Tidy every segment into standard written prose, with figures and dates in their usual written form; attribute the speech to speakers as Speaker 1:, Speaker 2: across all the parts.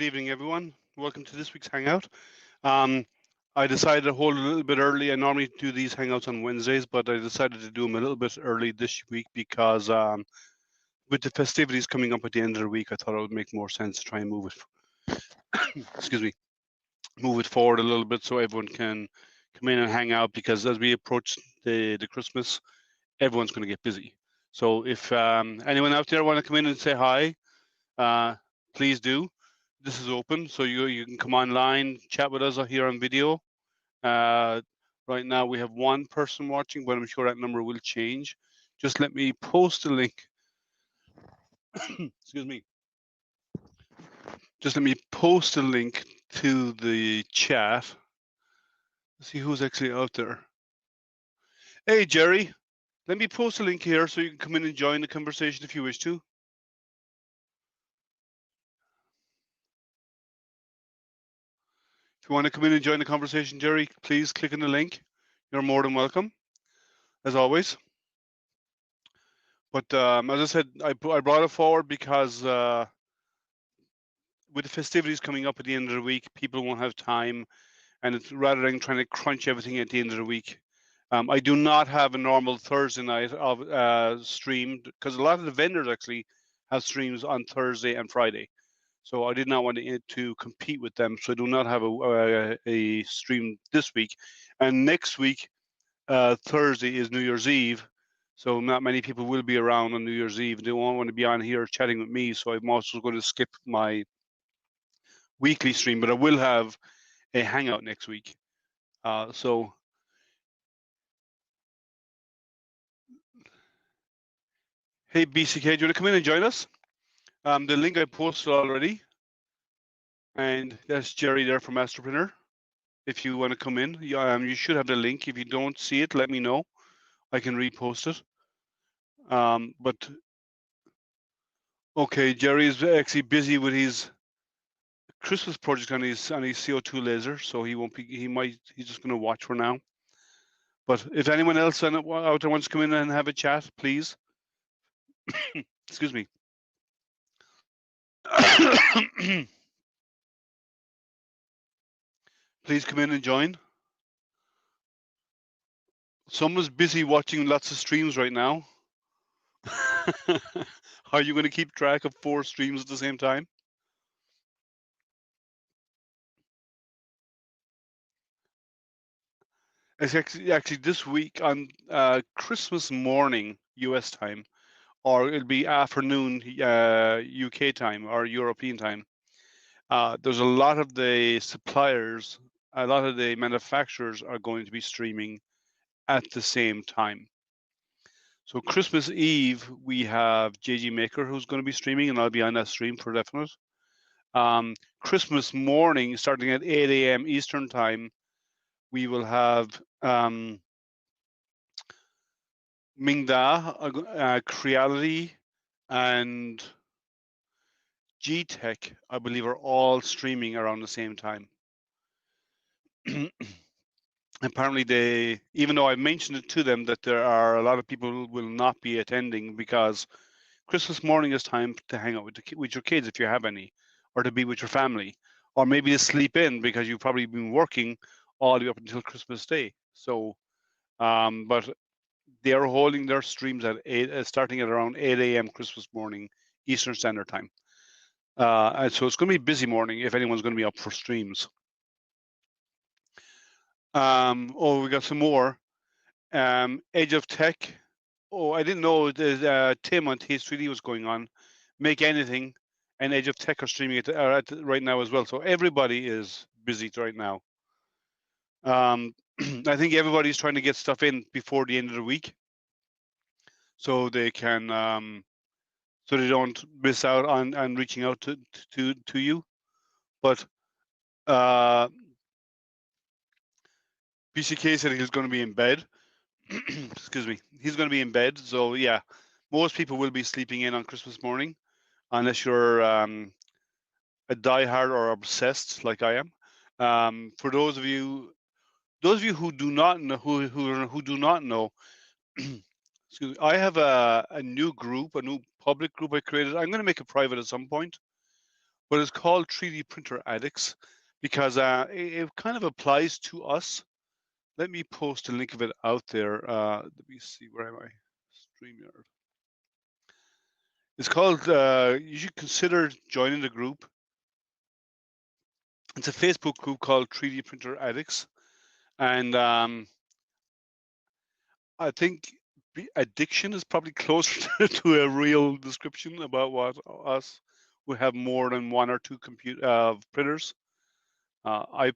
Speaker 1: evening, everyone. Welcome to this week's Hangout. Um, I decided to hold a little bit early. I normally do these Hangouts on Wednesdays, but I decided to do them a little bit early this week because with the festivities coming up at the end of the week, I thought it would make more sense to try and move it, excuse me, move it forward a little bit so everyone can come in and hang out. Because as we approach the Christmas, everyone's going to get busy. So if anyone out there want to come in and say hi, please do. This is open, so you can come online, chat with us here on video. Right now we have one person watching, but I'm sure that number will change. Just let me post a link. Excuse me. Just let me post a link to the chat. Let's see who's actually out there. Hey, Jerry. Let me post a link here so you can come in and join the conversation if you wish to. If you want to come in and join the conversation, Jerry, please click on the link. You're more than welcome, as always. But as I said, I brought it forward because with the festivities coming up at the end of the week, people won't have time, and it's rather than trying to crunch everything at the end of the week. I do not have a normal Thursday night of stream because a lot of the vendors actually have streams on Thursday and Friday. So I did not want to compete with them. So I do not have a stream this week. And next week, Thursday is New Year's Eve. So not many people will be around on New Year's Eve. They won't want to be on here chatting with me. So I'm also going to skip my weekly stream, but I will have a hangout next week. So hey, BCK, do you want to come in and join us? The link I posted already. And that's Jerry there from Masterpreneur. If you want to come in, you should have the link. If you don't see it, let me know. I can repost it. But okay, Jerry is actually busy with his Christmas project on his CO2 laser, so he won't be. He's just going to watch for now. But if anyone else out there wants to come in and have a chat, please. Excuse me. Please come in and join. Someone's busy watching lots of streams right now. Are you going to keep track of 4 streams at the same time? It's actually this week on Christmas morning US time, or it'll be afternoon UK time or European time. There's a lot of the suppliers, a lot of the manufacturers are going to be streaming at the same time. So Christmas Eve, we have JG Maker who's going to be streaming, and I'll be on that stream for definite. Christmas morning, starting at 8 a.m. Eastern time, we will have Mingda, Creality, and G-Tech, I believe, are all streaming around the same time. Apparently, even though I mentioned it to them that there are a lot of people who will not be attending because Christmas morning is time to hang out with your kids if you have any, or to be with your family, or maybe to sleep in because you've probably been working all the way up until Christmas Day. So, but they are holding their streams at starting at around 8 a.m. Christmas morning Eastern Standard Time. And so it's going to be a busy morning if anyone's going to be up for streams. Oh, we got some more. Edge of Tech. Oh, I didn't know Tim on T3D was going on. Make Anything and Edge of Tech are streaming it right now as well. So everybody is busy right now. I think everybody's trying to get stuff in before the end of the week, so they can so they don't miss out on reaching out to you. But BCK said he's going to be in bed. Excuse me. He's going to be in bed. So yeah, most people will be sleeping in on Christmas morning, unless you're a diehard or obsessed like I am. For those of you who do not know, who do not know, excuse me, I have a new group, a new public group I created. I'm going to make it private at some point, but it's called 3D Printer Addicts because it kind of applies to us. Let me post a link of it out there. Let me see, where am I? StreamYard. It's called, you should consider joining the group. It's a Facebook group called 3D Printer Addicts. And I think addiction is probably closer to a real description about what us. We have more than one or two printers. I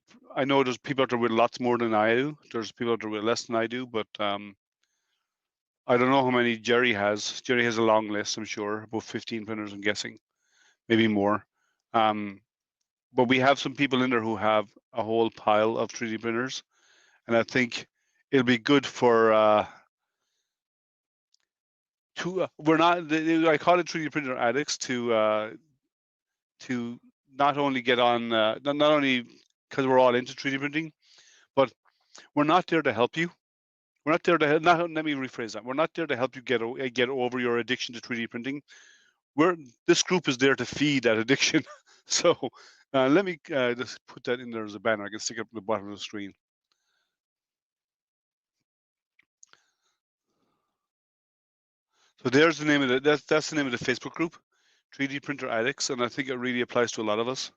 Speaker 1: know there's people out there with lots more than I do. There's people out there with less than I do, but I don't know how many Jerry has. Jerry has a long list, I'm sure, about 15 printers, I'm guessing, maybe more. But we have some people in there who have a whole pile of 3D printers, and I think it'll be good for we're not. I call it 3D printer addicts to not only get on, not only because we're all into 3D printing, but we're not there to help you. We're not there to help. Let me rephrase that. We're not there to help you get over your addiction to 3D printing. This group is there to feed that addiction. So let me just put that in there as a banner. I can stick it up at the bottom of the screen. So there's the name of that's the name of the Facebook group, 3D Printer Addicts, and I think it really applies to a lot of us.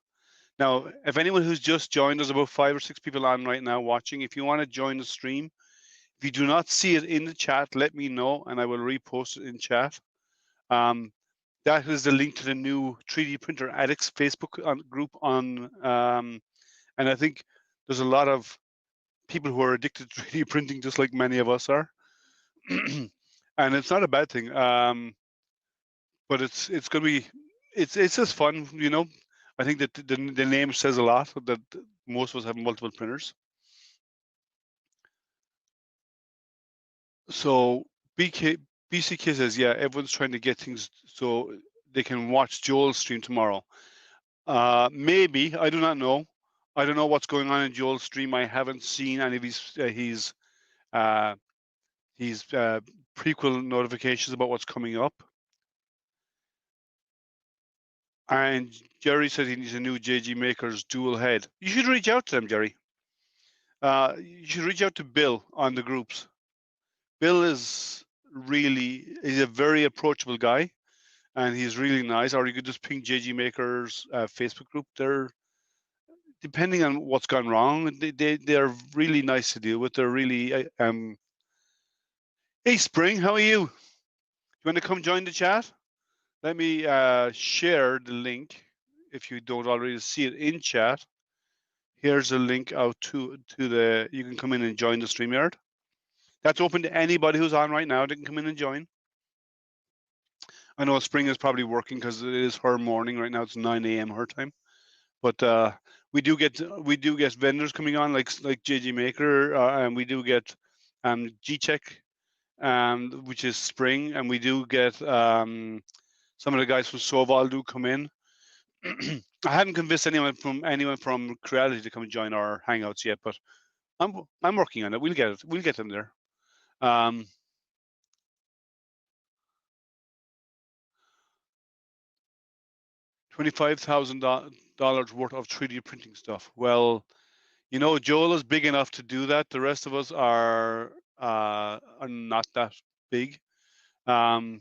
Speaker 1: Now, if anyone who's just joined, there's about 5 or 6 people on right now watching. If you want to join the stream, if you do not see it in the chat, let me know and I will repost it in chat. That is the link to the new 3D Printer Addicts Facebook group on, and I think there's a lot of people who are addicted to 3D printing, just like many of us are. And it's not a bad thing, but it's going to be, it's just fun, you know. I think that the name says a lot, that most of us have multiple printers. So BCK says, yeah, everyone's trying to get things so they can watch Joel's stream tomorrow. Maybe, I do not know. I don't know what's going on in Joel's stream. I haven't seen any of his prequel notifications about what's coming up. And Jerry said he needs a new JG Makers dual head. You should reach out to them, Jerry. You should reach out to Bill on the groups. Bill is he's a very approachable guy, and he's really nice. Or you could just ping JG Makers Facebook group. They're, depending on what's gone wrong, they're really nice to deal with. They're really Hey Spring, how are you? You want to come join the chat? Let me share the link if you don't already see it in chat. Here's a link out to the, you can come in and join the StreamYard. That's open to anybody who's on right now. They can come in and join. I know Spring is probably working because it is her morning right now. It's 9 a.m. her time. But we do get vendors coming on like JG Maker, and we do get G-Check, which is Spring, and we do get some of the guys from Soval do come in. I haven't convinced anyone from Creality to come and join our hangouts yet, but I'm working on it. We'll get it. We'll get them there. $25,000 worth of 3D printing stuff. Well, you know, Joel is big enough to do that. The rest of us are not that big. Oh.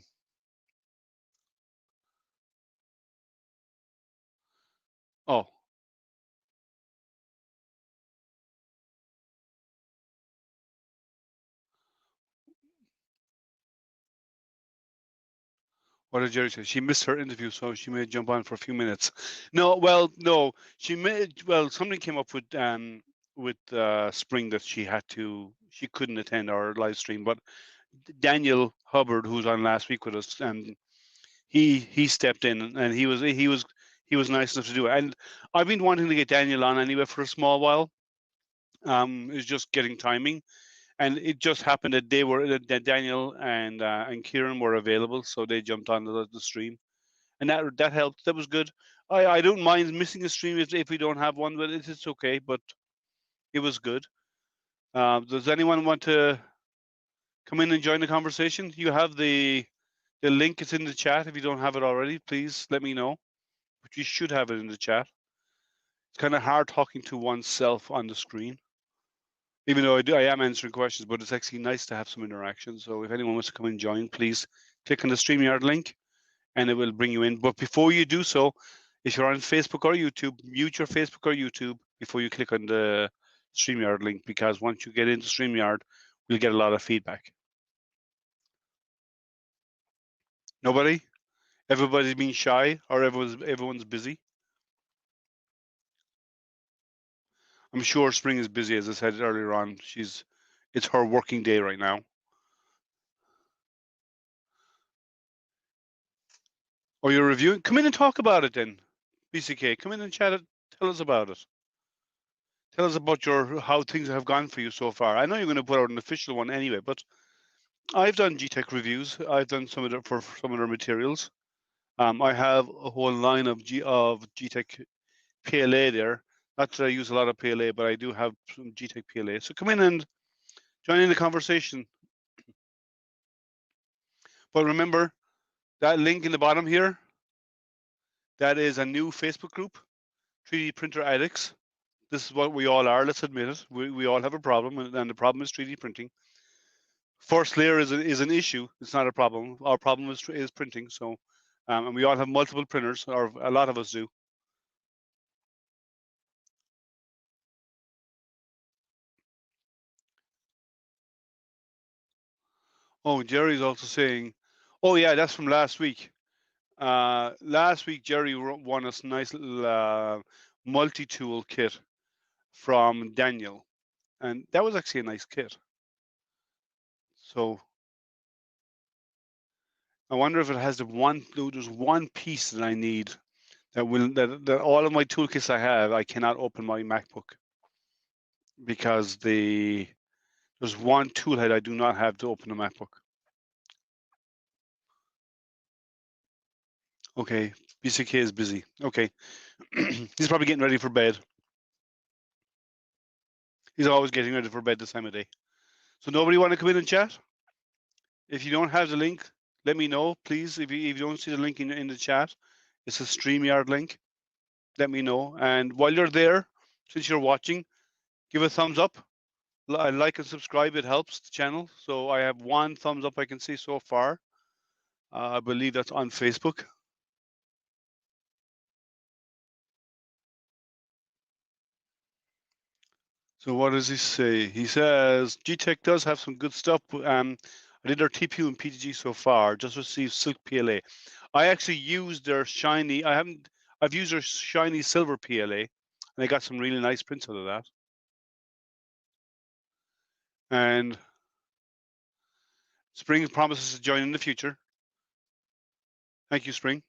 Speaker 1: What did Jerry say? She missed her interview, so she may jump on for a few minutes. No, well, no, she made. Well, somebody came up with Spring that she couldn't attend our live stream, but Daniel Hubbard, who's on last week with us, he stepped in and he was nice enough to do it. And I've been wanting to get Daniel on anyway for a small while. It's just getting timing. And it just happened that that Daniel and Kieran were available, so they jumped on the stream, and that helped. That was good. I don't mind missing a stream if we don't have one, but it's okay. But it was good. Does anyone want to come in and join the conversation? You have the link. It's in the chat. If you don't have it already, please let me know. but you should have it in the chat. It's kind of hard talking to oneself on the screen, even though I am answering questions, but it's actually nice to have some interaction. So if anyone wants to come and join, please click on the StreamYard link and it will bring you in. But before you do so, if you're on Facebook or YouTube, mute your Facebook or YouTube before you click on the StreamYard link, because once you get into StreamYard, we'll get a lot of feedback. Nobody? Everybody's being shy, or everyone's busy? I'm sure Spring is busy, as I said earlier on. It's her working day right now. Or you're reviewing? Come in and talk about it then. BCK, come in and chat it. Tell us about it. Tell us about how things have gone for you so far. I know you're going to put out an official one anyway, but I've done GTech reviews. I've done some of it for some of their materials. I have a whole line of GTech PLA there. Not that I use a lot of PLA, but I do have some GTech PLA. So come in and join in the conversation. But remember, that link in the bottom here, that is a new Facebook group, 3D Printer Addicts. This is what we all are, let's admit it. We all have a problem, and the problem is 3D printing. First layer is an issue. It's not a problem. Our problem is printing. So, and we all have multiple printers, or a lot of us do. Oh, Jerry's also saying, oh yeah, that's from last week. Last week, Jerry won us a nice little multi-tool kit from Daniel, and that was actually a nice kit. So I wonder if it has there's one piece that I need that all of my toolkits I have, I cannot open my MacBook because there's one tool head I do not have to open the MacBook. Okay, BCK is busy. Okay, he's probably getting ready for bed. He's always getting ready for bed this time of day. So nobody want to come in and chat? If you don't have the link, let me know, please. If you don't see the link in the chat, it's a StreamYard link. Let me know. And while you're there, since you're watching, give a thumbs up. Like and subscribe. It helps the channel. So I have one thumbs up I can see so far. I believe that's on Facebook. So what does he say? He says GTech does have some good stuff. I did their TPU and PTG so far. Just received Silk PLA. I actually used their shiny. I've used their shiny silver PLA, and I got some really nice prints out of that. And Spring promises to join in the future. Thank you, Spring.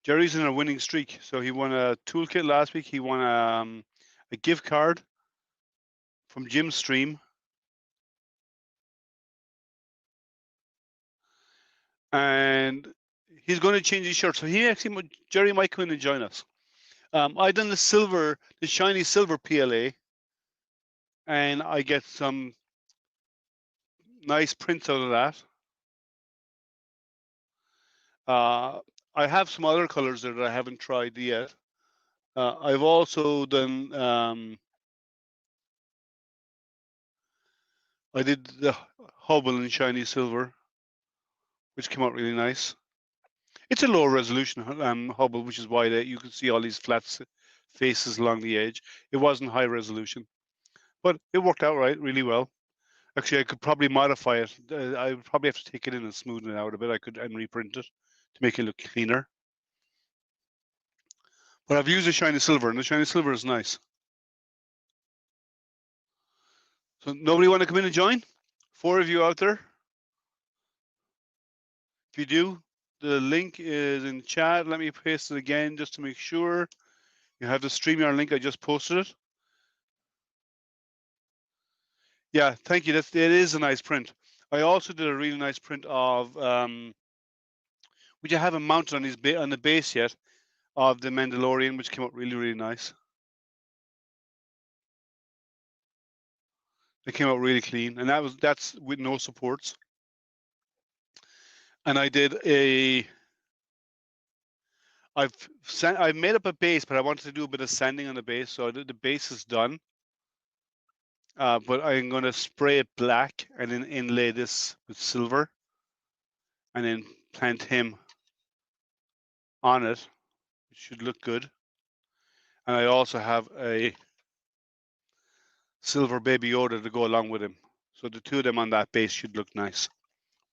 Speaker 1: Jerry's in a winning streak. So he won a toolkit last week. He won a gift card from Jim's stream. And he's going to change his shirt. So Jerry might come in and join us. I've done the shiny silver PLA, and I get some nice prints out of that. I have some other colors there that I haven't tried yet. I've also done, I did the Hubble in shiny silver, which came out really nice. It's a lower resolution Hubble, which is why you can see all these flat faces along the edge. It wasn't high resolution, but it worked out really well. Actually, I could probably modify it. I would probably have to take it in and smoothen it out a bit. And reprint it to make it look cleaner. But I've used the shiny silver, and the shiny silver is nice. So nobody want to come in and join? 4 of you out there? If you do, the link is in chat. Let me paste it again just to make sure. You have the StreamYard link. I just posted it. Yeah, thank you. It is a nice print. I also did a really nice print of, which I haven't mounted on the base yet, of the Mandalorian, which came out really nice. It came out really clean, and that's with no supports. And I did I've made up a base, but I wanted to do a bit of sanding on the base, so the base is done. But I'm going to spray it black and then inlay this with silver, and then plant him on it. It should look good. And I also have a silver Baby Yoda to go along with him. So the two of them on that base should look nice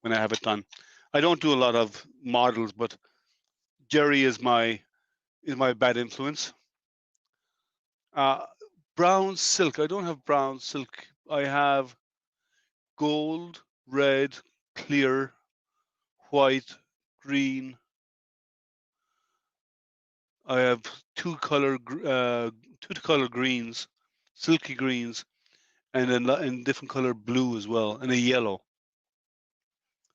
Speaker 1: when I have it done. I don't do a lot of models, but Jerry is my bad influence. Brown silk. I don't have brown silk. I have gold, red, clear, white, green. I have two color greens, silky greens, and then in different color blue as well, and a yellow.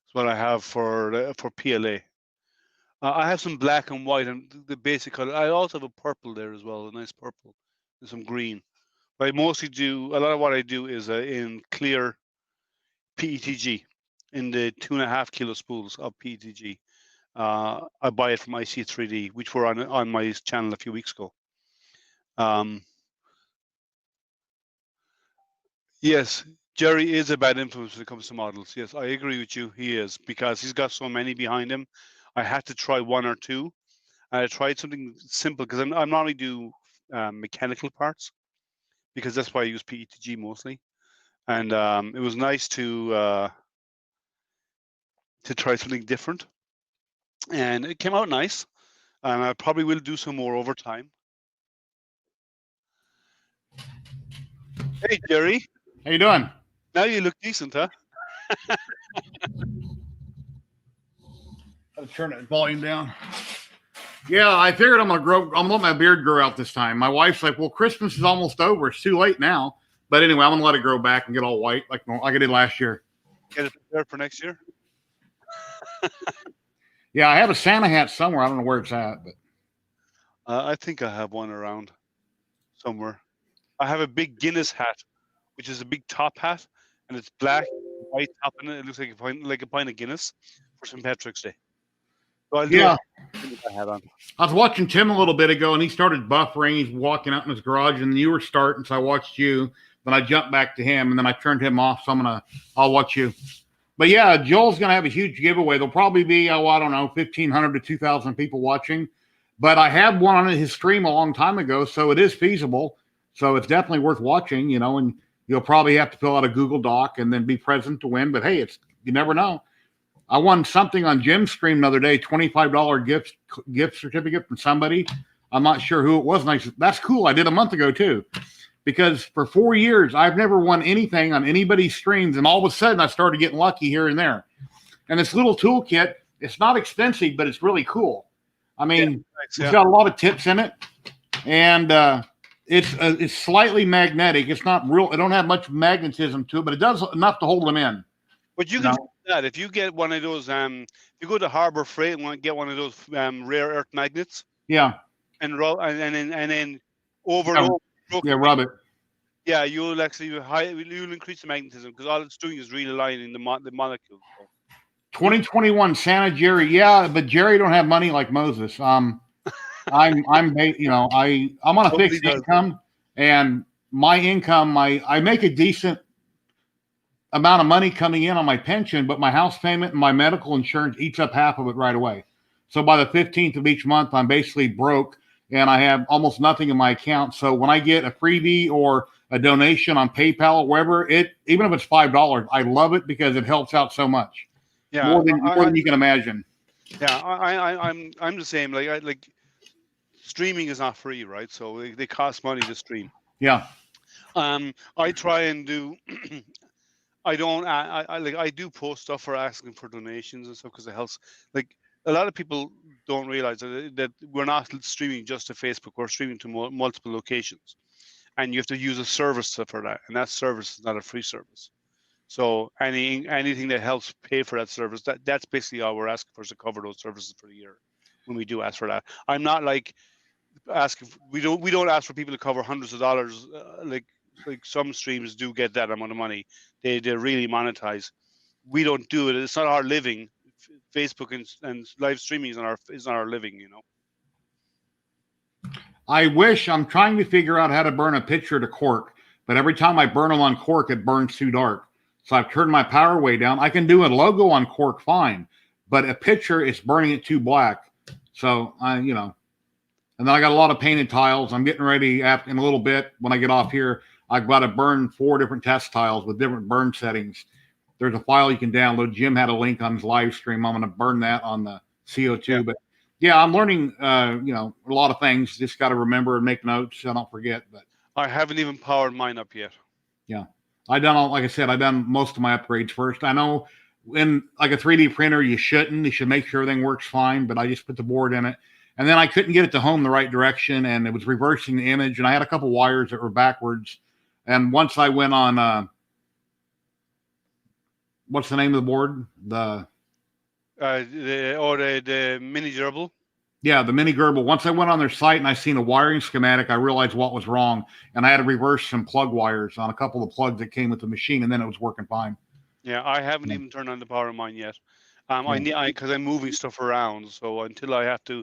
Speaker 1: That's what I have for PLA. I have some black and white and the basic color. I also have a purple there as well, a nice purple, and some green. But I mostly do, a lot of what I do is in clear PETG, in the 2.5 kilo spools of PETG. I buy it from IC3D, which were on my channel a few weeks ago. Yes, Jerry is a bad influence when it comes to models. Yes, I agree with you. He is, because he's got so many behind him. I had to try one or two. I tried something simple because I normally do mechanical parts, because that's why I use PETG mostly. And it was nice to try something different, and it came out nice. And I probably will do some more over time. Hey, Jerry.
Speaker 2: How you doing?
Speaker 1: Now you look decent, huh?
Speaker 2: Gotta turn that volume down. Yeah, I figured I'm gonna let my beard grow out this time. My wife's like, well, Christmas is almost over. It's too late now. But anyway, I'm gonna let it grow back and get all white like I did last year.
Speaker 1: Get it prepared for next year.
Speaker 2: Yeah, I have a Santa hat somewhere. I don't know where it's at, but
Speaker 1: I think I have one around somewhere. I have a big Guinness hat, which is a big top hat, and it's black, white top, and it looks like a pint of Guinness for St. Patrick's Day. So I'll do
Speaker 2: yeah.
Speaker 1: a hat on.
Speaker 2: I was watching Tim a little bit ago, and he started buffering. He's walking out in his garage, and you were starting, so I watched you. Then I jumped back to him, and then I turned him off. So I'll watch you. But yeah, Joel's gonna have a huge giveaway. There'll probably be, I don't know, 1,500 to 2,000 people watching. But I had one on his stream a long time ago, so it is feasible. So it's definitely worth watching, and you'll probably have to fill out a Google Doc and then be present to win. But hey, you never know. I won something on Jim's stream the other day, $25 gift certificate from somebody. I'm not sure who it was. And I said, that's cool. I did a month ago too. Because for 4 years, I've never won anything on anybody's streams. And all of a sudden, I started getting lucky here and there. And this little toolkit, it's not expensive, but it's really cool. I mean, it's got a lot of tips in it. And it's slightly magnetic. It's not real. It don't have much magnetism to it, but it does enough to hold them in.
Speaker 1: But you can do that if you get one of those. If you go to Harbor Freight and get one of those rare earth magnets.
Speaker 2: Yeah.
Speaker 1: And then over and over.
Speaker 2: Yeah, rub it.
Speaker 1: Yeah, you'll increase the magnetism, because all it's doing is realigning the molecules.
Speaker 2: 2021 Santa Jerry. Yeah, but Jerry don't have money like Moses. I'm on a fixed income, and my income, I make a decent amount of money coming in on my pension, but my house payment and my medical insurance eats up half of it right away. So by the 15th of each month, I'm basically broke, and I have almost nothing in my account. So when I get a freebie or a donation on PayPal or wherever, even if it's $5, I love it because it helps out so much. Yeah, more than you can imagine.
Speaker 1: Yeah, I'm the same. Like streaming is not free, right? So they cost money to stream.
Speaker 2: Yeah.
Speaker 1: I try and do. I do post stuff for asking for donations and stuff, because it helps. Like, a lot of people don't realize that we're not streaming just to Facebook. We're streaming to multiple locations, and you have to use a service for that, and that service is not a free service. So anything that helps pay for that service, that's basically all we're asking for, is to cover those services for the year when we do ask for that. I'm not like asking. We don't ask for people to cover hundreds of dollars. Like some streams do get that amount of money. They really monetize. We don't do it. It's not our living Facebook and live streaming is our living. You know.
Speaker 2: I'm trying to figure out how to burn a picture to cork, but every time I burn them on cork, it burns too dark. So I've turned my power way down. I can do a logo on cork fine, but a picture is burning it too black. So and then I got a lot of painted tiles. I'm getting ready in a little bit when I get off here. I've got to burn 4 different test tiles with different burn settings. There's a file you can download. Jim had a link on his live stream. I'm going to burn that on the CO2,
Speaker 1: Yeah.
Speaker 2: but yeah, I'm learning, a lot of things. Just got to remember and make notes so I don't forget. But
Speaker 1: I haven't even powered mine up yet.
Speaker 2: Yeah, I've done most of my upgrades first. I know in like a 3D printer, you should make sure everything works fine. But I just put the board in it, and then I couldn't get it to home the right direction, and it was reversing the image, and I had a couple wires that were backwards. And once I went on, what's the name of the board? The
Speaker 1: mini gerbil.
Speaker 2: Yeah, the mini gerbil. Once I went on their site and I seen a wiring schematic, I realized what was wrong, and I had to reverse some plug wires on a couple of plugs that came with the machine, and then it was working fine.
Speaker 1: Yeah, I haven't even turned on the power of mine yet. Because I'm moving stuff around, so until I have to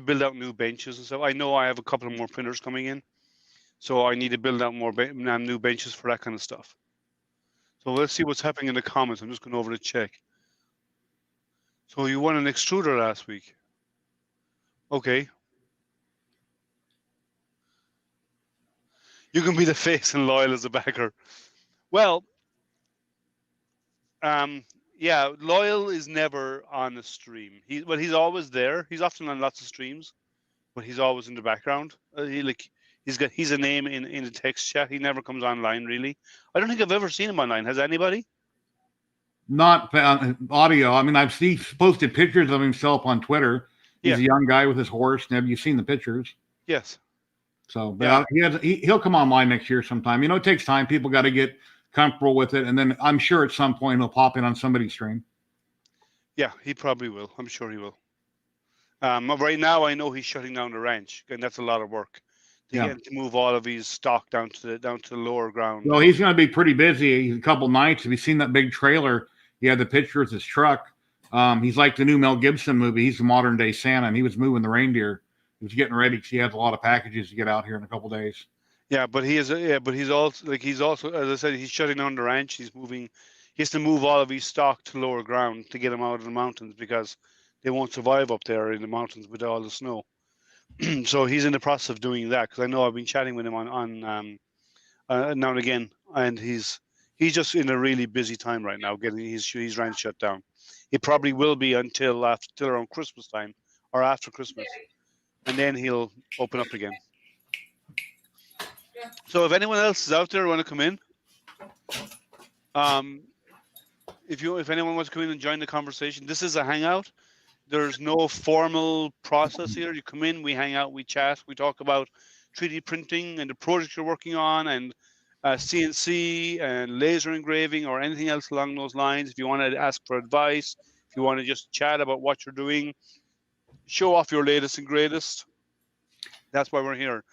Speaker 1: build out new benches and stuff. I know I have a couple of more printers coming in, so I need to build out more new benches for that kind of stuff. So let's see what's happening in the comments. I'm just going over to check. So you won an extruder last week. Okay. You can be the face and loyal as a backer. Well, yeah, loyal is never on the stream. He's always there. He's often on lots of streams, but he's always in the background. He's a name in the text chat. He never comes online really. I don't think I've ever seen him online. Has anybody?
Speaker 2: Not audio. I mean, I've seen posted pictures of himself on Twitter. He's a young guy with his horse. Have you seen the pictures?
Speaker 1: Yes.
Speaker 2: So, but yeah. He'll come online next year sometime. It takes time. People got to get comfortable with it, and then I'm sure at some point he'll pop in on somebody's stream.
Speaker 1: Yeah, he probably will. I'm sure he will. Right now, I know he's shutting down the ranch, and that's a lot of work to move all of his stock down to the lower ground.
Speaker 2: Well, he's going to be pretty busy a couple nights. Have you seen that big trailer? He had the picture of his truck. He's like the new Mel Gibson movie. He's the modern day Santa, and he was moving the reindeer. He was getting ready because he has a lot of packages to get out here in a couple of days.
Speaker 1: Yeah, but he's also, as I said, he's shutting down the ranch. He has to move all of his stock to lower ground to get them out of the mountains because they won't survive up there in the mountains with all the snow. So he's in the process of doing that because I know I've been chatting with him on now and again, and he's just in a really busy time right now getting his ranch shut down. He probably will be until around Christmas time or after Christmas, and then he'll open up again. So if anyone else is out there want to come in, if anyone wants to come in and join the conversation, this is a hangout. There's no formal process here. You come in, we hang out, we chat, we talk about 3D printing and the project you're working on, and CNC and laser engraving or anything else along those lines. If you want to ask for advice, if you want to just chat about what you're doing, show off your latest and greatest. That's why we're here.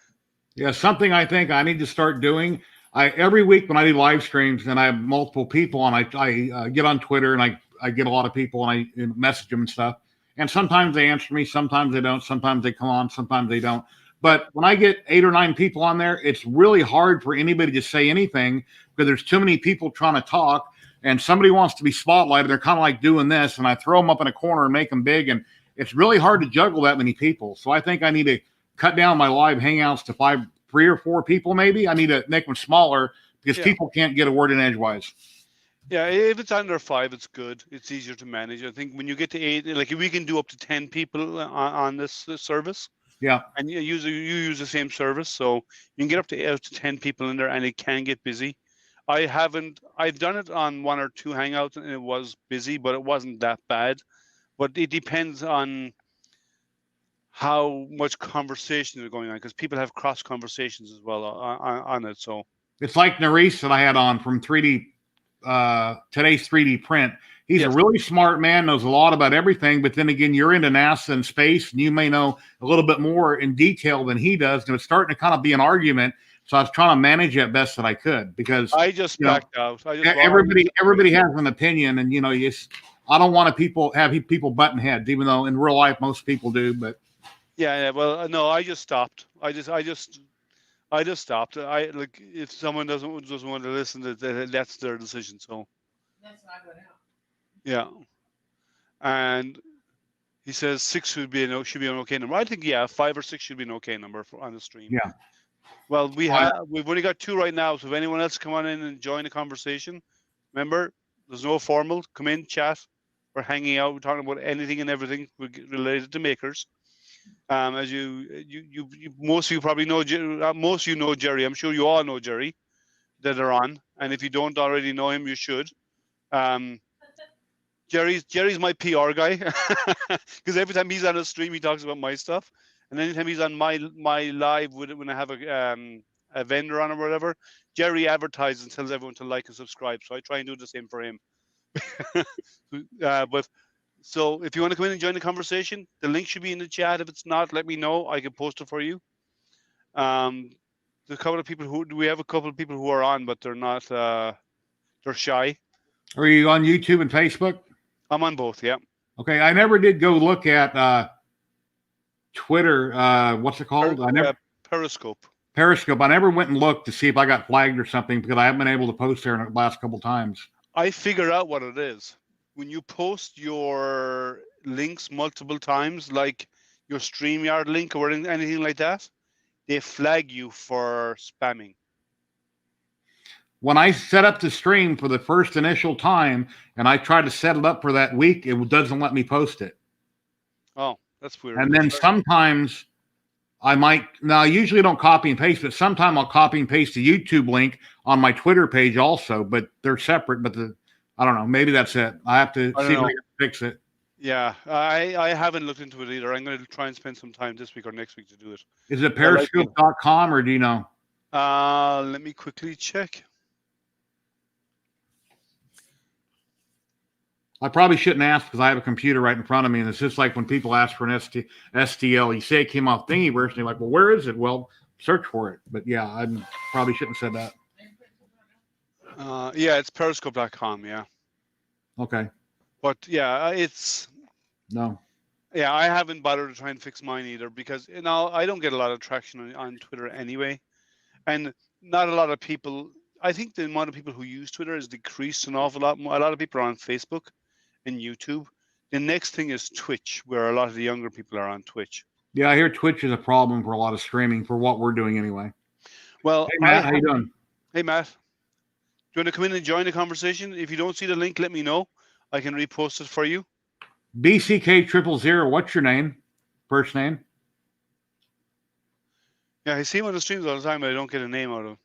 Speaker 2: Yeah, something I think I need to start doing. Every week when I do live streams and I have multiple people, and I get on Twitter and I get a lot of people and I message them and stuff. And sometimes they answer me, sometimes they don't, sometimes they come on, sometimes they don't. But when I get 8 or 9 people on there, it's really hard for anybody to say anything because there's too many people trying to talk, and somebody wants to be spotlighted. They're kind of like doing this, and I throw them up in a corner and make them big, and it's really hard to juggle that many people. So I think I need to cut down my live hangouts to 3 or 4 people maybe. I need to make them smaller because people can't get a word in edgewise.
Speaker 1: Yeah, if it's under 5, it's good. It's easier to manage. I think when you get to 8, like if we can do up to 10 people on this service.
Speaker 2: Yeah.
Speaker 1: And you use the same service, so you can get up to 10 people in there, and it can get busy. I've done it on 1 or 2 hangouts, and it was busy, but it wasn't that bad. But it depends on how much conversation is going on, because people have cross conversations as well on it. So
Speaker 2: it's like Nerys that I had on from today's 3D print. He's a really smart man, knows a lot about everything, but then again, you're into NASA and space, and you may know a little bit more in detail than he does, and it's starting to kind of be an argument. So I was trying to manage it best that I could because
Speaker 1: I just backed out.
Speaker 2: Everybody has an opinion, and I don't want to have people button heads, even though in real life most people do. But
Speaker 1: Yeah. Well, no, I just stopped. I just stopped. I like if someone doesn't want to listen, that's their decision. So
Speaker 3: That's not going out.
Speaker 1: yeah. And he says 6 should be an okay number. I think 5 or 6 should be an okay number on the stream.
Speaker 2: yeah.
Speaker 1: Well, we've only got 2 right now. So if anyone else come on in and join the conversation, remember there's no formal. Come in, chat. We're hanging out. We're talking about anything and everything related to makers. As you most of you probably know, most of you know Jerry. I'm sure you all know Jerry that are on. And if you don't already know him, you should. Jerry's my PR guy because every time he's on a stream, he talks about my stuff, and anytime he's on my live when I have a vendor on or whatever, Jerry advertises and tells everyone to like and subscribe. So I try and do the same for him. But so if you want to come in and join the conversation, the link should be in the chat. If it's not, let me know. I can post it for you. There's a couple of people we have a couple of people who are on, but they're not. They're shy.
Speaker 2: Are you on YouTube and Facebook?
Speaker 1: I'm on both. Yeah.
Speaker 2: Okay, I never did go look at Twitter. What's it called?
Speaker 1: Periscope.
Speaker 2: Periscope. I never went and looked to see if I got flagged or something because I haven't been able to post there in the last couple of times.
Speaker 1: I figured out what it is. When you post your links multiple times, like your StreamYard link or anything like that, they flag you for spamming.
Speaker 2: When I set up the stream for the first initial time and I try to set it up for that week, it doesn't let me post it.
Speaker 1: Oh, that's weird.
Speaker 2: And then sometimes I usually don't copy and paste, but sometimes I'll copy and paste the YouTube link on my Twitter page also, but they're separate. But I don't know, maybe that's it. I have to see if I can fix it.
Speaker 1: Yeah, I haven't looked into it either. I'm going to try and spend some time this week or next week to do it.
Speaker 2: Is it periscope.com or do you know?
Speaker 1: Let me quickly check.
Speaker 2: I probably shouldn't ask because I have a computer right in front of me, and it's just like when people ask for an STL, you say it came off Thingiverse, and you're like, well, where is it? Well, search for it. But yeah, I probably shouldn't have said
Speaker 1: that. Yeah, it's periscope.com, yeah.
Speaker 2: Okay.
Speaker 1: But yeah, it's...
Speaker 2: No.
Speaker 1: Yeah, I haven't bothered to try and fix mine either because, I don't get a lot of traction on Twitter anyway. And not a lot of people... I think the amount of people who use Twitter has decreased an awful lot more. A lot of people are on Facebook and YouTube. The next thing is Twitch, where a lot of the younger people are on Twitch.
Speaker 2: Yeah, I hear Twitch is a problem for a lot of streaming for what we're doing anyway.
Speaker 1: Well,
Speaker 2: hey, Matt, how you doing?
Speaker 1: Hey, Matt. Do you want to come in and join the conversation? If you don't see the link, let me know. I can repost it for you.
Speaker 2: BCK000, what's your name? First name?
Speaker 1: Yeah, I see him on the streams all the time, but I don't get a name out of him.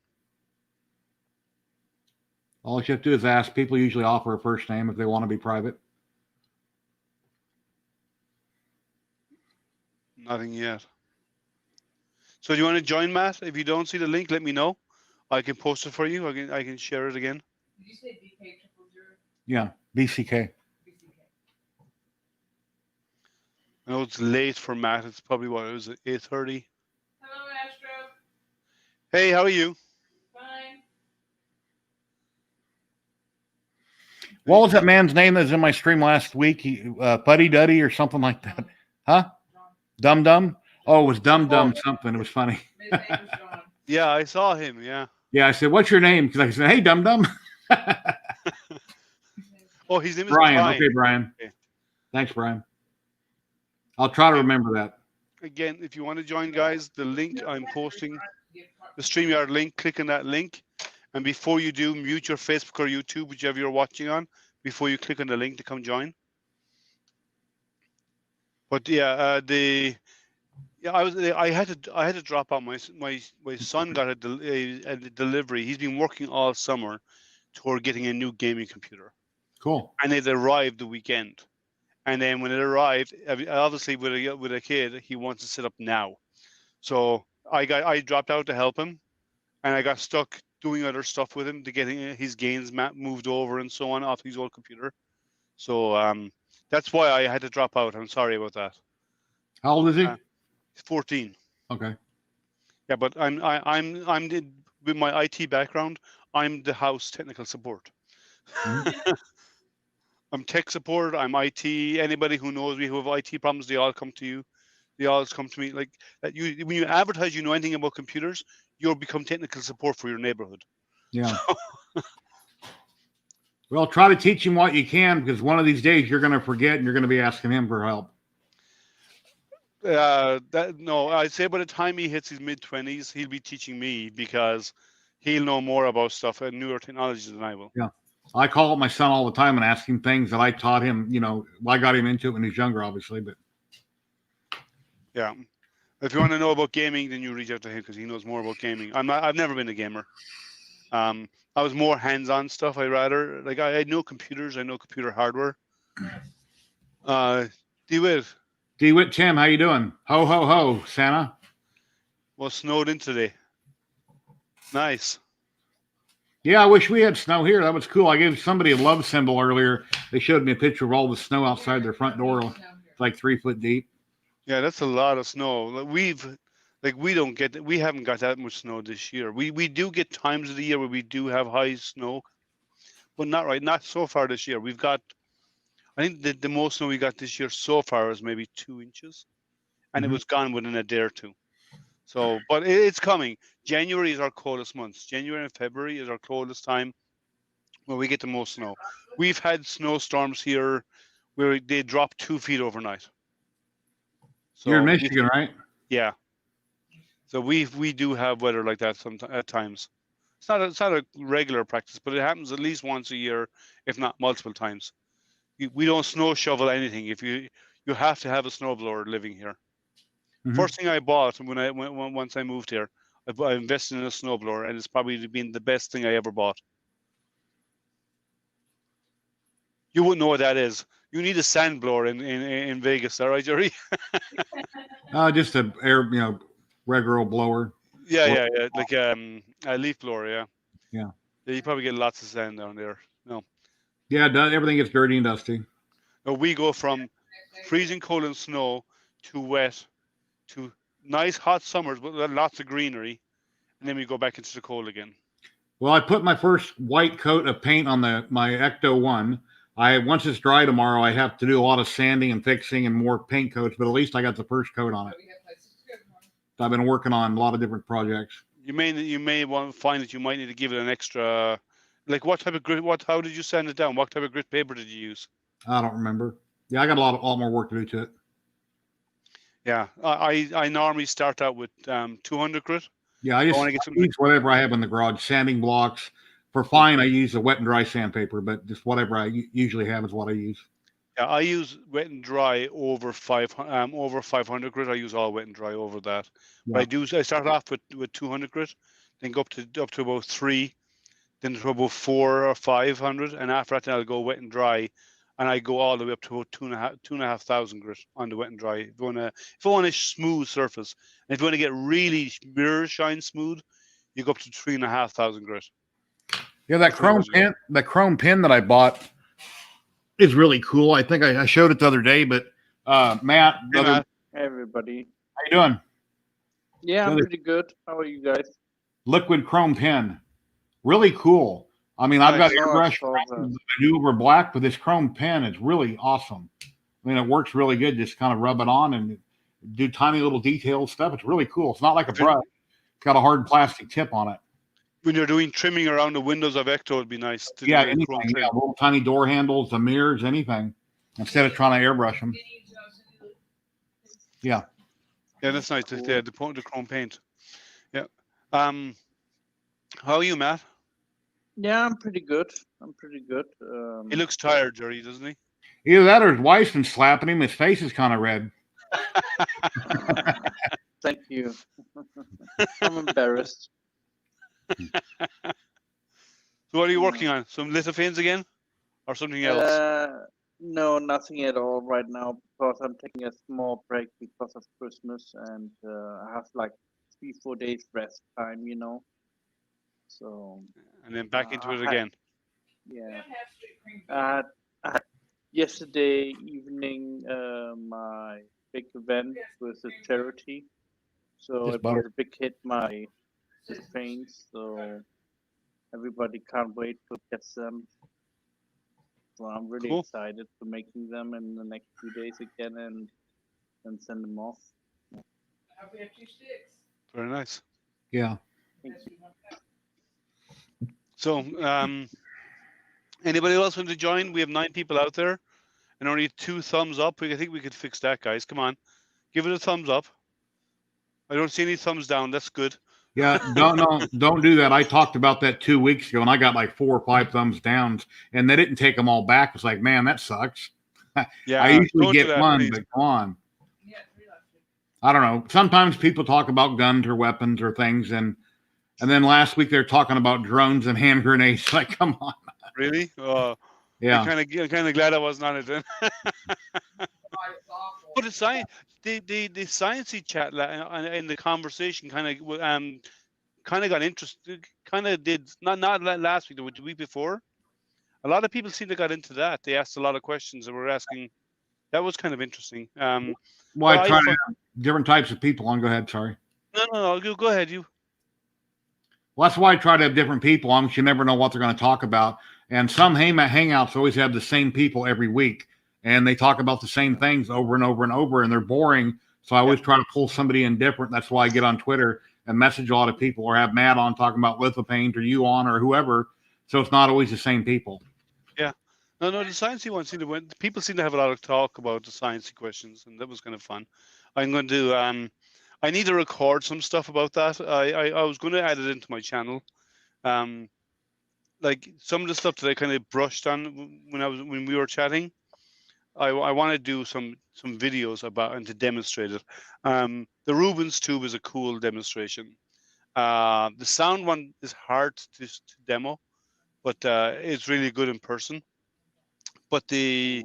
Speaker 2: All you have to do is ask. People usually offer a first name if they want to be private.
Speaker 1: Nothing yet. So do you want to join, Matt? If you don't see the link, let me know. I can post it for you. I can share it again.
Speaker 3: Did you say BK000?
Speaker 2: Yeah, BCK.
Speaker 1: I know it's late for Matt. It's probably what, it was 8:30.
Speaker 3: Hello, Astro.
Speaker 1: Hey, how are you?
Speaker 3: Fine.
Speaker 2: What was that man's name that was in my stream last week? Putty Duddy or something like that. Huh? Dum Dum? Oh, it was Dum Dum something. It was funny.
Speaker 3: His name was John.
Speaker 1: Yeah, I saw him. Yeah.
Speaker 2: Yeah, I said, what's your name? Because I said, hey, Dum Dum.
Speaker 1: Oh, his name is
Speaker 2: Brian.
Speaker 1: Brian.
Speaker 2: Okay, Brian.
Speaker 1: Okay.
Speaker 2: Thanks, Brian. I'll try to remember that.
Speaker 1: Again, if you want to join, guys, the link I'm posting, the StreamYard link, click on that link. And before you do, mute your Facebook or YouTube, whichever you're watching on, before you click on the link to come join. But yeah, I had to drop out. My son got a delivery. He's been working all summer toward getting a new gaming computer.
Speaker 2: Cool.
Speaker 1: And it arrived the weekend. And then when it arrived, obviously with a kid, he wants to sit up now. So I dropped out to help him, and I got stuck doing other stuff with him to get his gains moved over and so on off his old computer. So that's why I had to drop out. I'm sorry about that.
Speaker 2: How old is he?
Speaker 1: 14.
Speaker 2: Okay.
Speaker 1: Yeah, but I'm with my IT background, I'm the house technical support.
Speaker 2: Mm-hmm.
Speaker 1: I'm tech support. I'm IT. Anybody who knows me who have IT problems, they all come to you. They always come to me. Like that. You when you advertise, you know anything about computers, you'll become technical support for your neighborhood.
Speaker 2: Yeah. Well, try to teach him what you can, because one of these days you're going to forget and you're going to be asking him for help.
Speaker 1: I'd say by the time he hits his mid-20s, he'll be teaching me because he'll know more about stuff and newer technologies than I will.
Speaker 2: Yeah. I call up my son all the time and ask him things that I taught him. I got him into it when he was younger, obviously, but
Speaker 1: yeah. If you want to know about gaming, then you reach out to him because he knows more about gaming. I've never been a gamer. I was more hands-on stuff. I know computers. I know computer hardware. DeWitt.
Speaker 2: DeWitt Tim, how you doing? Ho ho ho, Santa.
Speaker 1: Well, snowed in today. Nice.
Speaker 2: Yeah, I wish we had snow here. That was cool. I gave somebody a love symbol earlier. They showed me a picture of all the snow outside their front door. It's like 3 foot deep.
Speaker 1: Yeah, that's a lot of snow. We haven't got that much snow this year. We do get times of the year where we do have high snow, but not so far this year. I think the most snow we got this year so far is maybe 2 inches, and it was gone within a day or two. So, but it's coming. January is our coldest months. January and February is our coldest time where we get the most snow. We've had snowstorms here where they drop 2 feet overnight. So
Speaker 2: You're in Michigan, right?
Speaker 1: Yeah. So we do have weather like that at times. It's not a regular practice, but it happens at least once a year, if not multiple times. We don't snow shovel anything. If you have to have a snowblower living here. First thing I bought once I moved here, I invested in a snowblower, and it's probably been the best thing I ever bought. You wouldn't know what that is. You need a sand blower in Vegas, all right, Jerry?
Speaker 2: Just a regular old blower.
Speaker 1: Yeah, like a leaf blower, yeah.
Speaker 2: Yeah.
Speaker 1: Yeah, you probably get lots of sand down there. No.
Speaker 2: Yeah, everything gets dirty and dusty.
Speaker 1: No, we go from freezing cold and snow to wet to nice hot summers with lots of greenery, and then we go back into the cold again.
Speaker 2: Well, I put my first white coat of paint on my Ecto 1. Once it's dry tomorrow, I have to do a lot of sanding and fixing and more paint coats, but at least I got the first coat on it. I've been working on a lot of different projects.
Speaker 1: You may want to find that you might need to give it an extra, like what type of grit? How did you sand it down? What type of grit paper did you use?
Speaker 2: I don't remember. Yeah, I got a lot more work to do to it.
Speaker 1: Yeah, I normally start out with 200 grit.
Speaker 2: Yeah, I use whatever I have in the garage, sanding blocks. For fine, I use a wet and dry sandpaper, but just whatever I usually have is what I use.
Speaker 1: Yeah, I use wet and dry over 500 grit. I use all wet and dry over that. Yeah. But I start off with 200 grit, then go up to about 3, then to about 4 or 500, and after that then I'll go wet and dry, and I go all the way up to about 2,500 grit on the wet and dry. If I want a smooth surface, and if you want to get really mirror shine smooth, you go up to 3,500 grit.
Speaker 2: Yeah, that chrome pin that I bought is really cool. I think I showed it the other day, but Matt.
Speaker 4: Hey, everybody.
Speaker 2: How you doing?
Speaker 4: Yeah, I'm pretty good. How are you guys?
Speaker 2: Liquid chrome pen. Really cool. I mean, I've got airbrush I do over black, but this chrome pen is really awesome. I mean, it works really good. Just kind of rub it on and do tiny little detailed stuff. It's really cool. It's not like a brush. It's got a hard plastic tip on it.
Speaker 1: When you're doing trimming around the windows of Ecto, it'd be nice.
Speaker 2: Little tiny door handles, the mirrors, anything, instead of trying to airbrush them. Yeah.
Speaker 1: Yeah, that's nice. Cool. The chrome paint. Yeah. How are you, Matt?
Speaker 4: Yeah, I'm pretty good.
Speaker 1: He looks tired, Jerry, doesn't he?
Speaker 2: Either that or his wife's been slapping him. His face is kind of red.
Speaker 4: Thank you. I'm embarrassed.
Speaker 1: So what are you working on? Some lithophane again? Or something else?
Speaker 4: No, nothing at all right now because I'm taking a small break because of Christmas and I have like 3-4 days rest time, So
Speaker 1: and then back into it again.
Speaker 4: Yeah. Yesterday evening my big event with a charity. So it was a big hit my trains, so everybody can't wait to get them. So I'm really
Speaker 1: Cool.
Speaker 4: excited for making them in the next few days again and then send them off.
Speaker 3: I hope we have 2 sticks.
Speaker 1: Very nice.
Speaker 2: Yeah.
Speaker 3: Unless you want that.
Speaker 1: So, anybody else want to join? We have 9 people out there, and only 2 thumbs up. I think we could fix that, guys. Come on, give it a thumbs up. I don't see any thumbs down. That's good.
Speaker 2: Yeah, don't do that. I talked about that 2 weeks ago, and I got like 4 or 5 thumbs downs, and they didn't take them all back. It's like, man, that sucks.
Speaker 1: Yeah,
Speaker 2: I usually
Speaker 1: don't do
Speaker 2: get
Speaker 1: that,
Speaker 2: one,
Speaker 1: please.
Speaker 2: but come on.
Speaker 3: Yeah, 3 left.
Speaker 2: I don't know. Sometimes people talk about guns or weapons or things, and then last week they're talking about drones and hand grenades. Like, come on.
Speaker 1: Really?
Speaker 2: Yeah.
Speaker 1: I'm kind of glad I wasn't on it then.
Speaker 3: It's awful.
Speaker 1: But the sciencey chat in the conversation kind of got interested. Kind of did not last week, the week before. A lot of people seem to got into that. They asked a lot of questions and were asking. That was kind of interesting.
Speaker 2: Well,
Speaker 1: Well,
Speaker 2: I try to have different types of people on. Go ahead. Sorry.
Speaker 1: No. Go ahead. You.
Speaker 2: Well, that's why I try to have different people on, because you never know what they're going to talk about. And some hangouts always have the same people every week, and they talk about the same things over and over and over, and they're boring. So I always try to pull somebody in different. That's why I get on Twitter and message a lot of people, or have Matt on talking about lithopaint, or you on, or whoever. So it's not always the same people.
Speaker 1: Yeah. No. The sciencey one seemed to win. People seem to have a lot of talk about the sciencey questions, and that was kind of fun. I'm going to. I need to record some stuff about that. I was going to add it into my channel. Like some of the stuff that I kind of brushed on when we were chatting. I want to do some videos about and to demonstrate it. The Rubens tube is a cool demonstration. The sound one is hard to demo, but it's really good in person. But the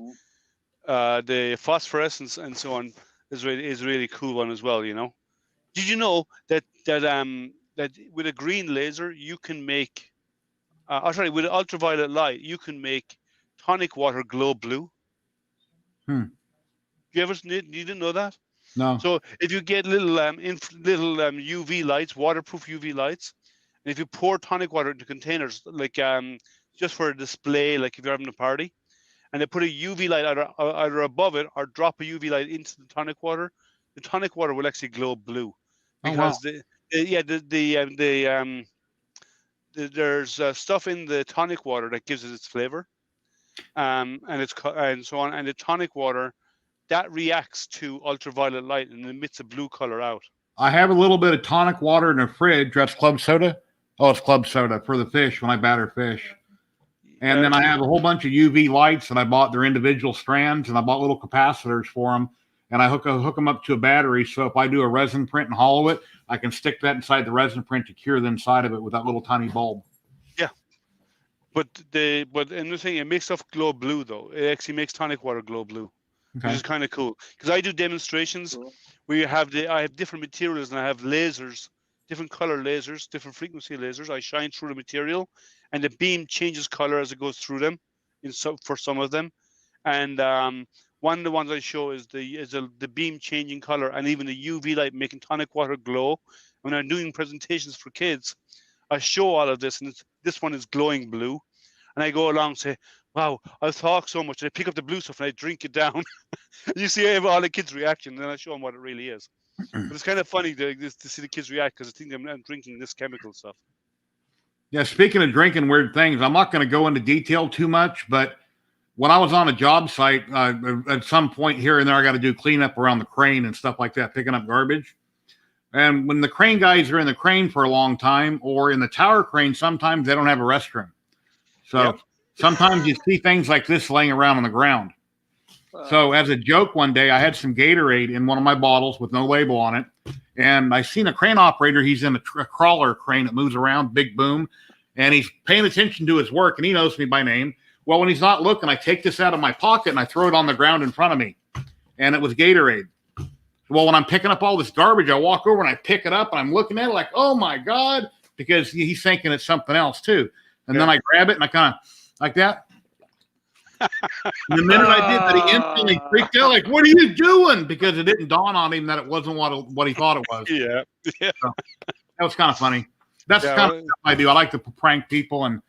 Speaker 1: phosphorescence and so on is really cool one as well. You know, did you know that with a green laser you can make, with ultraviolet light you can make tonic water glow blue? You didn't know that?
Speaker 2: No.
Speaker 1: So if you get little UV lights, waterproof UV lights, and if you pour tonic water into containers, like just for a display, like if you're having a party, and they put a UV light either above it or drop a UV light into the tonic water will actually glow blue, because there's stuff in the tonic water that gives it its flavor, and so on, and the tonic water that reacts to ultraviolet light and emits a blue color out.
Speaker 2: I have a little bit of tonic water in the fridge. That's club soda. Oh, it's club soda for the fish when I batter fish. And then I have a whole bunch of UV lights that I bought. Their individual strands, and I bought little capacitors for them. And I hook them up to a battery. So if I do a resin print and hollow it, I can stick that inside the resin print to cure the inside of it with that little tiny bulb.
Speaker 1: Yeah. But another thing, it makes stuff glow blue though. It actually makes tonic water glow blue.
Speaker 2: Okay.
Speaker 1: Which is kind of cool, because I do demonstrations where I have different materials, and I have lasers, different color lasers, different frequency lasers. I shine through the material, and the beam changes color as it goes through them. For some of them, and one of the ones I show is the beam changing color, and even the UV light making tonic water glow. When I'm doing presentations for kids, I show all of this, and this one is glowing blue, and I go along and say, wow, I've talked so much. And I pick up the blue stuff and I drink it down. You see all the kids' reaction, and then I show them what it really is. But it's kind of funny to see the kids react, because I think I'm drinking this chemical stuff.
Speaker 2: Yeah, speaking of drinking weird things, I'm not going to go into detail too much, but when I was on a job site, at some point here and there, I got to do cleanup around the crane and stuff like that, picking up garbage. And when the crane guys are in the crane for a long time, or in the tower crane, sometimes they don't have a restroom. So sometimes you see things like this laying around on the ground. So as a joke one day, I had some Gatorade in one of my bottles with no label on it. And I seen a crane operator. He's in a crawler crane that moves around, big boom. And he's paying attention to his work, and he knows me by name. Well, when he's not looking, I take this out of my pocket and I throw it on the ground in front of me. And it was Gatorade. Well, when I'm picking up all this garbage, I walk over and I pick it up and I'm looking at it like, oh my God, because he's thinking it's something else too. And then I grab it and I kind of like that. And the minute I did that, he instantly freaked out, like, what are you doing? Because it didn't dawn on him that it wasn't what he thought it was.
Speaker 1: Yeah.
Speaker 2: So, that was kind of funny. That's the kind of stuff I do. I like to prank people and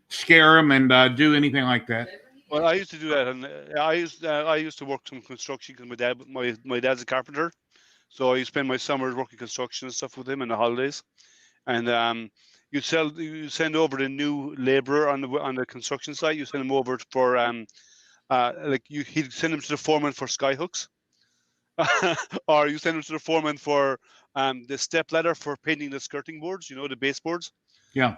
Speaker 2: scare them and do anything like that.
Speaker 1: Well, I used to do that, and I used to work some construction because my dad's a carpenter, so I spend my summers working construction and stuff with him in the holidays. And you send over the new laborer on the construction site. You send him over for he'd send him to the foreman for skyhooks, or you send him to the foreman for the step ladder for painting the skirting boards. You know, the baseboards.
Speaker 2: Yeah.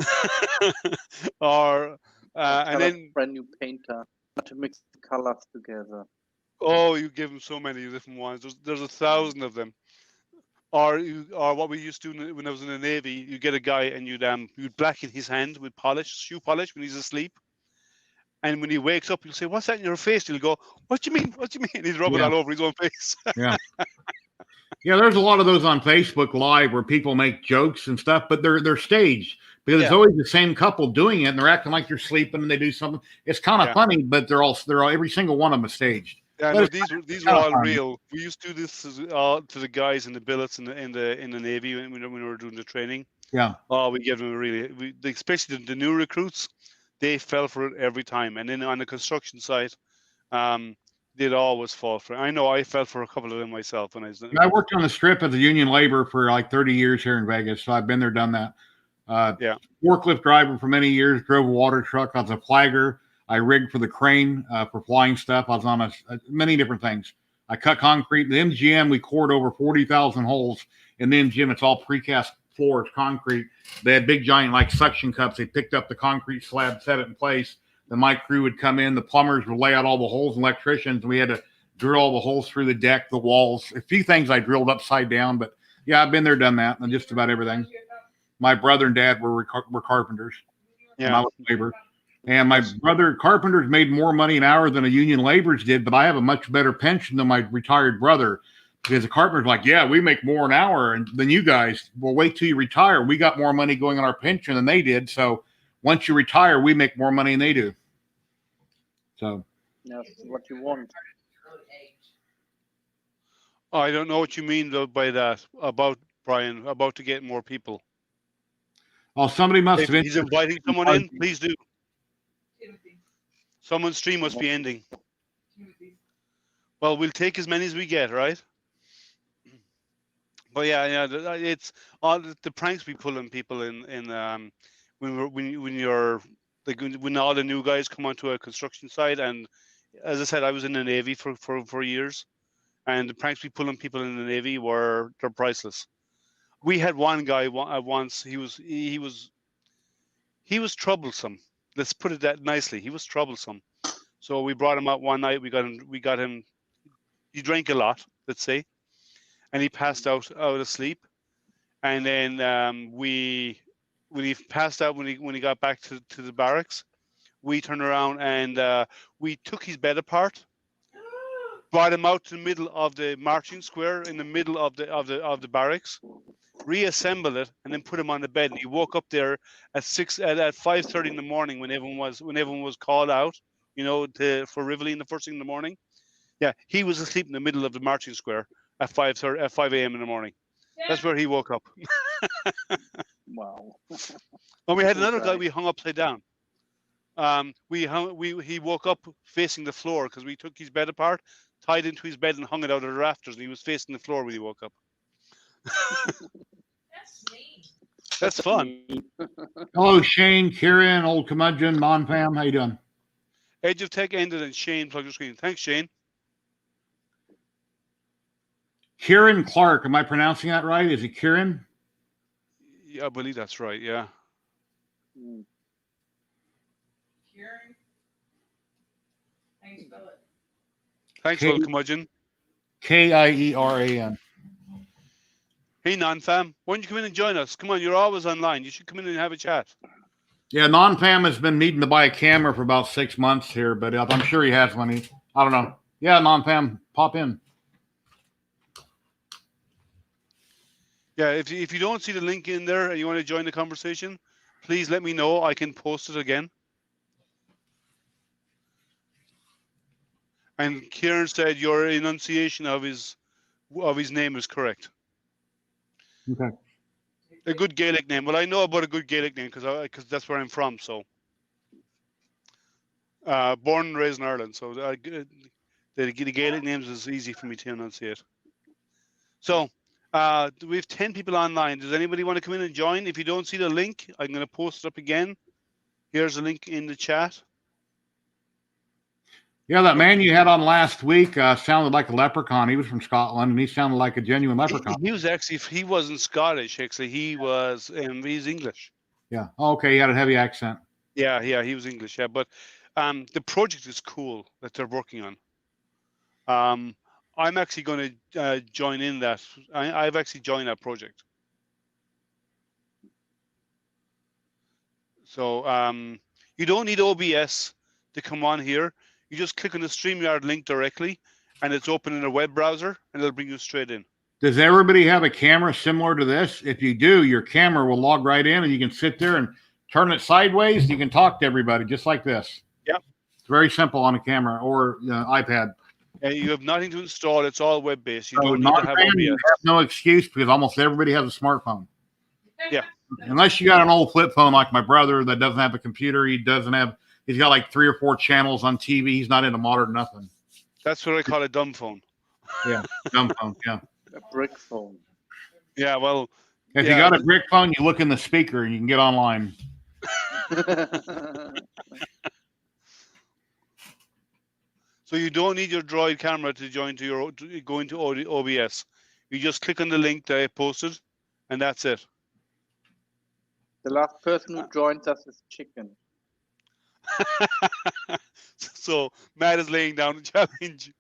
Speaker 1: Or
Speaker 4: I
Speaker 1: and
Speaker 4: got a
Speaker 1: then
Speaker 4: brand new painter to mix the colors together.
Speaker 1: oh, you give him so many different ones. There's 1,000 of them. Or what we used to do when I was in the Navy, you get a guy and you'd blacken his hand with shoe polish when he's asleep. And when he wakes up, you'll say, "What's that in your face?" He'll go, "What do you mean? What do you mean?" And he'd rub it
Speaker 2: Yeah.
Speaker 1: all over his own face.
Speaker 2: Yeah. Yeah, there's a lot of those on Facebook Live where people make jokes and stuff, but they're staged because it's
Speaker 1: Yeah.
Speaker 2: always the same couple doing it, and they're acting like they're sleeping, and they do something. It's kind of
Speaker 1: Yeah.
Speaker 2: funny, but they're all every single one of them is staged.
Speaker 1: Yeah,
Speaker 2: But
Speaker 1: no,
Speaker 2: it's
Speaker 1: these were
Speaker 2: kinda
Speaker 1: all
Speaker 2: fun.
Speaker 1: real. We used to do this to the guys in the billets in the Navy when we were doing the training.
Speaker 2: Yeah.
Speaker 1: Oh, we gave them especially the new recruits, they fell for it every time. And then on the construction site, they'd always fall for it. I know I fell for a couple of them myself when I was.
Speaker 2: I worked on the strip as a union laborer for like 30 years here in Vegas, so I've been there, done that.
Speaker 1: Yeah.
Speaker 2: Forklift driver for many years, drove a water truck. I was a flagger. I rigged for the crane for flying stuff. I was on many different things. I cut concrete. The MGM, we cored over 40,000 holes. In the MGM, it's all precast floors, concrete. They had big, giant, like suction cups. They picked up the concrete slab, set it in place. Then my crew would come in. The plumbers would lay out all the holes, and electricians. We had to drill all the holes through the deck, the walls. A few things I drilled upside down, but yeah, I've been there, done that, and just about everything. My brother and dad were carpenters. And I was labor. And my brother carpenters made more money an hour than a union laborers did, but I have a much better pension than my retired brother. Because the carpenter's like, yeah, we make more an hour than you guys. Well, wait till you retire. We got more money going on our pension than they did. So once you retire, we make more money than they do. So
Speaker 4: That's what you want.
Speaker 1: I don't know what you mean though by that about Brian, about to get more people.
Speaker 2: somebody must
Speaker 1: If
Speaker 2: have
Speaker 1: he's inviting someone in, please do. Someone's stream must be ending. Well, we'll take as many as we get, right? But yeah, it's all the pranks we pull on people when you're like when all the new guys come onto a construction site. And as I said, I was in the Navy for years, and the pranks we pull on people in the Navy they're priceless. We had one guy once. He was troublesome. Let's put it that nicely. He was troublesome. So we brought him out one night. We got him. He drank a lot, let's say, and he passed out of sleep. And then when he passed out, when he got back to the barracks, we turned around and we took his bed apart, brought him out to the middle of the marching square in the middle of the barracks, reassembled it, and then put him on the bed. And he woke up there at 5:30 in the morning when everyone was called out, for Rivoli the first thing in the morning. Yeah, he was asleep in the middle of the marching square at 5 a.m. in the morning. That's where he woke up.
Speaker 4: Wow.
Speaker 1: And we had another guy we hung upside down. He woke up facing the floor because we took his bed apart, tied into his bed, and hung it out of the rafters. And he was facing the floor when he woke up.
Speaker 3: That's neat.
Speaker 1: That's fun.
Speaker 2: Hello, Shane, Kieran, old curmudgeon, Mon fam. How you doing?
Speaker 1: Edge of Tech ended and Shane plugged your screen. Thanks, Shane.
Speaker 2: Kieran Clark. Am I pronouncing that right? Is it Kieran?
Speaker 1: Yeah, I believe that's right. Yeah.
Speaker 3: Kieran. How you spell it?
Speaker 1: Thanks, old curmudgeon.
Speaker 2: Kieran.
Speaker 1: Hey, non-fam, why don't you come in and join us? Come on, you're always online. You should come in and have a chat.
Speaker 2: Yeah, non-fam has been needing to buy a camera for about 6 months here, but I'm sure he has one. I don't know. Yeah, non-fam, pop in.
Speaker 1: Yeah, if you don't see the link in there and you want to join the conversation, please let me know. I can post it again. And Kieran said your enunciation of his name is correct.
Speaker 2: Okay.
Speaker 1: A good Gaelic name. Well, I know about a good Gaelic name because that's where I'm from. So, Born and raised in Ireland, so the Gaelic names is easy for me to enunciate. So we have 10 people online. Does anybody want to come in and join? If you don't see the link, I'm going to post it up again. Here's a link in the chat.
Speaker 2: Yeah, that man you had on last week sounded like a leprechaun. He was from Scotland, and he sounded like a genuine leprechaun.
Speaker 1: He wasn't Scottish, actually. He's English.
Speaker 2: Yeah. Okay, he had a heavy accent.
Speaker 1: Yeah, he was English. Yeah, but the project is cool that they're working on. I'm actually going to join in that. I've actually joined that project. So you don't need OBS to come on here. You just click on the StreamYard link directly, and it's open in a web browser, and it'll bring you straight in.
Speaker 2: Does everybody have a camera similar to this? If you do, your camera will log right in, and you can sit there and turn it sideways. You can talk to everybody just like this.
Speaker 1: Yeah.
Speaker 2: It's very simple on a camera or iPad.
Speaker 1: And you have nothing to install. It's all web-based. You
Speaker 2: So
Speaker 1: don't need to have
Speaker 2: you
Speaker 1: OBS.
Speaker 2: have no excuse because almost everybody has a smartphone.
Speaker 1: Yeah.
Speaker 2: Unless you got an old flip phone like my brother that doesn't have a computer. He's got like 3 or 4 channels on TV. He's not into modern nothing.
Speaker 1: That's what I call a dumb phone.
Speaker 2: Yeah, dumb phone. Yeah.
Speaker 4: A brick phone.
Speaker 1: Yeah, well.
Speaker 2: If you got a brick phone, you look in the speaker and you can get online.
Speaker 1: So you don't need your Droid camera to go into OBS. You just click on the link that I posted, and that's it.
Speaker 4: The last person who joins us is Chicken.
Speaker 1: So Matt is laying down the challenge.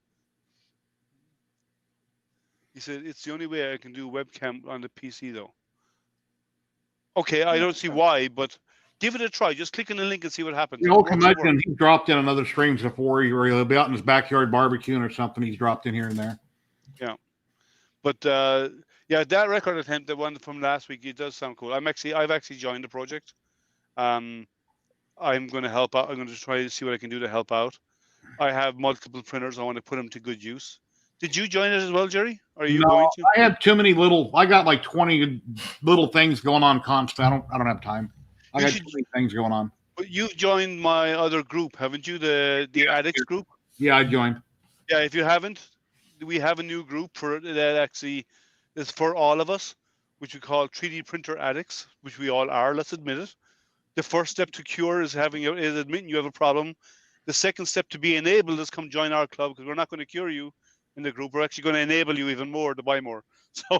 Speaker 1: He said it's the only way I can do webcam on the PC though. Okay, I don't see why, but give it a try. Just click on the link and see what happens.
Speaker 2: The old curmudgeon, he dropped in on other streams before. He'll be out in his backyard barbecuing or something. He's dropped in here and there.
Speaker 1: Yeah, but yeah, that record attempt, the one from last week, it does sound cool. I've actually joined the project. I'm going to help out. I'm going to try to see what I can do to help out. I have multiple printers. I want to put them to good use. Did you join it as well, Jerry? Are you going to?
Speaker 2: I have too many I got like 20 little things going on constant. I don't have time. I got too many things going on.
Speaker 1: But you've joined my other group, haven't you? The Addicts group?
Speaker 2: Yeah, I joined.
Speaker 1: Yeah, if you haven't, we have a new group that actually is for all of us, which we call 3D printer addicts, which we all are, let's admit it. The first step to cure is admitting you have a problem. The second step to be enabled is come join our club, because we're not going to cure you in the group. We're actually going to enable you even more to buy more. So,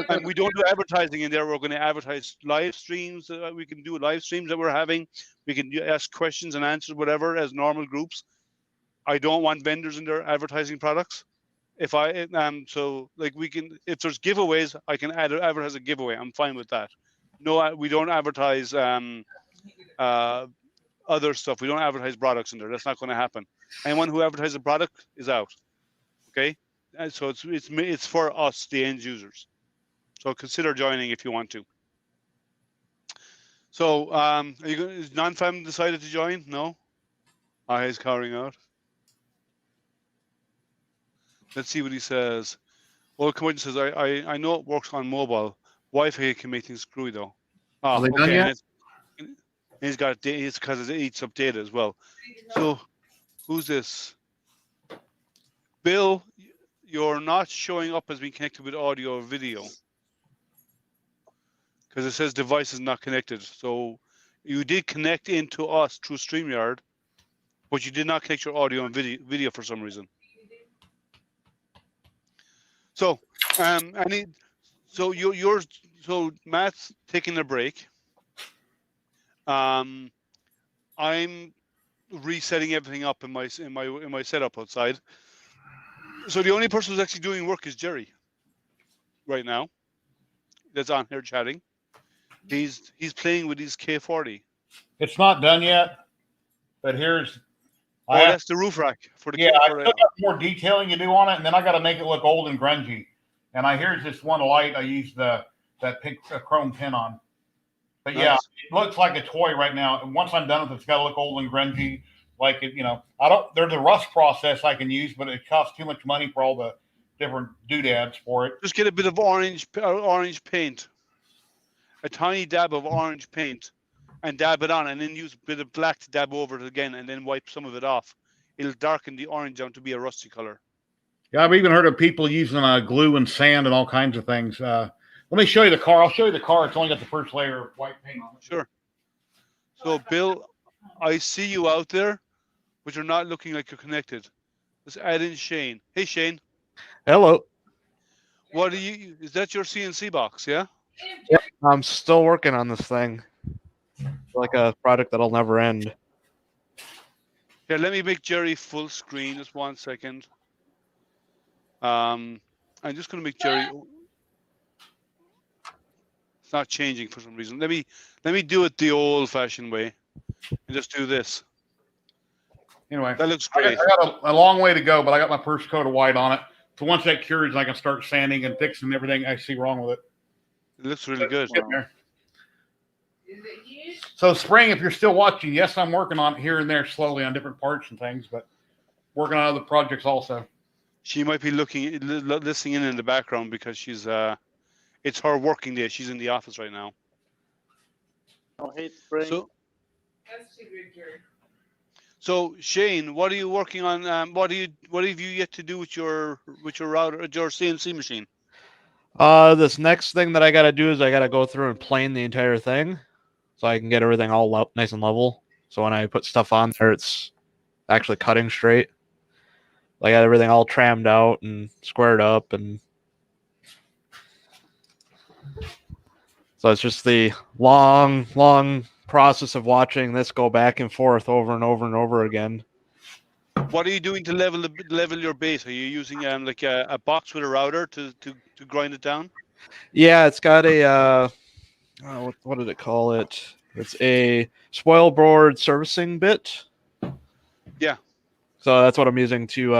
Speaker 1: and we don't do advertising in there. We're going to advertise live streams. We can do live streams that we're having. We can ask questions and answers, whatever, as normal groups. I don't want vendors in there advertising products. If there's giveaways, I can advertise a giveaway. I'm fine with that. No, we don't advertise other stuff. We don't advertise products in there. That's not going to happen. Anyone who advertises a product is out. Okay, and so it's for us, the end users. So consider joining if you want to. So, is non-fam decided to join? No. He's cowering out. Let's see what he says. Well, Curmudgeon says, I know it works on mobile. Wi-Fi can make things screwy though.
Speaker 2: Are they done yet?
Speaker 1: And it's because it eats up data as well. So, who's this? Bill, you're not showing up as being connected with audio or video. Because it says device is not connected. So you did connect into us through StreamYard, but you did not connect your audio and video for some reason. So, so Matt's taking a break. I'm resetting everything up in my setup outside. So the only person who's actually doing work is Jerry right now. That's on here chatting. He's playing with his K40.
Speaker 2: It's not done yet, but here's.
Speaker 1: That's the roof rack for the.
Speaker 2: Yeah, I still got more detailing to do on it, and then I got to make it look old and grungy. And here's this one light I used that pink chrome pin on. But yeah, it looks like a toy right now. And once I'm done with it, it's got to look old and grungy. Like it, there's a rust process I can use, but it costs too much money for all the different doodads for it.
Speaker 1: Just get a bit of orange paint, a tiny dab of orange paint, and dab it on, and then use a bit of black to dab over it again, and then wipe some of it off. It'll darken the orange down to be a rusty color.
Speaker 2: Yeah, I've even heard of people using glue and sand and all kinds of things. Let me show you the car. I'll show you the car. It's only got the first layer of white paint on it.
Speaker 1: Sure. So, Bill, I see you out there, but you're not looking like you're connected. Let's add in Shane. Hey, Shane.
Speaker 5: Hello.
Speaker 1: What are you? Is that your CNC box? Yeah.
Speaker 5: Yep. I'm still working on this thing. It's like a project that'll never end.
Speaker 1: Here, let me make Jerry full screen. Just 1 second. I'm just going to make Jerry. It's not changing for some reason. Let me do it the old-fashioned way, and just do this.
Speaker 2: Anyway,
Speaker 1: That looks great.
Speaker 2: I got a long way to go, but I got my first coat of white on it. So once that cures, I can start sanding and fixing everything I see wrong with it.
Speaker 1: It looks really good.
Speaker 2: Getting there.
Speaker 3: Is it huge?
Speaker 2: So Spring, if you're still watching, yes, I'm working on it here and there slowly on different parts and things, but working on other projects also.
Speaker 1: She might be listening in the background because she's it's her working day. She's in the office right now.
Speaker 4: Oh, hey, Spring.
Speaker 3: That's too good, Jerry.
Speaker 1: So Shane, what are you working on? What have you yet to do with your router, your CNC machine?
Speaker 5: This next thing that I gotta do is I gotta go through and plane the entire thing, so I can get everything all nice and level. So when I put stuff on there, it's actually cutting straight. I got everything all trammed out and squared up, and so it's just the long process of watching this go back and forth over and over and over again.
Speaker 1: What are you doing to level your base? Are you using like a box with a router to grind it down?
Speaker 5: Yeah, it's got a what did it call it? It's a spoil board servicing bit.
Speaker 1: Yeah.
Speaker 5: So that's what I'm using to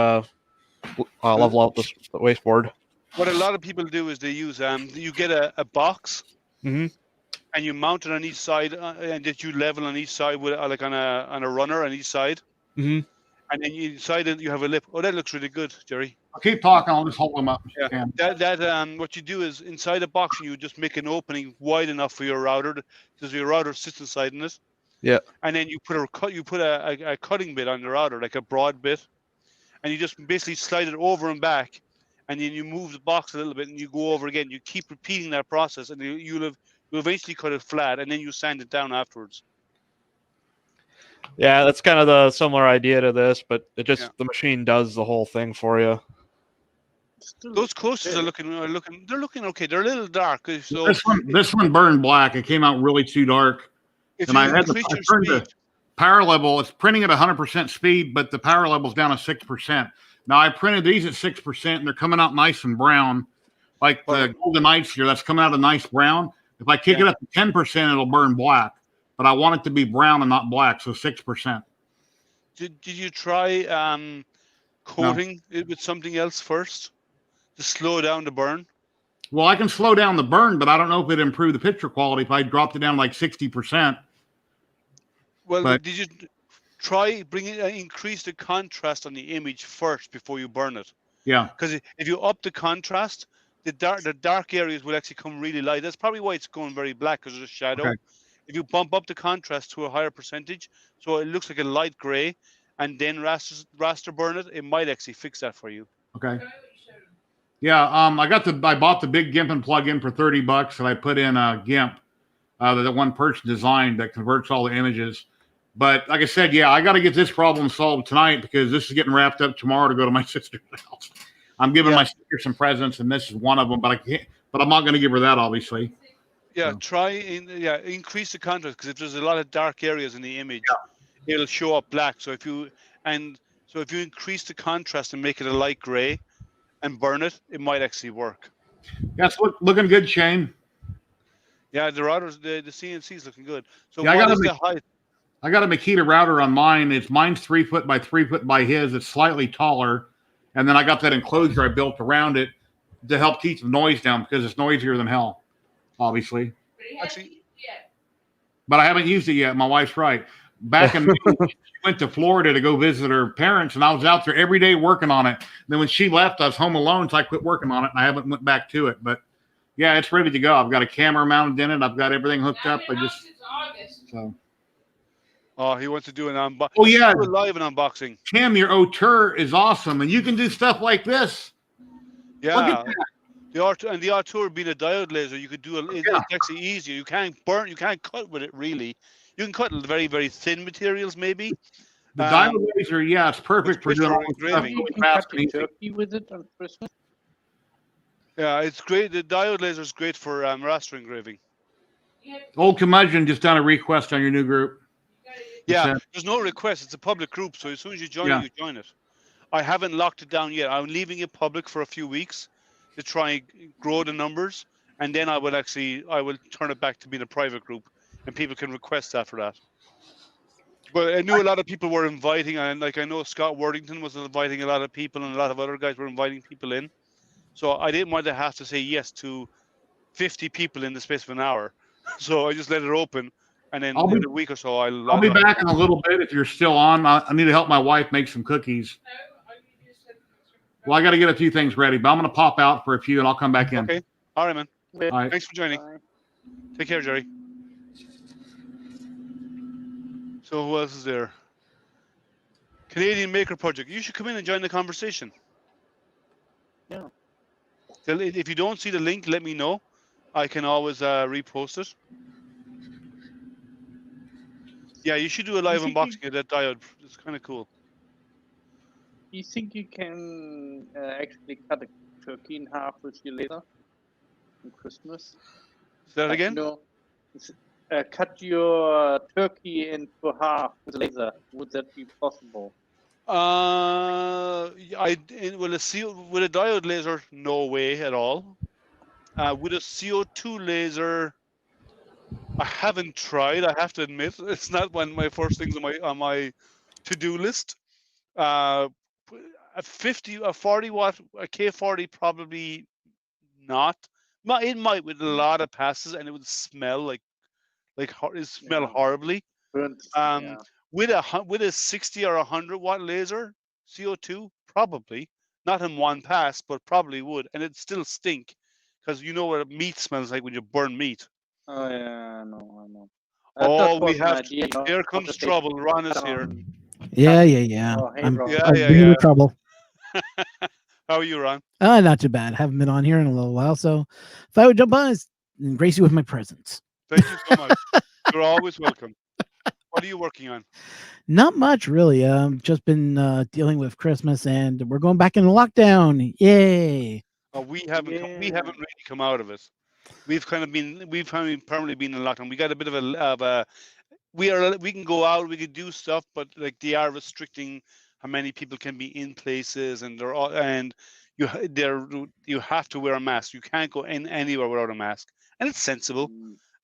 Speaker 5: level out the wasteboard.
Speaker 1: What a lot of people do is they use you get a box,
Speaker 5: Mhm.
Speaker 1: and you mount it on each side, and that you level on each side with like on a runner on each side,
Speaker 5: Mhm.
Speaker 1: and then inside it you have a lip. Oh, that looks really good, Jerry.
Speaker 2: I'll keep talking. I'll just hold them up.
Speaker 1: Yeah. That what you do is inside the box you just make an opening wide enough for your router, because your router sits inside in it.
Speaker 5: Yeah.
Speaker 1: And then you put a cutting bit on the router, like a broad bit, and you just basically slide it over and back, and then you move the box a little bit, and you go over again. You keep repeating that process, and you'll eventually cut it flat, and then you sand it down afterwards.
Speaker 5: Yeah, that's kind of the similar idea to this, but it just the machine does the whole thing for you.
Speaker 1: Those coasters are looking okay. They're a little dark. So
Speaker 2: this one burned black. It came out really too dark.
Speaker 1: if
Speaker 2: And
Speaker 1: you
Speaker 2: I had
Speaker 1: increase
Speaker 2: to
Speaker 1: your
Speaker 2: turn
Speaker 1: speed,
Speaker 2: the power level. It's printing at 100% speed, but the power level's down to 6%. Now I printed these at 6%, and they're coming out nice and brown, like the Golden Knights here. That's coming out a nice brown. If I kick it up to 10%, it'll burn black. But I want it to be brown and not black, so 6%.
Speaker 1: did you try coating it with something else first to slow down the burn?
Speaker 2: Well, I can slow down the burn, but I don't know if it'd improve the picture quality if I dropped it down like 60%.
Speaker 1: Well,
Speaker 2: But-
Speaker 1: did you try increase the contrast on the image first before you burn it?
Speaker 2: Yeah.
Speaker 1: Because if you up the contrast, the dark areas will actually come really light. That's probably why it's going very black, because there's a shadow.
Speaker 2: Okay.
Speaker 1: If you bump up the contrast to a higher percentage, so it looks like a light gray, and then raster burn it, it might actually fix that for you.
Speaker 2: Okay. Yeah. I bought the big GIMP and plug-in for $30, and I put in a GIMP that one person designed that converts all the images. But like I said, yeah, I got to get this problem solved tonight, because this is getting wrapped up tomorrow to go to my sister's house. I'm giving my sister some presents, and this is one of them. But I'm not going to give her that, obviously.
Speaker 1: Yeah, increase the contrast, because if there's a lot of dark areas in the image, it'll show up black. So if you increase the contrast and make it a light gray and burn it, it might actually work.
Speaker 2: Yeah, it's looking good, Shane.
Speaker 1: Yeah, the routers, the CNC is looking good. So
Speaker 2: Yeah,
Speaker 1: what is the height?
Speaker 2: I got a Makita router on mine. Mine's 3 foot by 3 foot by his. It's slightly taller, and then I got that enclosure I built around it to help keep the noise down, because it's noisier than hell, obviously. But I haven't used it yet. My wife's right. Back in May, she went to Florida to go visit her parents, and I was out there every day working on it. Then when she left, I was home alone, so I quit working on it, and I haven't went back to it. But yeah, it's ready to go. I've got a camera mounted in it. I've got everything hooked up.
Speaker 3: It's August.
Speaker 2: So.
Speaker 1: Oh, he wants to do an unboxing.
Speaker 2: Oh yeah,
Speaker 1: do a live an unboxing.
Speaker 2: Tim, your auteur is awesome, and you can do stuff like this.
Speaker 1: Yeah.
Speaker 2: Look at that.
Speaker 1: The auteur being a diode laser, you could do it's actually easier. You can't burn, you can't cut with it really. You can cut very, very thin materials maybe.
Speaker 2: The diode laser, yeah, it's perfect for
Speaker 1: great
Speaker 2: doing
Speaker 1: for
Speaker 2: all this stuff
Speaker 1: engraving.
Speaker 4: You
Speaker 2: really
Speaker 4: can
Speaker 2: fast
Speaker 4: cut
Speaker 2: and
Speaker 4: your
Speaker 2: easy.
Speaker 4: turkey with it on Christmas.
Speaker 1: Yeah, it's great. The diode laser is great for raster engraving.
Speaker 2: Old Curmudgeon just done a request on your new group.
Speaker 1: Yeah, there's no request. It's a public group, so as soon as you join it, you join it. I haven't locked it down yet. I'm leaving it public for a few weeks to try and grow the numbers, and then I will turn it back to being a private group, and people can request after that. But I knew a lot of people were inviting, and like I know Scott Worthington was inviting a lot of people, and a lot of other guys were inviting people in. So I didn't want to have to say yes to 50 people in the space of an hour. So I just let it open, and then in a week or so,
Speaker 2: I'll be back in a little bit if you're still on. I need to help my wife make some cookies. Well, I got to get a few things ready, but I'm going to pop out for a few, and I'll come back in.
Speaker 1: Okay. All right, man.
Speaker 2: All right.
Speaker 1: Thanks for joining.
Speaker 4: Bye.
Speaker 1: Take care, Jerry. So who else is there? Canadian Maker Project. You should come in and join the conversation.
Speaker 4: Yeah.
Speaker 1: If you don't see the link, let me know. I can always repost it. Yeah, you should do a live unboxing of that diode. It's kind of cool.
Speaker 4: You think you can actually cut a turkey in half with your laser on Christmas?
Speaker 1: Say that again?
Speaker 4: No. Cut your turkey into half with a laser. Would that be possible?
Speaker 1: With a diode laser, no way at all. With a CO2 laser, I haven't tried. I have to admit, it's not one of my first things on my to-do list. A 40 watt, a K40 probably not. It might with a lot of passes, and it would smell horribly. With a 60 or 100 watt laser, CO2 probably not in one pass, but probably would, and it'd still stink because you know what meat smells like when you burn meat.
Speaker 4: Oh yeah, I know.
Speaker 1: Here comes trouble. Ron is here.
Speaker 6: Yeah.
Speaker 4: Oh, hey,
Speaker 6: I'm
Speaker 4: Ron.
Speaker 6: bringing you trouble.
Speaker 1: How are you, Ron?
Speaker 6: Not too bad. Haven't been on here in a little while, so if I would jump on and grace you with my presence.
Speaker 1: Thank you so much. You're always welcome. What are you working on?
Speaker 6: Not much, really. Just been dealing with Christmas, and we're going back into lockdown. Yay!
Speaker 1: Oh, we haven't really come out of it. We've permanently been in lockdown. We got a bit of a we can go out, we can do stuff, but like they are restricting how many people can be in places, and you have to wear a mask. You can't go in anywhere without a mask, and it's sensible.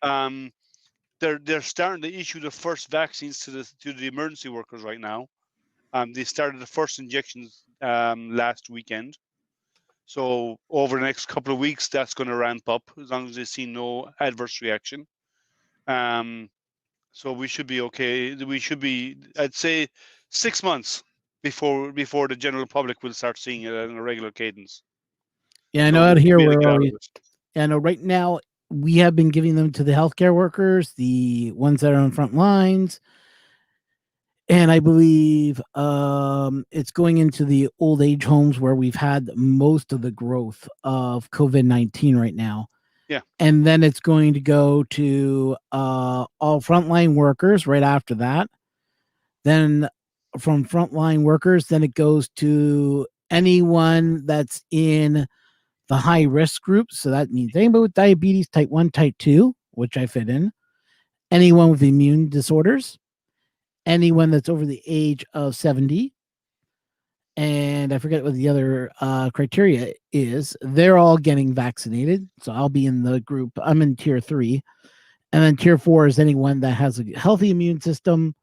Speaker 1: They're starting to issue the first vaccines to the emergency workers right now. They started the first injections last weekend. So over the next couple of weeks, that's going to ramp up as long as they see no adverse reaction. So we should be okay. We should be, I'd say, 6 months before the general public will start seeing it on a regular cadence.
Speaker 6: Yeah, I know out here we're already. I know right now we have been giving them to the healthcare workers, the ones that are on front lines. And I believe it's going into the old age homes where we've had most of the growth of COVID-19 right now.
Speaker 1: Yeah.
Speaker 6: And then it's going to go to all frontline workers right after that. Then from frontline workers, then it goes to anyone that's in the high risk group. So that means anybody with diabetes type 1, type 2, which I fit in, anyone with immune disorders, anyone that's over the age of 70, and I forget what the other criteria is. They're all getting vaccinated. So I'll be in the group. I'm in tier 3. And then tier 4 is anyone that has a healthy immune system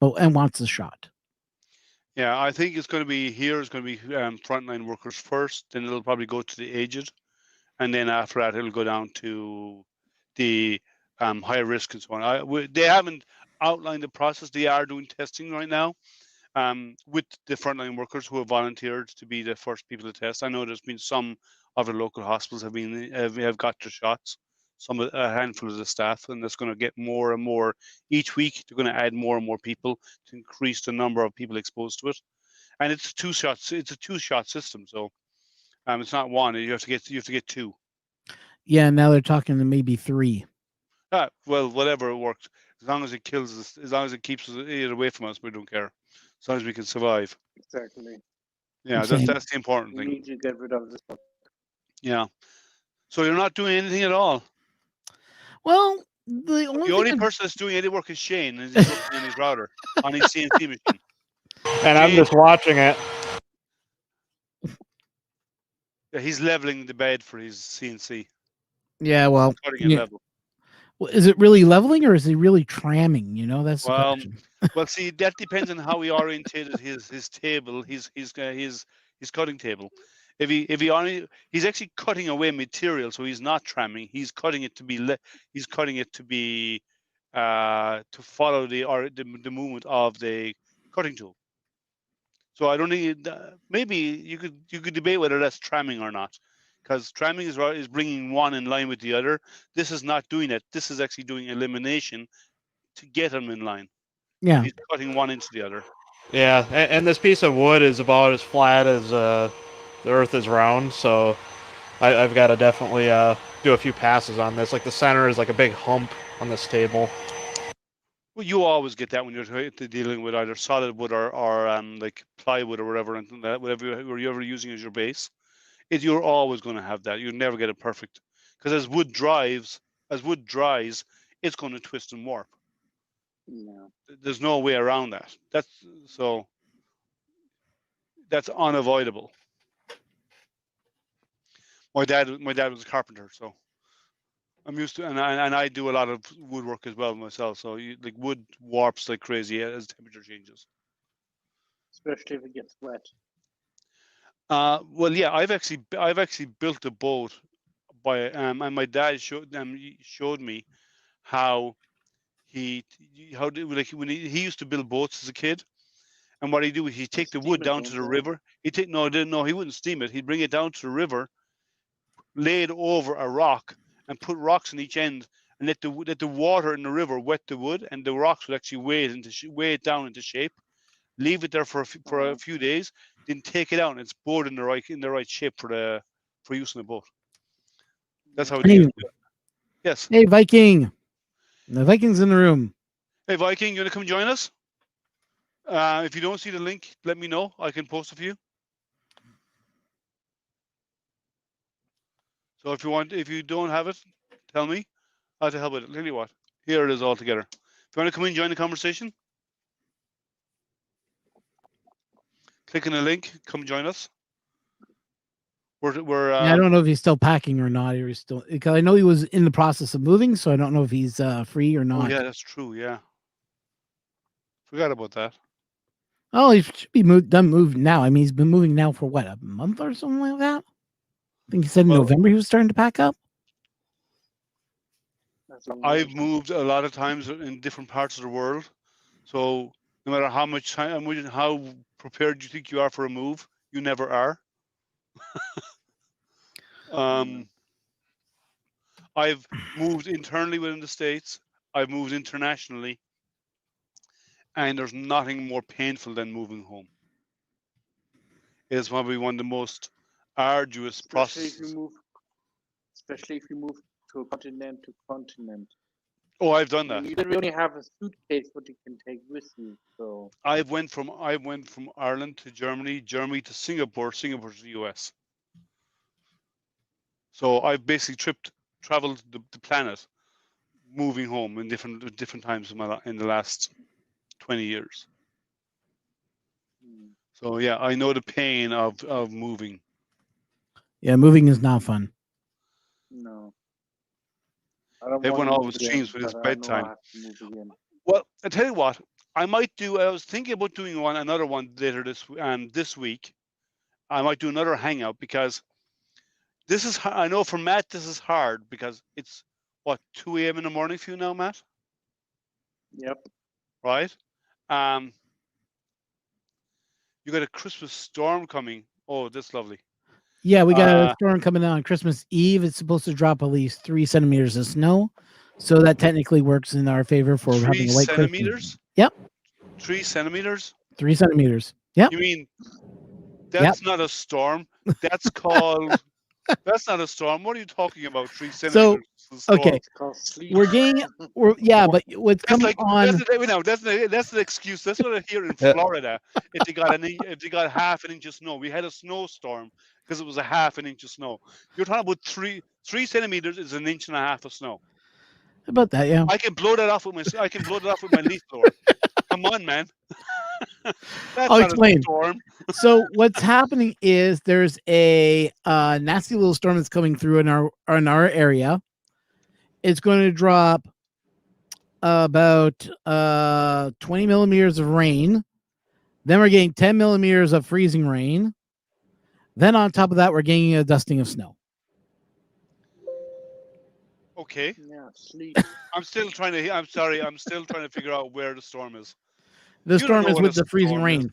Speaker 6: and wants a shot.
Speaker 1: Yeah, I think it's going to be frontline workers first, then it'll probably go to the aged, and then after that it'll go down to the high risk and so on. They haven't outlined the process. They are doing testing right now with the frontline workers who have volunteered to be the first people to test. I know there's been some of the local hospitals have got their shots, a handful of the staff, and it's going to get more and more each week. They're going to add more and more people to increase the number of people exposed to it. And it's a two-shot system, so it's not one. You have to get two.
Speaker 6: Yeah, now they're talking to maybe 3.
Speaker 1: Well, whatever, it worked. As long as it kills us, as long as it keeps it away from us, we don't care. As long as we can survive.
Speaker 4: Exactly.
Speaker 1: Yeah,
Speaker 6: Same.
Speaker 1: that's the important
Speaker 4: We
Speaker 1: thing.
Speaker 4: need to get rid of this one.
Speaker 1: Yeah. So you're not doing anything at all.
Speaker 6: Well, the only,
Speaker 1: The only
Speaker 6: thing
Speaker 1: person that's doing any work is Shane, and he's working on his router on his CNC machine.
Speaker 5: And I'm just watching it.
Speaker 1: Yeah, he's leveling the bed for his CNC.
Speaker 6: yeah, well,
Speaker 1: Cutting it
Speaker 6: yeah.
Speaker 1: level.
Speaker 6: Well, is it really leveling or is he really tramming? That's the
Speaker 1: Well,
Speaker 6: question.
Speaker 1: Well, see, that depends on how he orientated his table, his cutting table. If he only he's actually cutting away material, so he's not tramming. He's cutting it to be to follow the movement of the cutting tool. So I don't think maybe you could debate whether that's tramming or not, because tramming is bringing one in line with the other. This is not doing it. This is actually doing elimination to get them in line.
Speaker 6: Yeah.
Speaker 1: He's cutting one into the other.
Speaker 5: Yeah, and this piece of wood is about as flat as the Earth is round, so I've got to definitely do a few passes on this. Like the center is like a big hump on this table.
Speaker 1: Well, you always get that when you're dealing with either solid wood or like plywood or whatever, and whatever you're ever using as your base. You're always going to have that. You never get it perfect, because as wood dries, it's going to twist and warp.
Speaker 4: Yeah.
Speaker 1: There's no way around that. That's unavoidable. My dad was a carpenter, so I'm used to, and I do a lot of woodwork as well myself. So like wood warps like crazy as temperature changes.
Speaker 4: Especially if it gets wet.
Speaker 1: Well, yeah, I've actually built a boat by and my dad showed me how when he used to build boats as a kid, and what he'd do is he'd take the wood down to the river. He wouldn't steam it. He'd bring it down to the river, lay it over a rock, and put rocks on each end, and let the water in the river wet the wood, and the rocks would actually weigh it down into shape. Leave it there for a few days, then take it out, and it's bored in the right shape for use in the boat. That's how it
Speaker 6: Hey,
Speaker 1: is. Yes.
Speaker 6: hey, Viking. The Viking's in the room.
Speaker 1: Hey, Viking, you want to come join us? If you don't see the link, let me know. I can post it for you. So if you don't have it, tell me. I'll help with it. Tell you what, here it is all together. If you want to come in and join the conversation, click on the link, come join us. We're
Speaker 6: I don't know if he's still packing or not. Or he's still, because I know he was in the process of moving, so I don't know if he's free or not.
Speaker 1: Oh yeah, that's true. Yeah, forgot about that.
Speaker 6: Oh, he should be done moving now. I mean, he's been moving now for what, a month or something like that. I think he said in November he was starting to pack up.
Speaker 1: I've moved a lot of times in different parts of the world, so no matter how much time, how prepared you think you are for a move, you never are. I've moved internally within the States. I've moved internationally, and there's nothing more painful than moving home. It is probably one of the most arduous processes.
Speaker 4: Especially if you move to continent to continent.
Speaker 1: Oh, I've done that.
Speaker 4: You don't really have a suitcase what you can take with you. So
Speaker 1: I went from Ireland to Germany, Germany to Singapore, Singapore to the US. So I've basically traveled the planet, moving home in different times in the last 20 years. So yeah, I know the pain of moving.
Speaker 6: Yeah, moving is not fun.
Speaker 4: No. I don't
Speaker 1: Everyone
Speaker 4: want to
Speaker 1: always dreams when it's bedtime.
Speaker 4: I have to move again.
Speaker 1: Well, I tell you what, I was thinking about doing another one later this week. I might do another hangout, because this is, I know for Matt this is hard, because it's what, 2 a.m. in the morning for you now, Matt?
Speaker 4: Yep.
Speaker 1: Right? You got a Christmas storm coming. Oh, that's lovely.
Speaker 6: Yeah, we got a
Speaker 1: Uh,
Speaker 6: storm coming on Christmas Eve. It's supposed to drop at least 3 centimeters of snow, so that technically works in our favor for
Speaker 1: 3
Speaker 6: having a white Christmas.
Speaker 1: centimeters.
Speaker 6: Yep,
Speaker 1: 3 centimeters.
Speaker 6: 3 centimeters. Yep.
Speaker 1: You mean that's not a storm? That's called. That's not a storm. What are you talking about? 3 centimeters. is a storm.
Speaker 6: Okay,
Speaker 4: It's called sleep.
Speaker 6: we're getting. But what's
Speaker 1: That's
Speaker 6: coming
Speaker 1: like
Speaker 6: on?
Speaker 1: that's an excuse. That's what I hear in
Speaker 5: Yeah.
Speaker 1: Florida. If they got half an inch of snow, we had a snowstorm because it was a half an inch of snow. You're talking about 3 centimeters is an inch and a half of snow.
Speaker 6: About that, yeah.
Speaker 1: I can blow that off with my leaf blower. Come on, man. That's
Speaker 6: I'll
Speaker 1: not
Speaker 6: explain.
Speaker 1: a storm.
Speaker 6: So what's happening is there's a nasty little storm that's coming through in our area. It's going to drop about 20 millimeters of rain. Then we're getting 10 millimeters of freezing rain. Then on top of that, we're getting a dusting of snow.
Speaker 1: Okay.
Speaker 4: Yeah, sleep.
Speaker 1: I'm still trying to figure out where the storm is.
Speaker 6: The
Speaker 1: You don't
Speaker 6: storm
Speaker 1: know
Speaker 6: is
Speaker 1: what
Speaker 6: with
Speaker 1: a
Speaker 6: the freezing
Speaker 1: storm
Speaker 6: rain.
Speaker 1: is.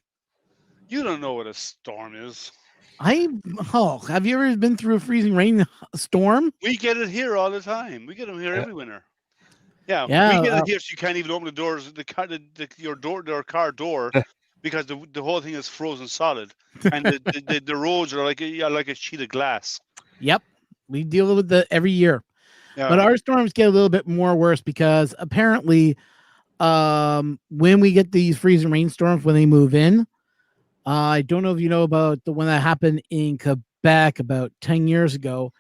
Speaker 1: You don't know what a storm is.
Speaker 6: Have you ever been through a freezing rain storm?
Speaker 1: We get it here all the time. We get them here every winter. Yeah,
Speaker 6: Yeah,
Speaker 1: we get it here, so you can't even open the doors, your car door, because the whole thing is frozen solid, and the roads are like a sheet of glass.
Speaker 6: Yep. We deal with that every year.
Speaker 1: Yeah.
Speaker 6: But our storms get a little bit more worse because apparently when we get these freezing rainstorms when they move in, I don't know if you know about the one that happened in Quebec about 10 years ago.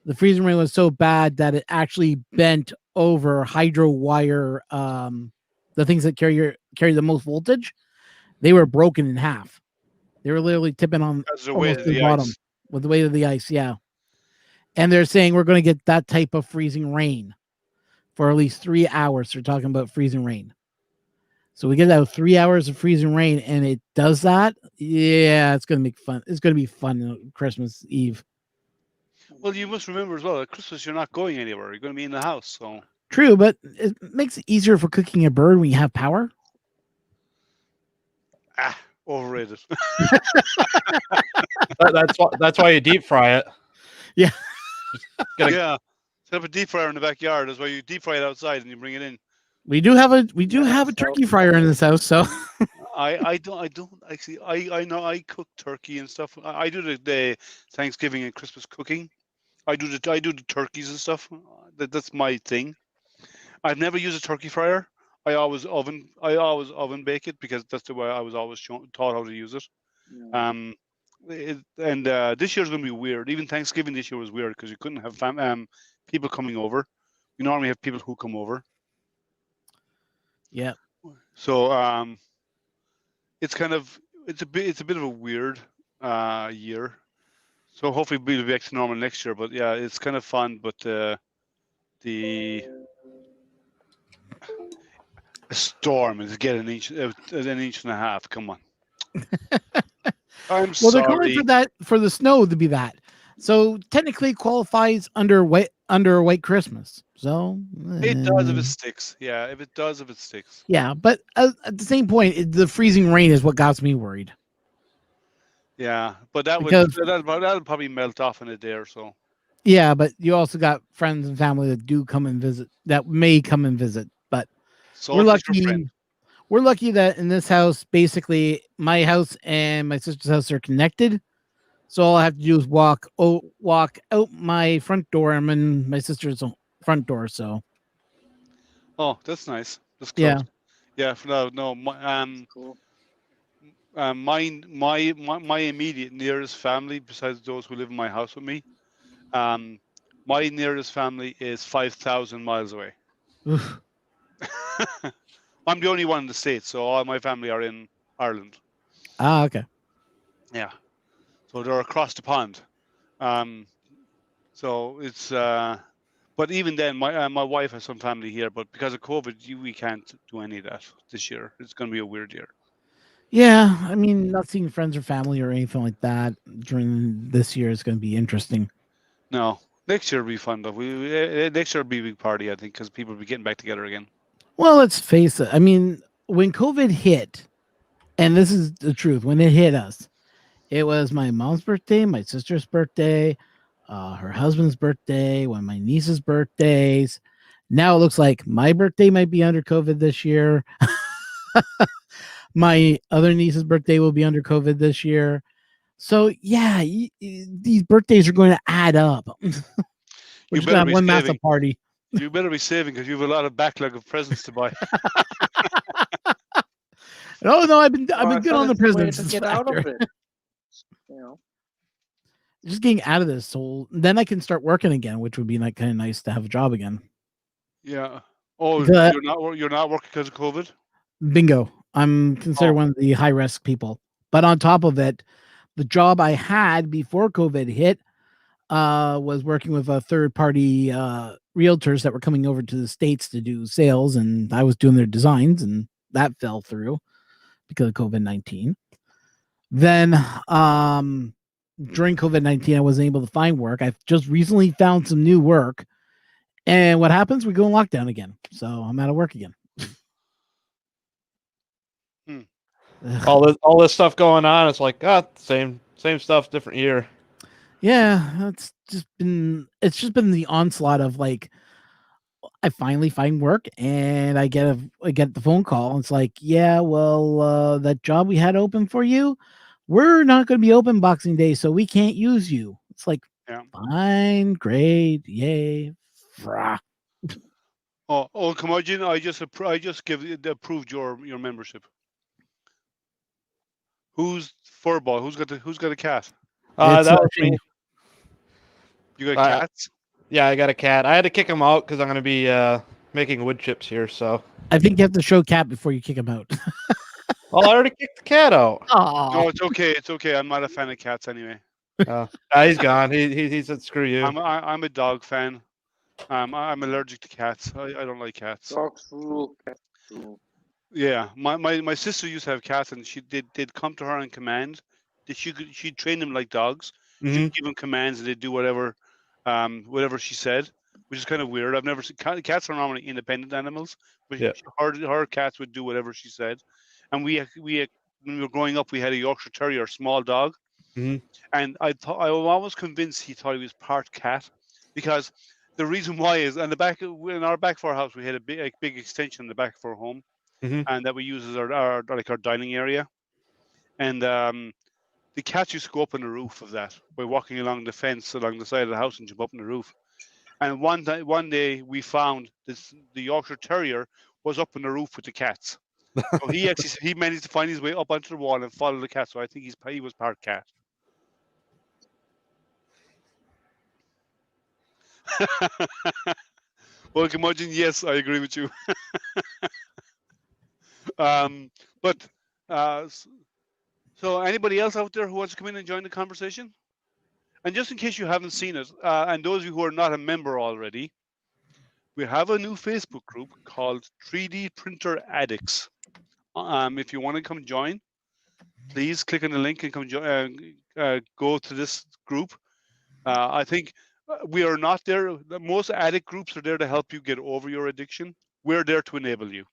Speaker 6: The freezing rain was so bad that it actually bent over hydro wire, the things that carry the most voltage. They were broken in half. They were literally tipping on
Speaker 1: Because of the
Speaker 6: almost
Speaker 1: weight
Speaker 6: to
Speaker 1: of
Speaker 6: the
Speaker 1: the
Speaker 6: bottom
Speaker 1: ice.
Speaker 6: with the weight of the ice. Yeah. And they're saying we're going to get that type of freezing rain for at least 3 hours. They're talking about freezing rain. So we get out 3 hours of freezing rain and it does that. Yeah, it's going to make fun. It's going to be fun on Christmas Eve.
Speaker 1: Well, you must remember as well, at Christmas you're not going anywhere. You're going to be in the house. So
Speaker 6: True, but it makes it easier for cooking a bird when you have power.
Speaker 1: overrated.
Speaker 5: That's why you deep fry it.
Speaker 6: Yeah.
Speaker 5: Gotta-
Speaker 1: Yeah. Set up a deep fryer in the backyard. That's why you deep fry it outside and you bring it in.
Speaker 6: We do have a turkey fryer in this house, so
Speaker 1: I don't actually. I know I cook turkey and stuff. I do the Thanksgiving and Christmas cooking. I do the turkeys and stuff. That's my thing. I've never used a turkey fryer. I always oven bake it because that's the way I was always taught how to use it.
Speaker 4: Yeah.
Speaker 1: This year's going to be weird. Even Thanksgiving this year was weird because you couldn't have people coming over. You normally have people who come over.
Speaker 6: yeah.
Speaker 1: So it's a bit of a weird year. So hopefully we'll be back to normal next year. But yeah, it's kind of fun. But the a storm is getting an inch and a half. Come on. I'm
Speaker 6: Well, they're
Speaker 1: sorry.
Speaker 6: calling for that for the snow to be that. So technically it qualifies under a white Christmas. So
Speaker 1: It does if it sticks. Yeah, if it does, if it sticks.
Speaker 6: yeah, but at the same point, the freezing rain is what got me worried.
Speaker 1: Yeah, but that'll probably melt off in a day or so.
Speaker 6: Yeah, but you also got friends and family that do come and visit. That may come and visit, but
Speaker 1: So
Speaker 6: we're
Speaker 1: is your
Speaker 6: lucky.
Speaker 1: friend.
Speaker 6: We're lucky that in this house, basically, my house and my sister's house are connected. So all I have to do is walk out my front door. I'm in my sister's front door. So
Speaker 1: Oh, that's nice. That's close.
Speaker 6: yeah,
Speaker 1: Yeah. No.
Speaker 4: Cool.
Speaker 1: My immediate nearest family, besides those who live in my house with me, my nearest family is 5,000 miles away.
Speaker 6: Oof.
Speaker 1: I'm the only one in the States, so all my family are in Ireland.
Speaker 6: Okay.
Speaker 1: Yeah, so they're across the pond. So it's but even then, my wife has some family here, but because of COVID, we can't do any of that this year. It's going to be a weird year.
Speaker 6: Yeah, I mean, not seeing friends or family or anything like that during this year is going to be interesting.
Speaker 1: No, next year will be fun though. Next year will be a big party, I think, because people will be getting back together again.
Speaker 6: Well, let's face it. I mean, when COVID hit, and this is the truth, when it hit us, It was my mom's birthday, my sister's birthday, her husband's birthday, one of my niece's birthdays. Now it looks like my birthday might be under COVID this year. My other niece's birthday will be under COVID this year. So yeah, these birthdays are going to add up. We're
Speaker 1: You
Speaker 6: just
Speaker 1: better
Speaker 6: gonna have
Speaker 1: be
Speaker 6: one massive
Speaker 1: saving.
Speaker 6: party.
Speaker 1: You better be saving because you have a lot of backlog of presents to buy.
Speaker 6: No, I've been
Speaker 4: Well, I
Speaker 6: good
Speaker 4: thought
Speaker 6: on the
Speaker 4: it's a way
Speaker 6: presents
Speaker 4: to get out of
Speaker 6: factor.
Speaker 4: it. You know.
Speaker 6: Just getting out of this, so then I can start working again, which would be like kind of nice to have a job again.
Speaker 1: Yeah. Oh,
Speaker 6: The-
Speaker 1: you're not working because of COVID?
Speaker 6: Bingo. I'm considered
Speaker 1: Oh.
Speaker 6: one of the high risk people. But on top of it, the job I had before COVID hit was working with a third party realtors that were coming over to the States to do sales, and I was doing their designs, and that fell through because of COVID-19. Then during COVID-19, I wasn't able to find work. I've just recently found some new work. And what happens? We go in lockdown again. So I'm out of work again. Ugh.
Speaker 5: All this stuff going on. It's like, same stuff, different year.
Speaker 6: Yeah, it's just been the onslaught of like I finally find work and I get the phone call. And it's like, yeah, well, that job we had open for you, we're not going to be open Boxing Day, so we can't use you. It's like,
Speaker 1: Yeah.
Speaker 6: fine, great, yay, frah.
Speaker 1: Oh, Curmudgeon, I just approved your membership. Who's furball? Who's got a cat?
Speaker 6: It's,
Speaker 5: That was me.
Speaker 1: You got cats?
Speaker 5: Yeah, I got a cat. I had to kick him out because I'm going to be making wood chips here. So.
Speaker 6: I think you have to show cat before you kick him out.
Speaker 5: Well, I already kicked the cat out.
Speaker 1: No, it's okay. It's okay. I'm not a fan of cats anyway.
Speaker 5: He's gone. He said, "Screw you."
Speaker 1: I'm a dog fan. I'm allergic to cats. I don't like cats.
Speaker 4: Dogs rule, cats rule.
Speaker 1: Yeah, my sister used to have cats, and they'd come to her on command. She'd train them like dogs. She'd give them commands, and they'd do whatever she said, which is kind of weird. I've never seen cats are normally independent animals, but
Speaker 5: Yeah.
Speaker 1: her cats would do whatever she said. And we when we were growing up, we had a Yorkshire Terrier, a small dog, and I was always convinced he thought he was part cat, because the reason why is in our back of our house we had a big extension in the back of our home. And that we use as our dining area, and the cats used to go up on the roof of that by walking along the fence along the side of the house and jump up on the roof. And one day we found the Yorkshire Terrier was up on the roof with the cats. So he managed to find his way up onto the wall and follow the cat. So I think he was part cat. Well, Curmudgeon, yes, I agree with you. But so anybody else out there who wants to come in and join the conversation? And just in case you haven't seen it, and those of you who are not a member already, we have a new Facebook group called 3D Printer Addicts. If you want to come join, please click on the link and come go to this group. I think we are not there. Most addict groups are there to help you get over your addiction. We're there to enable you.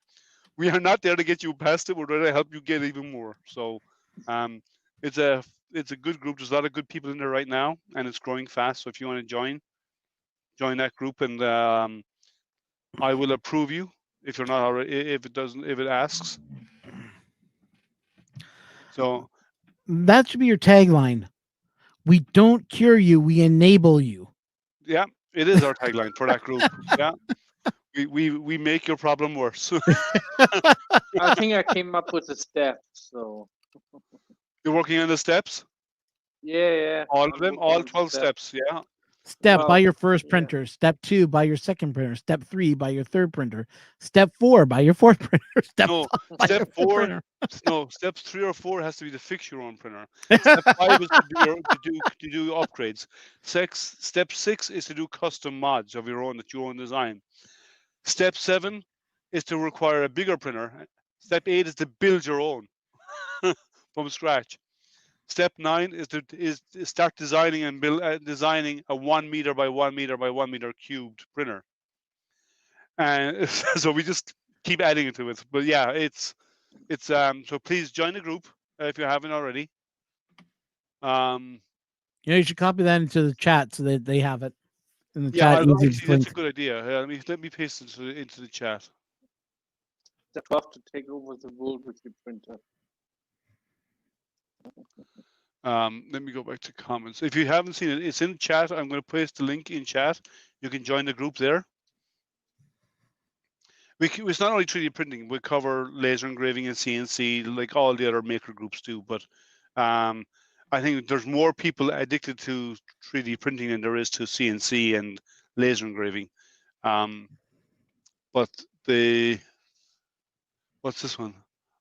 Speaker 1: We are not there to get you past it. We're there to help you get even more. So it's a good group. There's a lot of good people in there right now, and it's growing fast. So if you want to join that group, and I will approve you if you're not already. If it asks. So
Speaker 6: that should be your tagline. We don't cure you, we enable you.
Speaker 1: Yeah, it is our tagline for that group. Yeah. We make your problem worse.
Speaker 4: I think I came up with the steps. So
Speaker 1: You're working on the steps?
Speaker 4: yeah.
Speaker 1: All
Speaker 4: I'm
Speaker 1: of them?
Speaker 4: working
Speaker 1: All
Speaker 4: on the
Speaker 1: 12 steps, yeah.
Speaker 6: Step, buy your first
Speaker 4: yeah.
Speaker 6: printer. Step 2, buy your second printer. Step 3, buy your third printer. Step 4, buy your fourth printer. Step
Speaker 1: No,
Speaker 6: 5, buy your
Speaker 1: step
Speaker 6: fifth
Speaker 1: 4.
Speaker 6: printer.
Speaker 1: No, steps 3 or 4 has to be to fix your own printer. Step 5 is to do upgrades. Step 6 is to do custom mods of your own design. Step 7 is to require a bigger printer. Step 8 is to build your own from scratch. Step 9 is to start designing and designing a 1 meter by 1 meter by 1 meter cubed printer. And so we just keep adding it to it. But yeah, it's so please join the group if you haven't already.
Speaker 6: You should copy that into the chat so that they have it in the
Speaker 1: Yeah,
Speaker 6: chat. Easy
Speaker 1: actually,
Speaker 6: to
Speaker 1: that's a
Speaker 6: link.
Speaker 1: good idea. Let me paste it into the chat.
Speaker 4: That will have to take over the world with your printer.
Speaker 1: Let me go back to comments. If you haven't seen it, it's in chat. I'm going to paste the link in chat. You can join the group there. It's not only 3D printing. We cover laser engraving and CNC, like all the other maker groups do. But I think there's more people addicted to 3D printing than there is to CNC and laser engraving. But what's this one?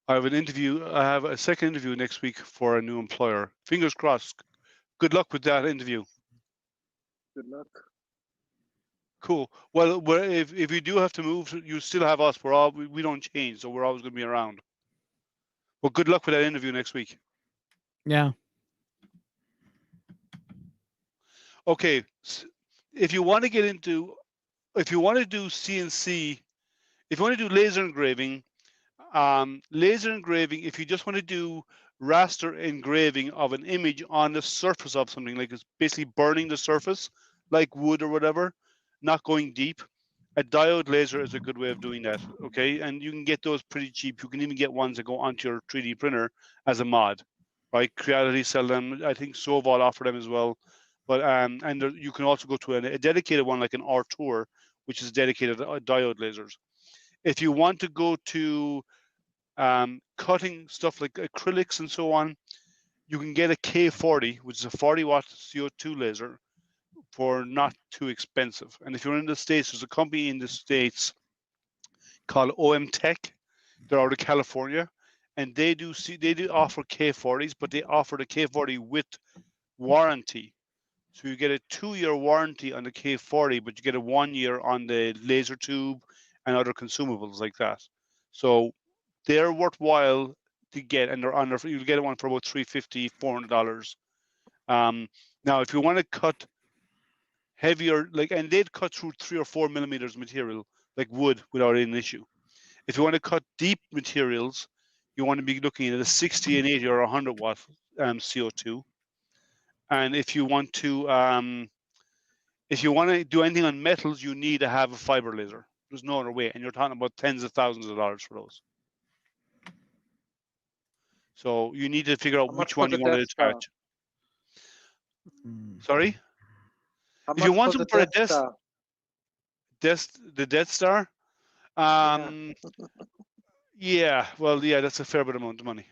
Speaker 1: I have a second interview next week for a new employer. Fingers crossed. Good luck with that interview.
Speaker 4: Good luck.
Speaker 1: Cool. Well, if you do have to move, you still have us. We don't change, so we're always going to be around. Well, good luck with that interview next week.
Speaker 6: Yeah.
Speaker 1: Okay. If you want to do CNC, if you want to do laser engraving, if you just want to do raster engraving of an image on the surface of something, like it's basically burning the surface, like wood or whatever, not going deep, a diode laser is a good way of doing that. Okay, and you can get those pretty cheap. You can even get ones that go onto your 3D printer as a mod, right? Creality sell them. I think Soval offer them as well. But you can also go to a dedicated one like an R-Tour, which is dedicated diode lasers. If you want to go to cutting stuff like acrylics and so on, you can get a K40, which is a 40-watt CO2 laser, for not too expensive. And if you're in the States, there's a company in the States called OM Tech. They're out of California, and they do offer K40s, but they offer the K40 with warranty. So you get a 2-year warranty on the K40, but you get a 1 year on the laser tube and other consumables like that. So they're worthwhile to get, and you'll get one for about $350, $400. Now, if you want to cut heavier, and they'd cut through 3 or 4 millimeters material, like wood, without any issue. If you want to cut deep materials, you want to be looking at a 60 and 80 or 100-watt CO2. And if you want to do anything on metals, you need to have a fiber laser. There's no other way, and you're talking about tens of thousands of dollars for those. So you need to figure out which one you want to attach. Sorry? If you want them for a the Death Star, yeah, well, yeah, that's a fair bit amount of money.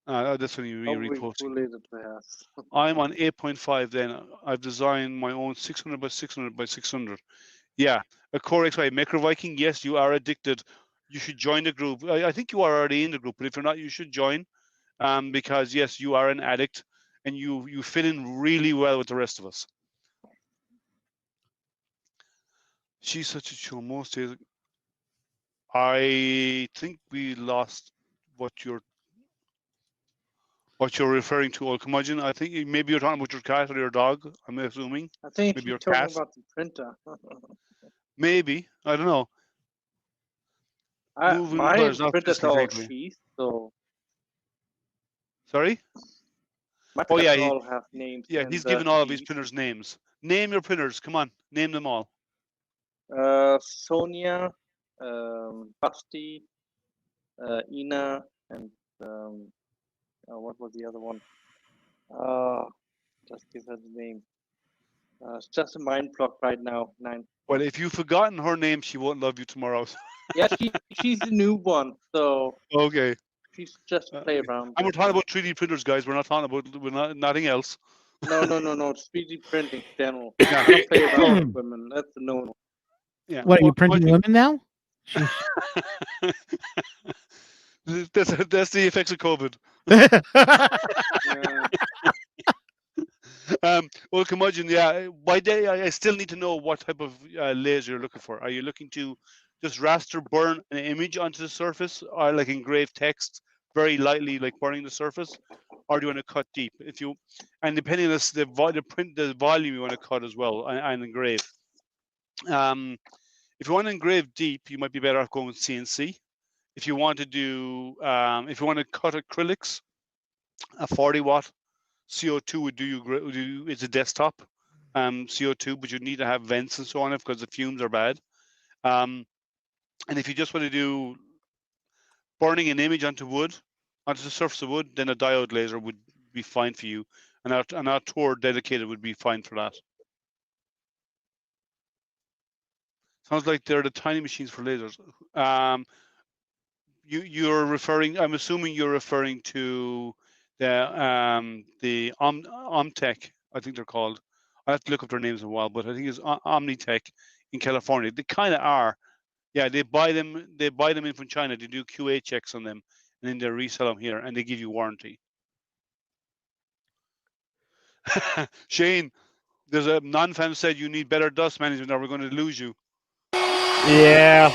Speaker 1: That's when you reposting. I'm on 8.5 then. I've designed my own 600 by 600 by 600. Yeah, a Core XY Maker Viking. Yes, you are addicted. You should join the group. I think you are already in the group, but if you're not, you should join. Because yes, you are an addict, and you fit in really well with the rest of us. She's such a chill most days. I think we lost what you're referring to, Old Curmudgeon. I think maybe you're talking about your cat or your dog. I'm assuming.
Speaker 4: I think
Speaker 1: maybe
Speaker 4: you're
Speaker 1: your
Speaker 4: talking
Speaker 1: cat.
Speaker 4: about the printer.
Speaker 1: Maybe, I don't know.
Speaker 4: My printer's all sheath, so.
Speaker 1: Sorry.
Speaker 4: My printers all have names.
Speaker 1: Yeah, he's given all of his printers names. Name your printers. Come on, name them all.
Speaker 4: Sonia, Basti, Ina, and what was the other one? Just give her the name. It's just a mind block right now. 9.
Speaker 1: Well, if you've forgotten her name, she won't love you tomorrow.
Speaker 4: Yeah, she's the new one, so.
Speaker 1: Okay.
Speaker 4: She's just play around.
Speaker 1: And we're talking about 3D printers, guys. We're not talking about nothing else.
Speaker 4: No. It's 3D printing general. I don't play around with women. That's a no.
Speaker 6: Yeah. What are you printing women now?
Speaker 1: That's the effects of COVID. Well, Curmudgeon, yeah. By day, I still need to know what type of laser you're looking for. Are you looking to just raster burn an image onto the surface, or like engrave text very lightly, like burning the surface, or do you want to cut deep? And depending on the volume you want to cut as well and engrave. If you want to engrave deep, you might be better off going with CNC. If you want to cut acrylics, A 40-watt CO2 would do you. It's a desktop CO2, but you need to have vents and so on because the fumes are bad. And if you just want to do burning an image onto the surface of wood, then a diode laser would be fine for you, and our Tor dedicated would be fine for that. Sounds like they're the tiny machines for lasers. You're referring. I'm assuming you're referring to the Omtech. I think they're called. I have to look up their names in a while, but I think it's Omnitech in California. They kind of are. Yeah, they buy them. They buy them in from China. They do QA checks on them, and then they resell them here, and they give you warranty. Shane, there's a non-fan said you need better dust management, or we're going to lose you.
Speaker 5: Yeah.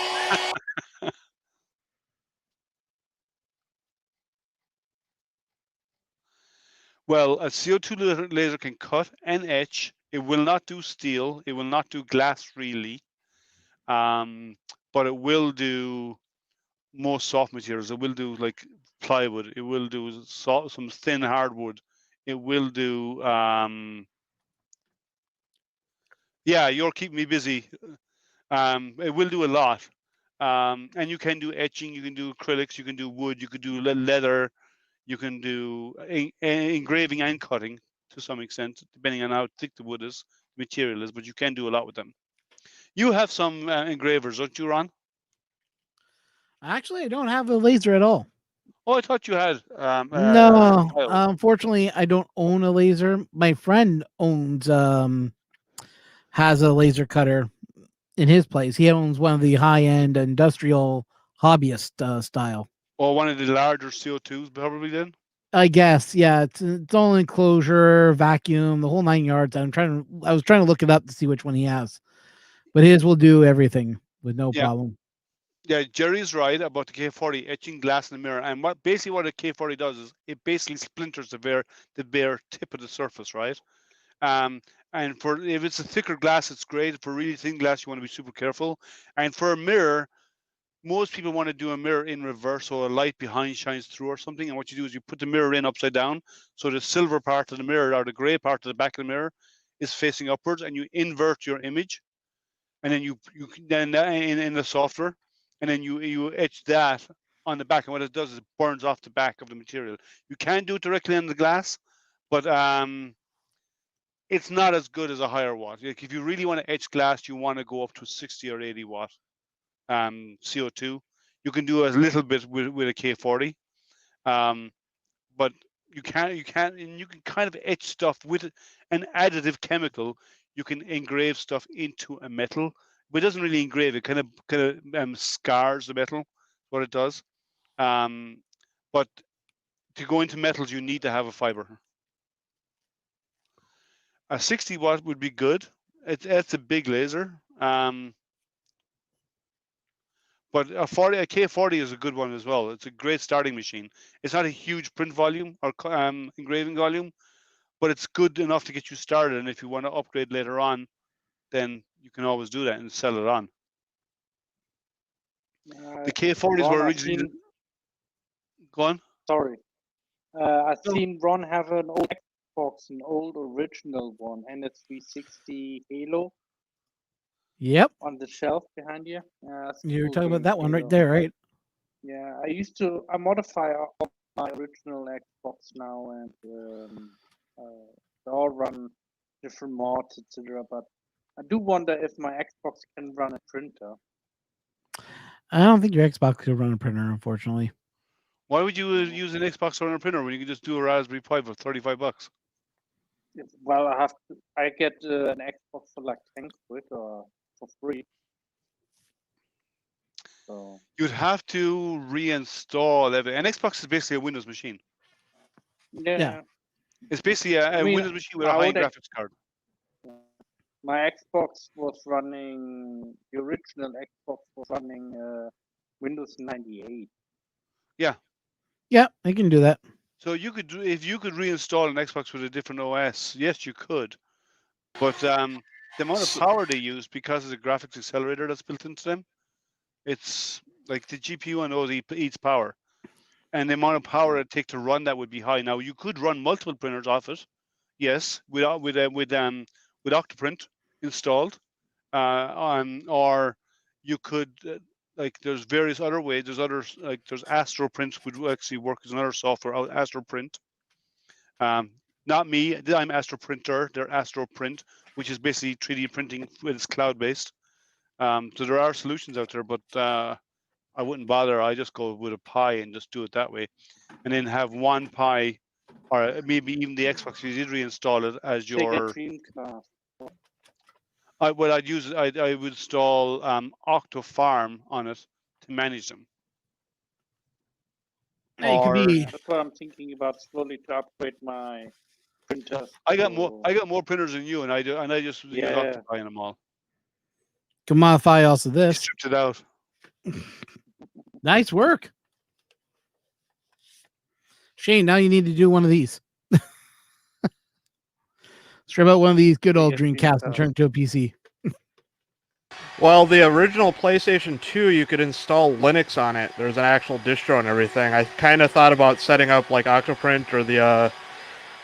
Speaker 1: Well, a CO2 laser can cut and etch. It will not do steel. It will not do glass really, but it will do most soft materials. It will do like plywood. It will do some thin hardwood. It will do. Yeah, you're keeping me busy. It will do a lot. And you can do etching. You can do acrylics. You can do wood. You can do leather. You can do engraving and cutting to some extent, depending on how thick the wood is, the material is. But you can do a lot with them. You have some engravers, don't you, Ron?
Speaker 6: Actually, I don't have a laser at all.
Speaker 1: Oh, I thought you had.
Speaker 6: No,
Speaker 1: tile.
Speaker 6: unfortunately, I don't own a laser. My friend owns has a laser cutter in his place. He owns one of the high end industrial hobbyist style.
Speaker 1: Or one of the larger CO2s, probably then.
Speaker 6: I guess, yeah. It's all enclosure, vacuum, the whole 9 yards. I was trying to look it up to see which one he has, but his will do everything with no
Speaker 1: Yeah.
Speaker 6: problem.
Speaker 1: Yeah, Jerry's right about the K40 etching glass in the mirror. And what a K40 does is it basically splinters the bare tip of the surface, right? And if it's a thicker glass, it's great. For really thin glass, you want to be super careful. And for a mirror, most people want to do a mirror in reverse, so a light behind shines through or something. And what you do is you put the mirror in upside down, so the silver part of the mirror or the gray part of the back of the mirror is facing upwards, and you invert your image, and then you then in the software, and then you etch that on the back. And what it does is it burns off the back of the material. You can do it directly on the glass, but it's not as good as a higher watt. Like if you really want to etch glass, you want to go up to 60 or 80 watt CO2. You can do a little bit with a K40, but you can kind of etch stuff with an additive chemical. You can engrave stuff into a metal, but it doesn't really engrave. It kind of scars the metal. What it does. But to go into metals, you need to have a fiber. A 60 watt would be good. It's a big laser. But a K40 is a good one as well. It's a great starting machine. It's not a huge print volume or engraving volume, but it's good enough to get you started. And if you want to upgrade later on, then you can always do that and sell it on. The K40s
Speaker 4: Ron,
Speaker 1: were
Speaker 4: I've
Speaker 1: originally.
Speaker 4: seen-
Speaker 1: Go on.
Speaker 4: Sorry. I've
Speaker 1: No.
Speaker 4: seen Ron have an old Xbox, an old original one, and a 360 Halo
Speaker 6: Yep,
Speaker 4: on the shelf behind you. That's
Speaker 6: you're
Speaker 4: cool
Speaker 6: talking about
Speaker 4: game,
Speaker 6: that one right
Speaker 4: Halo.
Speaker 6: there, right?
Speaker 4: Yeah, I modify all my original Xbox now, and they all run different mods, etc. But I do wonder if my Xbox can run a printer.
Speaker 6: I don't think your Xbox could run a printer, unfortunately.
Speaker 1: Why would you use an Xbox or a printer when you can just do a Raspberry Pi for $35?
Speaker 4: Well, I get an Xbox for like 10 quid or for free. So
Speaker 1: You'd have to reinstall everything. An Xbox is basically a Windows machine.
Speaker 4: yeah.
Speaker 1: It's basically a
Speaker 4: mean,
Speaker 1: Windows machine with a
Speaker 4: my
Speaker 1: high-end
Speaker 4: old
Speaker 1: graphics card.
Speaker 4: My Xbox was running, the original Xbox was running Windows 98.
Speaker 6: Yeah, I can do that.
Speaker 1: So you could if you could reinstall an Xbox with a different OS, yes, you could. But the amount of power they use because of the graphics accelerator that's built into them, it's like the GPU on those eats power. and the amount of power it take to run that would be high. Now you could run multiple printers off it, yes, with Octoprint installed, or you could like there's various other ways. There's others like there's AstroPrint would actually work as another software. AstroPrint. Not me. I'm AstroPrinter. They're AstroPrint, which is basically 3D printing, but it's cloud-based. So there are solutions out there, but I wouldn't bother. I just go with a Pi and just do it that way, and then have one Pi, or maybe even the Xbox. You did reinstall it as
Speaker 4: Take a
Speaker 1: your.
Speaker 4: Dreamcast.
Speaker 1: I would install Octofarm on it to manage them.
Speaker 6: Hey, it could
Speaker 1: Or
Speaker 6: be.
Speaker 4: That's what I'm thinking about slowly to upgrade my printers.
Speaker 1: I got more.
Speaker 4: to-
Speaker 1: I got more printers than you, and I just use
Speaker 4: Yeah.
Speaker 1: Octopi in them all.
Speaker 6: Can modify also
Speaker 1: I
Speaker 6: this.
Speaker 1: stripped it out.
Speaker 6: Nice work. Shane, now you need to do one of these. Strip out one of these good old
Speaker 4: Take a
Speaker 6: Dreamcast and
Speaker 4: Dreamcast.
Speaker 6: turn it to a PC.
Speaker 5: Well, the original PlayStation 2, you could install Linux on it. There's an actual distro and everything. I kind of thought about setting up like Octoprint or the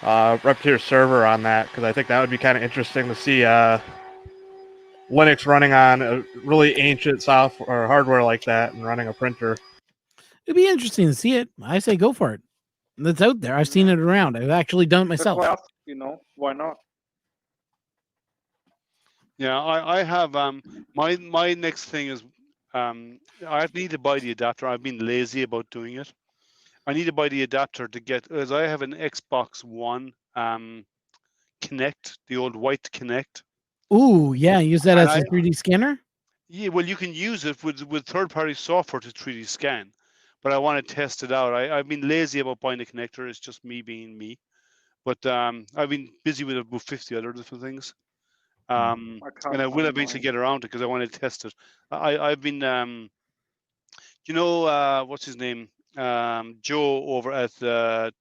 Speaker 5: Repetier server on that, because I think that would be kind of interesting to see Linux running on a really ancient software or hardware like that and running a printer.
Speaker 6: It'd be interesting to see it. I say go for it. That's out there. I've seen it around. I've actually done it
Speaker 4: That's
Speaker 6: myself.
Speaker 4: why I asked, why not?
Speaker 1: Yeah, I have my next thing is I need to buy the adapter. I've been lazy about doing it. I need to buy the adapter to get, as I have an Xbox One Connect, the old white Connect.
Speaker 6: Ooh, yeah. Use that
Speaker 1: And
Speaker 6: as a 3D scanner.
Speaker 1: Yeah, well, you can use it with third-party software to 3D scan, but I want to test it out. I've been lazy about buying the connector. It's just me being me. But I've been busy with about 50 other different things.
Speaker 4: I
Speaker 1: And
Speaker 4: can't
Speaker 1: I will
Speaker 4: find
Speaker 1: eventually
Speaker 4: mine.
Speaker 1: get around to it because I want to test it. I've been, what's his name? Joe over at
Speaker 6: 3D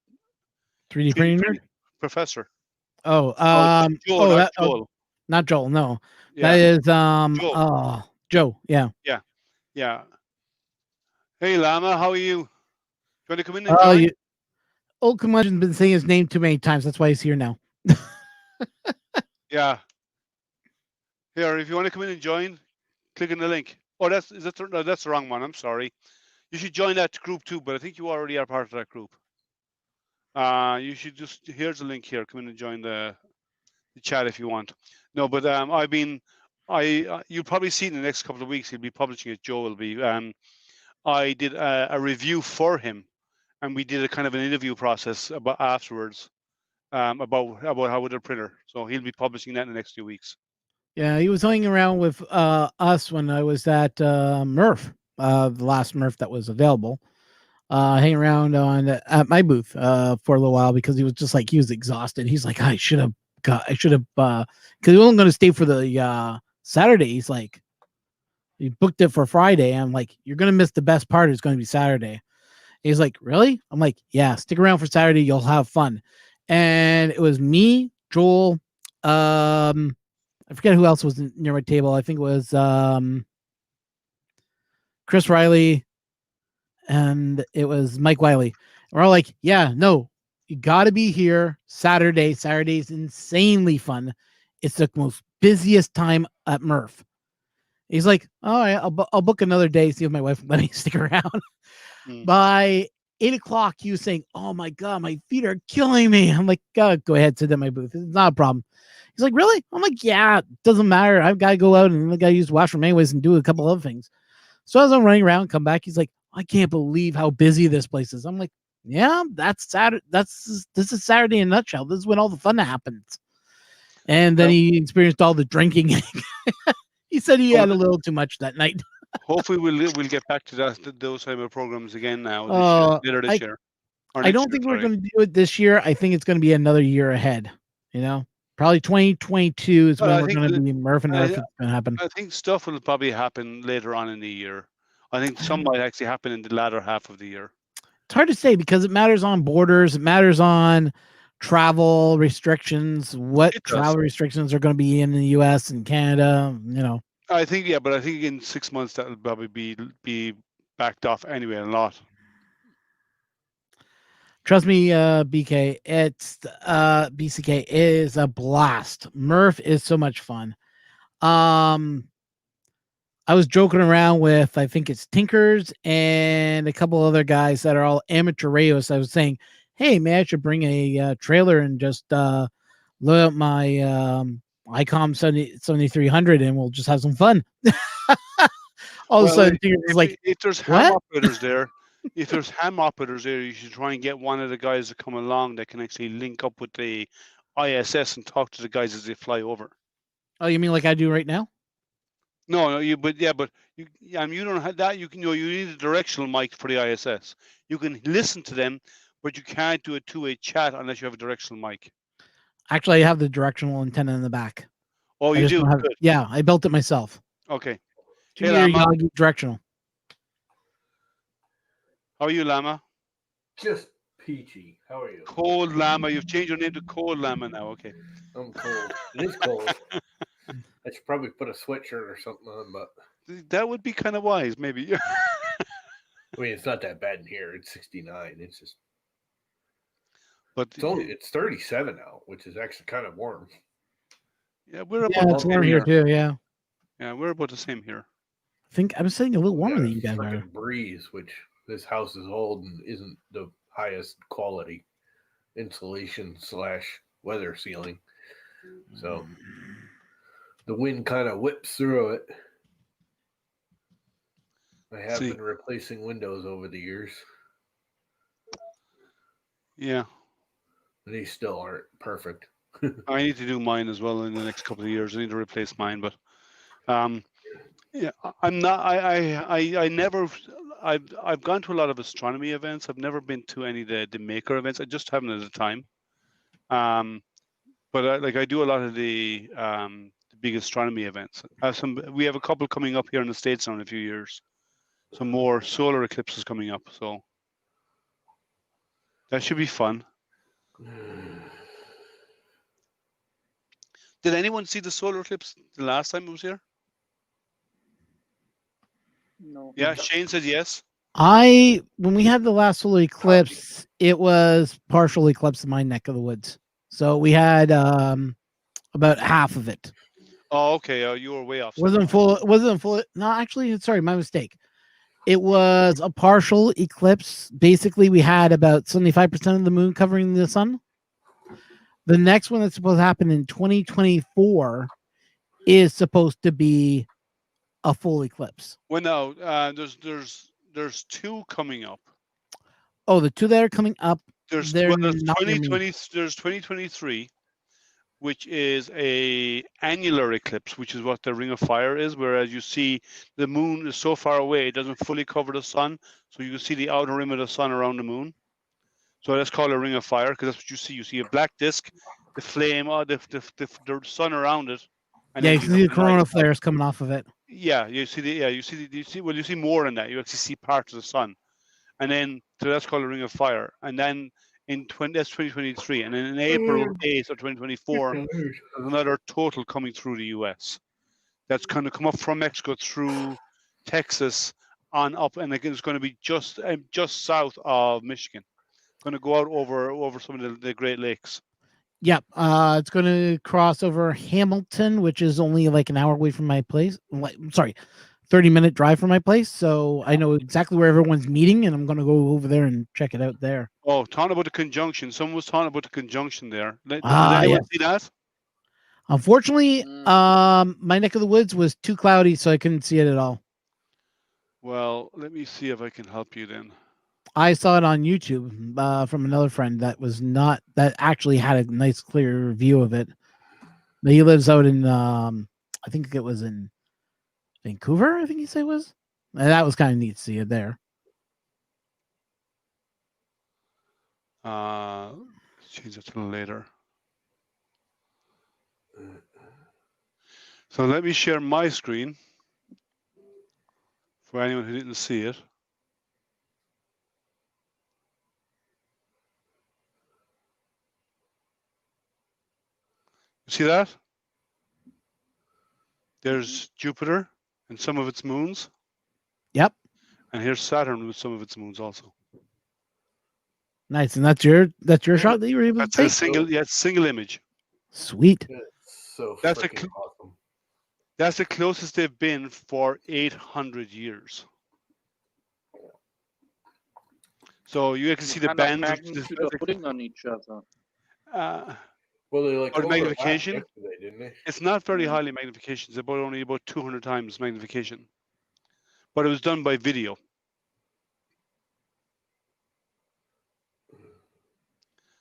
Speaker 1: 3D
Speaker 6: printer.
Speaker 1: printing professor.
Speaker 6: Oh,
Speaker 1: Joe, not
Speaker 6: that,
Speaker 1: Joel.
Speaker 6: not Joel. No,
Speaker 1: Yeah,
Speaker 6: that is
Speaker 1: Joe.
Speaker 6: Joe. Yeah.
Speaker 1: Yeah. Hey, Lama, how are you? You want to come in and
Speaker 6: Oh,
Speaker 1: join?
Speaker 6: Old Curmudgeon's been saying his name too many times. That's why he's here now.
Speaker 1: Yeah. Here, if you want to come in and join, click on the link. Oh, that's the wrong one. I'm sorry. You should join that group too, but I think you already are part of that group. You should just, here's the link here. Come in and join the chat if you want. No, but you'll probably see in the next couple of weeks he'll be publishing it. Joe will be. I did a review for him, and we did a kind of an interview process about afterwards, about how with the printer. So he'll be publishing that in the next few weeks.
Speaker 6: Yeah, he was hanging around with us when I was at Murph, the last Murph that was available. Hanging around at my booth for a little while because he was just like he was exhausted. He's like, I should have because we weren't going to stay for the Saturday. He's like, he booked it for Friday. I'm like, you're going to miss the best part. It's going to be Saturday. He's like, really? I'm like, yeah, stick around for Saturday. You'll have fun. And it was me, Joel, I forget who else was near my table. I think it was Chris Riley and it was Mike Wiley. And we're all like, yeah, no, you got to be here Saturday. Saturday's insanely fun. It's the most busiest time at Murph. He's like, all right, I'll book another day, see if my wife will let me stick around. By 8 o'clock, he was saying, oh my God, my feet are killing me. I'm like, go ahead, sit at my booth. It's not a problem. He's like, really? I'm like, yeah, it doesn't matter. I've got to go out and I got to use the washroom anyways and do a couple other things. So as I'm running around, come back, he's like, I can't believe how busy this place is. I'm like, yeah, that's Saturday. This is Saturday in a nutshell. This is when all the fun happens. And then he experienced all the drinking. He said he had a little too much that night.
Speaker 1: Hopefully, we'll get back to those type of programs again now later this year.
Speaker 6: I don't think we're going to do it this year. I think it's going to be another year ahead. Probably 2022 is when we're going to be Murph and Murph. It's going to happen.
Speaker 1: I think stuff will probably happen later on in the year. I think some might actually happen in the latter half of the year.
Speaker 6: It's hard to say because it matters on borders. It matters on travel restrictions. What travel restrictions are going to be in the U.S. and Canada?
Speaker 1: I think but I think in 6 months that will probably be backed off anyway a lot.
Speaker 6: Trust me, BK. It's BCK is a blast. Murph is so much fun. I was joking around with, I think it's Tinkers and a couple other guys that are all amateur radios. I was saying, hey, man, I should bring a trailer and just load up my ICOM 7300 and we'll just have some fun. All of a sudden, Tinkers was like,
Speaker 1: if there's ham
Speaker 6: what?
Speaker 1: operators there, if there's ham operators there, you should try and get one of the guys to come along that can actually link up with the ISS and talk to the guys as they fly over.
Speaker 6: Oh, you mean like I do right now?
Speaker 1: No, you don't have that. You need a directional mic for the ISS. You can listen to them, but you can't do a two-way chat unless you have a directional mic.
Speaker 6: Actually, I have the directional antenna in the back.
Speaker 1: Oh,
Speaker 6: I
Speaker 1: you
Speaker 6: just
Speaker 1: do?
Speaker 6: don't have-
Speaker 1: Good.
Speaker 6: Yeah, I built it myself.
Speaker 1: Okay.
Speaker 6: 2
Speaker 1: Hey,
Speaker 6: meter
Speaker 1: Lama.
Speaker 6: Yagi directional.
Speaker 1: How are you, Lama?
Speaker 7: Just peachy. How are you?
Speaker 1: Cold Lama. You've changed your name to Cold Lama now. Okay.
Speaker 7: I'm cold. It is cold. I should probably put a sweatshirt or something on, but
Speaker 1: That would be kind of wise, maybe.
Speaker 7: I mean, it's not that bad in here. It's 69. It's just,
Speaker 1: But
Speaker 7: it's 37 out, which is actually kind of warm.
Speaker 1: yeah, we're
Speaker 6: Yeah,
Speaker 1: about
Speaker 6: it's
Speaker 1: the
Speaker 6: warm
Speaker 1: same
Speaker 6: here too. Yeah,
Speaker 1: Yeah, we're about the same here.
Speaker 6: I think I'm saying a little warmer
Speaker 7: We
Speaker 6: than you
Speaker 7: got a
Speaker 6: guys are.
Speaker 7: frickin' breeze, which this house is old and isn't the highest quality insulation / weather sealing. So the wind kind of whips through it. I have
Speaker 1: See.
Speaker 7: been replacing windows over the years.
Speaker 1: Yeah,
Speaker 7: They still aren't perfect.
Speaker 1: I need to do mine as well in the next couple of years. I need to replace mine, but yeah, I'm not. I never. I've gone to a lot of astronomy events. I've never been to any of the maker events. I just haven't at the time. But I do a lot of the big astronomy events. We have a couple coming up here in the States now in a few years. Some more solar eclipses coming up, so that should be fun. Did anyone see the solar eclipse the last time it was here?
Speaker 4: No.
Speaker 1: Yeah, Shane said yes.
Speaker 6: When we had the last solar eclipse, it was partial eclipse in my neck of the woods. So we had about half of it.
Speaker 1: Oh, okay. You were way off.
Speaker 6: Wasn't full. No, actually, sorry, my mistake. It was a partial eclipse. Basically, we had about 75% of the moon covering the sun. The next one that's supposed to happen in 2024 is supposed to be a full eclipse.
Speaker 1: Well, no, there's two coming up.
Speaker 6: Oh, the two that are coming up.
Speaker 1: There's
Speaker 6: they're
Speaker 1: there's
Speaker 6: not near me.
Speaker 1: 2020. There's 2023, which is a annular eclipse, which is what the Ring of Fire is. Whereas you see the moon is so far away, it doesn't fully cover the sun, so you can see the outer rim of the sun around the moon. So that's called a Ring of Fire because that's what you see. You see a black disk, the flame, the sun around it.
Speaker 6: Yeah, you can see the corona flares coming off of it.
Speaker 1: Yeah, you see more than that. You actually see parts of the sun, and then so that's called a Ring of Fire. And then that's 2023, and then in April 8th of 2024, there's another total coming through the U.S. That's going to come up from Mexico through Texas on up, and again, it's going to be just south of Michigan. Going to go out over some of the Great Lakes.
Speaker 6: Yep. It's going to cross over Hamilton, which is only like an hour away from my place. 30-minute drive from my place. So I know exactly where everyone's meeting, and I'm going to go over there and check it out there.
Speaker 1: Oh, talking about the conjunction. Someone was talking about the conjunction there. Did anyone see that?
Speaker 6: Unfortunately, my neck of the woods was too cloudy, so I couldn't see it at all.
Speaker 1: Well, let me see if I can help you then.
Speaker 6: I saw it on YouTube from another friend that actually had a nice clear view of it. But he lives out in I think it was in Vancouver, I think he said it was. And that was kind of neat to see it there.
Speaker 1: Change it to later. So let me share my screen for anyone who didn't see it. You see that? There's Jupiter and some of its moons.
Speaker 6: Yep.
Speaker 1: And here's Saturn with some of its moons also.
Speaker 6: Nice, and that's your
Speaker 7: Yeah.
Speaker 6: shot that you were able
Speaker 1: That's
Speaker 6: to
Speaker 1: a
Speaker 6: take.
Speaker 1: single image.
Speaker 6: Sweet.
Speaker 7: It's so
Speaker 1: That's a
Speaker 7: freaking awesome.
Speaker 1: That's the closest they've been for 800 years. So you can see the
Speaker 4: Kind of
Speaker 1: bands.
Speaker 4: magnitude of putting on each other.
Speaker 7: Well, they like
Speaker 1: Or
Speaker 7: overlapped
Speaker 1: magnification?
Speaker 7: yesterday, didn't they?
Speaker 1: It's not very highly magnification. It's only about 200 times magnification. But it was done by video.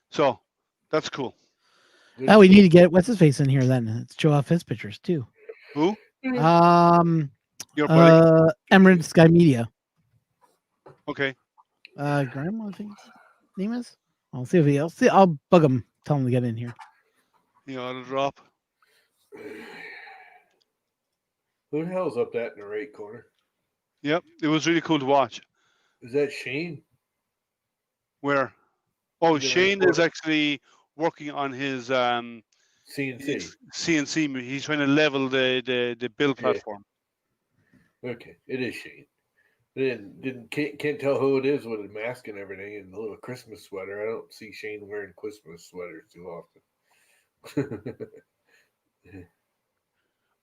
Speaker 1: So that's cool.
Speaker 7: Good
Speaker 6: Oh, we
Speaker 7: stuff.
Speaker 6: need to get what's his face in here then. Let's show off his pictures too.
Speaker 1: Who? Your buddy?
Speaker 6: Emerald Sky Media.
Speaker 1: Okay.
Speaker 6: Graham, I think his name is. I'll see if he. I'll bug him. Tell him to get in here.
Speaker 1: You know, it'll drop.
Speaker 7: Who the hell's up that in the right corner?
Speaker 1: Yep. It was really cool to watch.
Speaker 7: Is that Shane?
Speaker 1: Where? Oh,
Speaker 7: The
Speaker 1: Shane
Speaker 7: right
Speaker 1: is actually working on his
Speaker 7: CNC.
Speaker 1: CNC. He's trying to level the build
Speaker 7: Yeah.
Speaker 1: platform.
Speaker 7: Okay, it is Shane. Can't tell who it is with a mask and everything and the little Christmas sweater. I don't see Shane wearing Christmas sweaters too often.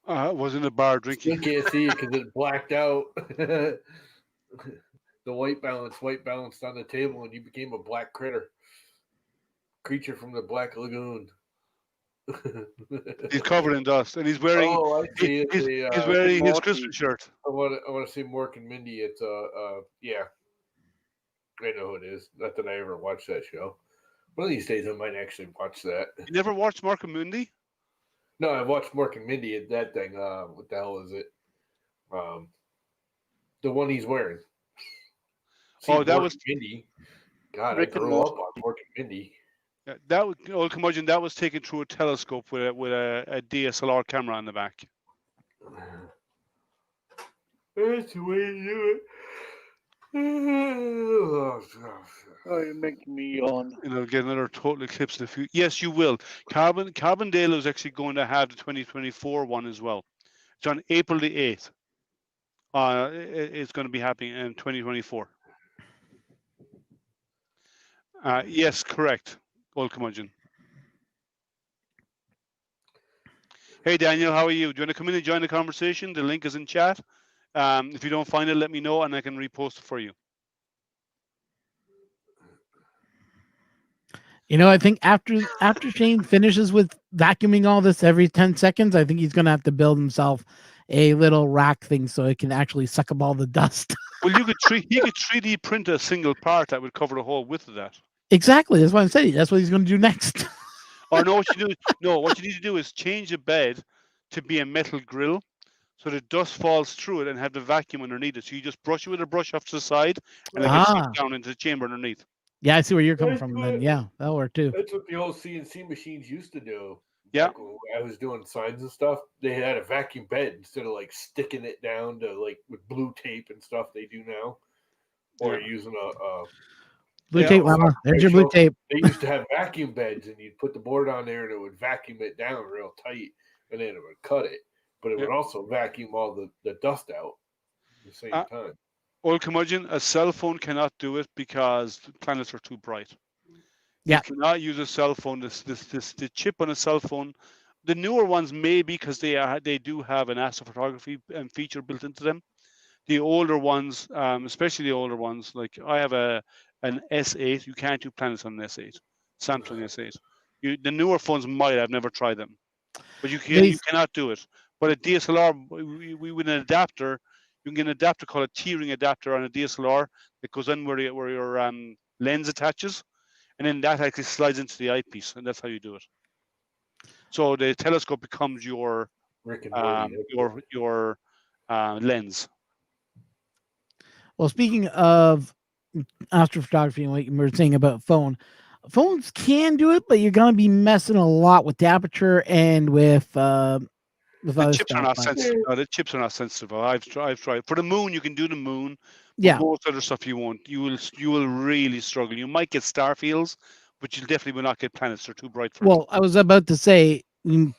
Speaker 1: Was in the bar
Speaker 7: Still
Speaker 1: drinking.
Speaker 7: can't see it because it blacked out. The white balanced on the table, and you became a black creature from the Black Lagoon.
Speaker 1: He's covered in dust, and he's wearing.
Speaker 7: Oh, I see it.
Speaker 1: He's wearing his Christmas shirt.
Speaker 7: I want to see Mork and Mindy. It's yeah, I know who it is. Not that I ever watched that show. One of these days, I might actually watch that.
Speaker 1: You never watched Mark and Mindy?
Speaker 7: No, I watched Mork and Mindy at that thing. What the hell is it? The one he's wearing.
Speaker 1: Oh, that
Speaker 7: Mork
Speaker 1: was-
Speaker 7: and Mindy. God,
Speaker 4: Rick
Speaker 7: I
Speaker 4: and
Speaker 7: grew up
Speaker 4: Morty.
Speaker 7: on Mork and Mindy.
Speaker 1: Yeah, that was old curmudgeon. That was taken through a telescope with a DSLR camera on the back.
Speaker 7: That's the way to do it.
Speaker 4: Oh, you're making me yawn.
Speaker 1: And I'll get another total eclipse in a few. Yes, you will. Carbondale is actually going to have the 2024 one as well. It's on April the 8th. It's going to be happening in 2024. Yes, correct. Old curmudgeon. Hey Daniel, how are you? Do you want to come in and join the conversation? The link is in chat. If you don't find it, let me know and I can repost it for you.
Speaker 6: You know, I think after Shane finishes with vacuuming all this every 10 seconds, I think he's gonna have to build himself a little rack thing so it can actually suck up all the dust.
Speaker 1: Well, he could 3D print a single part that would cover the whole width of that.
Speaker 6: Exactly. That's what I'm saying. That's what he's gonna do next.
Speaker 1: Or no, what you do? No, what you need to do is change the bed to be a metal grill, so the dust falls through it and have the vacuum underneath it. So you just brush it with a brush off to the side, and it gets sucked down into the chamber underneath.
Speaker 6: Yeah, I see where you're coming from. Then yeah, that'll work too.
Speaker 7: That's what the old CNC machines used to do.
Speaker 1: Yeah.
Speaker 7: Back when I was doing signs and stuff, they had a vacuum bed instead of like sticking it down to like with blue tape and stuff they do now, or
Speaker 1: Yeah.
Speaker 7: using a
Speaker 6: Blue
Speaker 1: Yeah,
Speaker 6: tape, Mama. There's your blue tape.
Speaker 7: They used to have vacuum beds, and you'd put the board on there, and it would vacuum it down real tight, and then it would cut it. But it would also vacuum all the dust out at the same time.
Speaker 1: Old curmudgeon, a cell phone cannot do it because planets are too bright.
Speaker 6: Yeah.
Speaker 1: You cannot use a cell phone. The chip on a cell phone, the newer ones may because they do have an astrophotography feature built into them. The older ones, especially the older ones, like I have an S8. You can't do planets on an S8. Samsung S8. The newer phones might. I've never tried them, but you cannot do it. But a DSLR, we with an adapter, you can get an adapter called a T-ring adapter on a DSLR that goes in where your lens attaches, and then that actually slides into the eyepiece, and that's how you do it. So the telescope becomes your
Speaker 7: Rick and Morty.
Speaker 1: your lens.
Speaker 6: Well, speaking of astrophotography and what you were saying about phones can do it, but you're gonna be messing a lot with the aperture and with
Speaker 1: The
Speaker 6: other
Speaker 1: chips are
Speaker 6: stuff.
Speaker 1: not sensitive. No, the chips are not sensitive. I've tried. For the moon, you can do the moon.
Speaker 6: Yeah.
Speaker 1: Most other stuff you won't. You will really struggle. You might get star fields, but you definitely will not get planets. They're too bright for it.
Speaker 6: Well, I was about to say,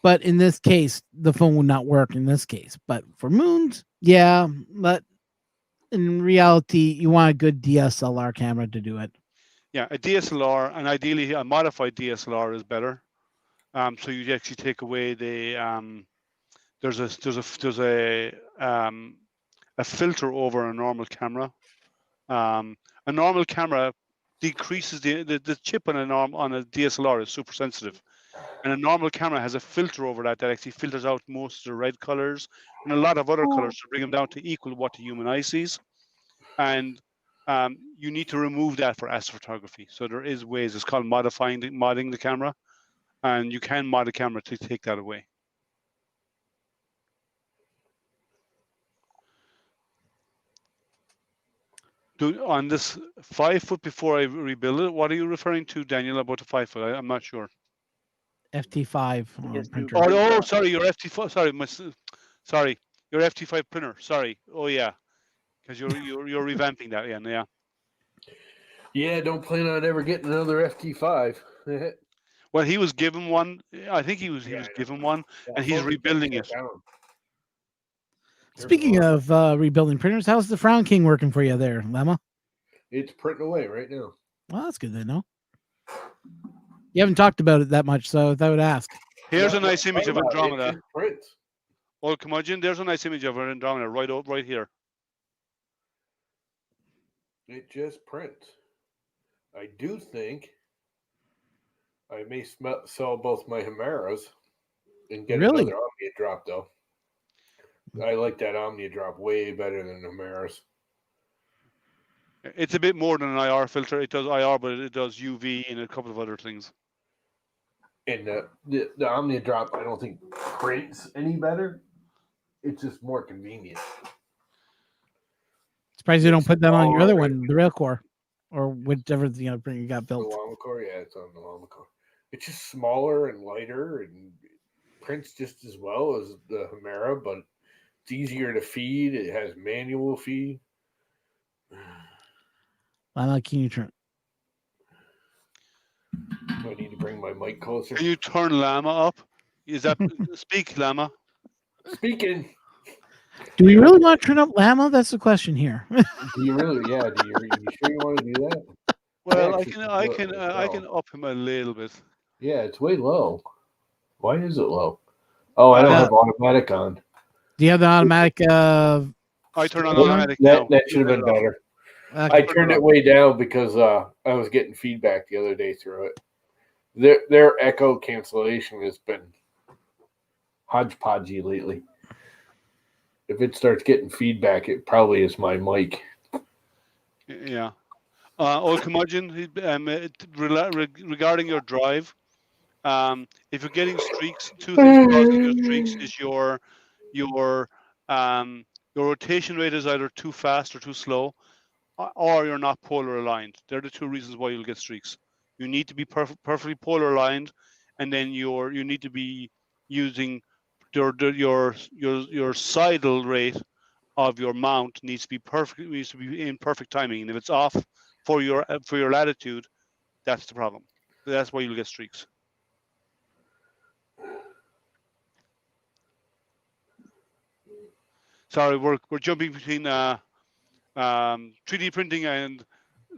Speaker 6: but in this case, the phone would not work in this case. But for moons, yeah. But in reality, you want a good DSLR camera to do it.
Speaker 1: Yeah, a DSLR, and ideally a modified DSLR is better. So you actually take away the there's a filter over a normal camera. A normal camera decreases the chip on a DSLR is super sensitive, and a normal camera has a filter over that actually filters out most of the red colors and a lot of other colors to bring them down to equal what the human eye sees. And you need to remove that for astrophotography. So there is ways. It's called modding the camera, and you can mod a camera to take that away. On this 5 foot before I rebuild it, what are you referring to, Daniel, about the 5 foot? I'm not sure.
Speaker 6: FT5
Speaker 4: Yes,
Speaker 6: printer.
Speaker 1: Oh, sorry, your FT5. Sorry, your FT5 printer. Sorry. Oh yeah, because you're revamping that. Yeah.
Speaker 7: Yeah, don't plan on ever getting another FT5.
Speaker 1: Well, he was given one. I think he was given one, and he's rebuilding it.
Speaker 6: Speaking of rebuilding printers, how's the Frown King working for you there, Lemma?
Speaker 7: It's printing away right now.
Speaker 6: Well, that's good to know. You haven't talked about it that much, so I would ask.
Speaker 1: Here's a nice image of
Speaker 7: It
Speaker 1: Andromeda.
Speaker 7: just prints.
Speaker 1: Oh, curmudgeon, there's a nice image of Andromeda right here.
Speaker 7: It just prints. I do think I may sell both my Chimeras and get
Speaker 6: Really?
Speaker 7: another Omnia drop, though. I like that Omnia drop way better than the Chimeras.
Speaker 1: It's a bit more than an IR filter. It does IR, but it does UV and a couple of other things.
Speaker 7: And the Omnia drop, I don't think prints any better. It's just more convenient.
Speaker 6: Surprised you don't put that on your other one, the Railcore, or whichever you got built.
Speaker 7: The Llama Core, yeah, it's on the Llama Core. It's just smaller and lighter and prints just as well as the Chimera, but it's easier to feed. It has manual feed.
Speaker 6: Lemma, can you turn?
Speaker 7: Do I need to bring my mic closer?
Speaker 1: Can you turn Llama up? Is that speak, Llama?
Speaker 7: Speaking.
Speaker 6: Do we really want to turn up Llama? That's the question here.
Speaker 7: Do you really? Yeah. Are you sure you want to do that?
Speaker 1: Well,
Speaker 7: Yeah,
Speaker 1: I can up him a little bit.
Speaker 7: Yeah, it's way low. Why is it low? Oh, I don't have automatic on.
Speaker 6: Do you have the automatic?
Speaker 1: I turn on automatic now.
Speaker 7: That should have been better. I turned it way down because I was getting feedback the other day through it. Their echo cancellation has been hodgepodgey lately. If it starts getting feedback, it probably is my mic.
Speaker 1: Yeah. Old curmudgeon, regarding your drive, if you're getting streaks, two things causing your streaks is your rotation rate is either too fast or too slow, or you're not polar aligned. They're the two reasons why you'll get streaks. You need to be perfectly polar aligned, and then you need to be using your sidle rate of your mount needs to be in perfect timing. And if it's off for your latitude, that's the problem. That's why you'll get streaks. Sorry, we're jumping between 3D printing and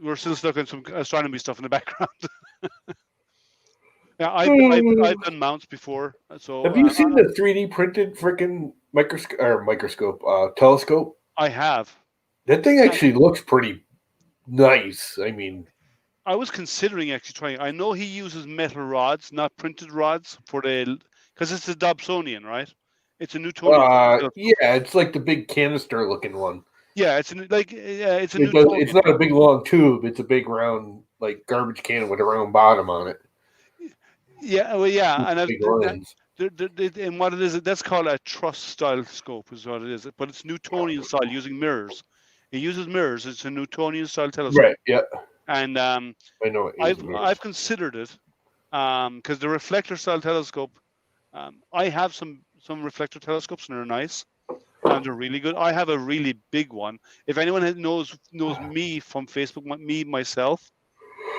Speaker 1: we're still stuck on some astronomy stuff in the background. Yeah, I've done mounts before. So
Speaker 7: have you seen the 3D printed freaking telescope?
Speaker 1: I have.
Speaker 7: That thing actually looks pretty nice. I mean,
Speaker 1: I was considering actually trying. I know he uses metal rods, not printed rods, because it's a Dobsonian, right? It's a Newtonian.
Speaker 7: Yeah, it's like the big canister looking one.
Speaker 1: Yeah, it's a
Speaker 7: Newtonian. It's not a big long tube. It's a big round like garbage can with a round bottom on it.
Speaker 1: Yeah, well, yeah, and what it is, that's called a truss style scope, is what it is. But it's Newtonian style using mirrors. It uses mirrors. It's a Newtonian style telescope.
Speaker 7: Right. Yeah.
Speaker 1: And
Speaker 7: I know
Speaker 1: I've considered it because the reflector style telescope. I have some reflector telescopes and they're nice and they're really good. I have a really big one. If anyone knows me from Facebook, myself,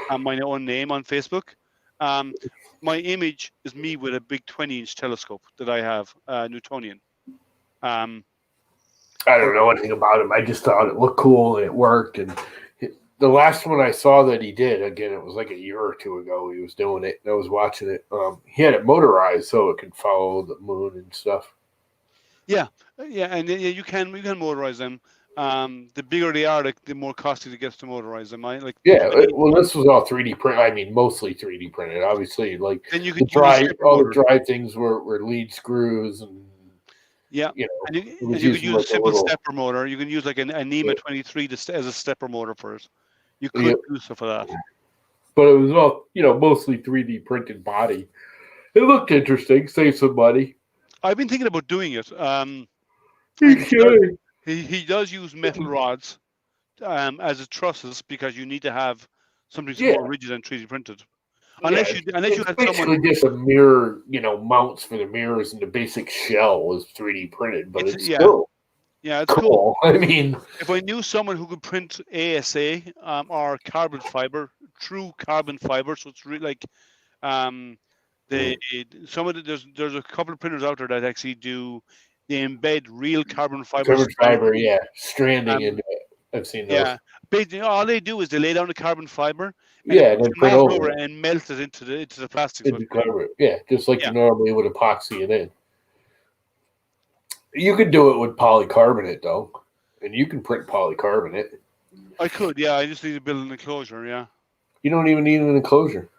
Speaker 1: and my own name on Facebook. My image is me with a big 20-inch telescope that I have, Newtonian.
Speaker 7: I don't know anything about it. I just thought it looked cool and it worked, and the last one I saw that he did, again, it was like a year or two ago. He was doing it, and I was watching it. He had it motorized so it could follow the moon and stuff.
Speaker 1: Yeah, and you can motorize them. The bigger they are, the more costly it gets to motorize them.
Speaker 7: Yeah, well, this was all 3D print. I mean, mostly 3D printed. Obviously, like
Speaker 1: then you
Speaker 7: the
Speaker 1: could
Speaker 7: drive, all the drive things were lead screws, and
Speaker 1: yeah,
Speaker 7: you know,
Speaker 1: and
Speaker 7: it
Speaker 1: you
Speaker 7: was
Speaker 1: could
Speaker 7: using
Speaker 1: use
Speaker 7: like
Speaker 1: a simple
Speaker 7: little,
Speaker 1: stepper motor. You can use like an NEMA 23 as a stepper motor for it. You could
Speaker 7: Yep.
Speaker 1: do stuff for that.
Speaker 7: but it was all mostly 3D printed body. It looked interesting. Save some money.
Speaker 1: I've been thinking about doing it.
Speaker 7: You
Speaker 1: He does use metal rods as a trusses because you need to have something that's
Speaker 7: Yeah.
Speaker 1: more rigid and 3D printed. Unless you had
Speaker 7: basically
Speaker 1: someone.
Speaker 7: just a mirror, mounts for the mirrors, and the basic shell is 3D printed, but it's still
Speaker 1: Yeah, it's
Speaker 7: cool. I mean,
Speaker 1: if I knew someone who could print ASA or carbon fiber, true carbon fiber, so it's really like there's a couple of printers out there that actually they embed real carbon fiber.
Speaker 7: carbon fiber, stranding into it. I've seen those.
Speaker 1: Yeah, basically all they do is they lay down the carbon fiber and
Speaker 7: And then print over it.
Speaker 1: and melt it into the plastic.
Speaker 7: Into carbon. Yeah, just like you normally would epoxy it in. You could do it with polycarbonate though, and you can print polycarbonate.
Speaker 1: I could, yeah. I just need to build an enclosure, yeah.
Speaker 7: You don't even need an enclosure.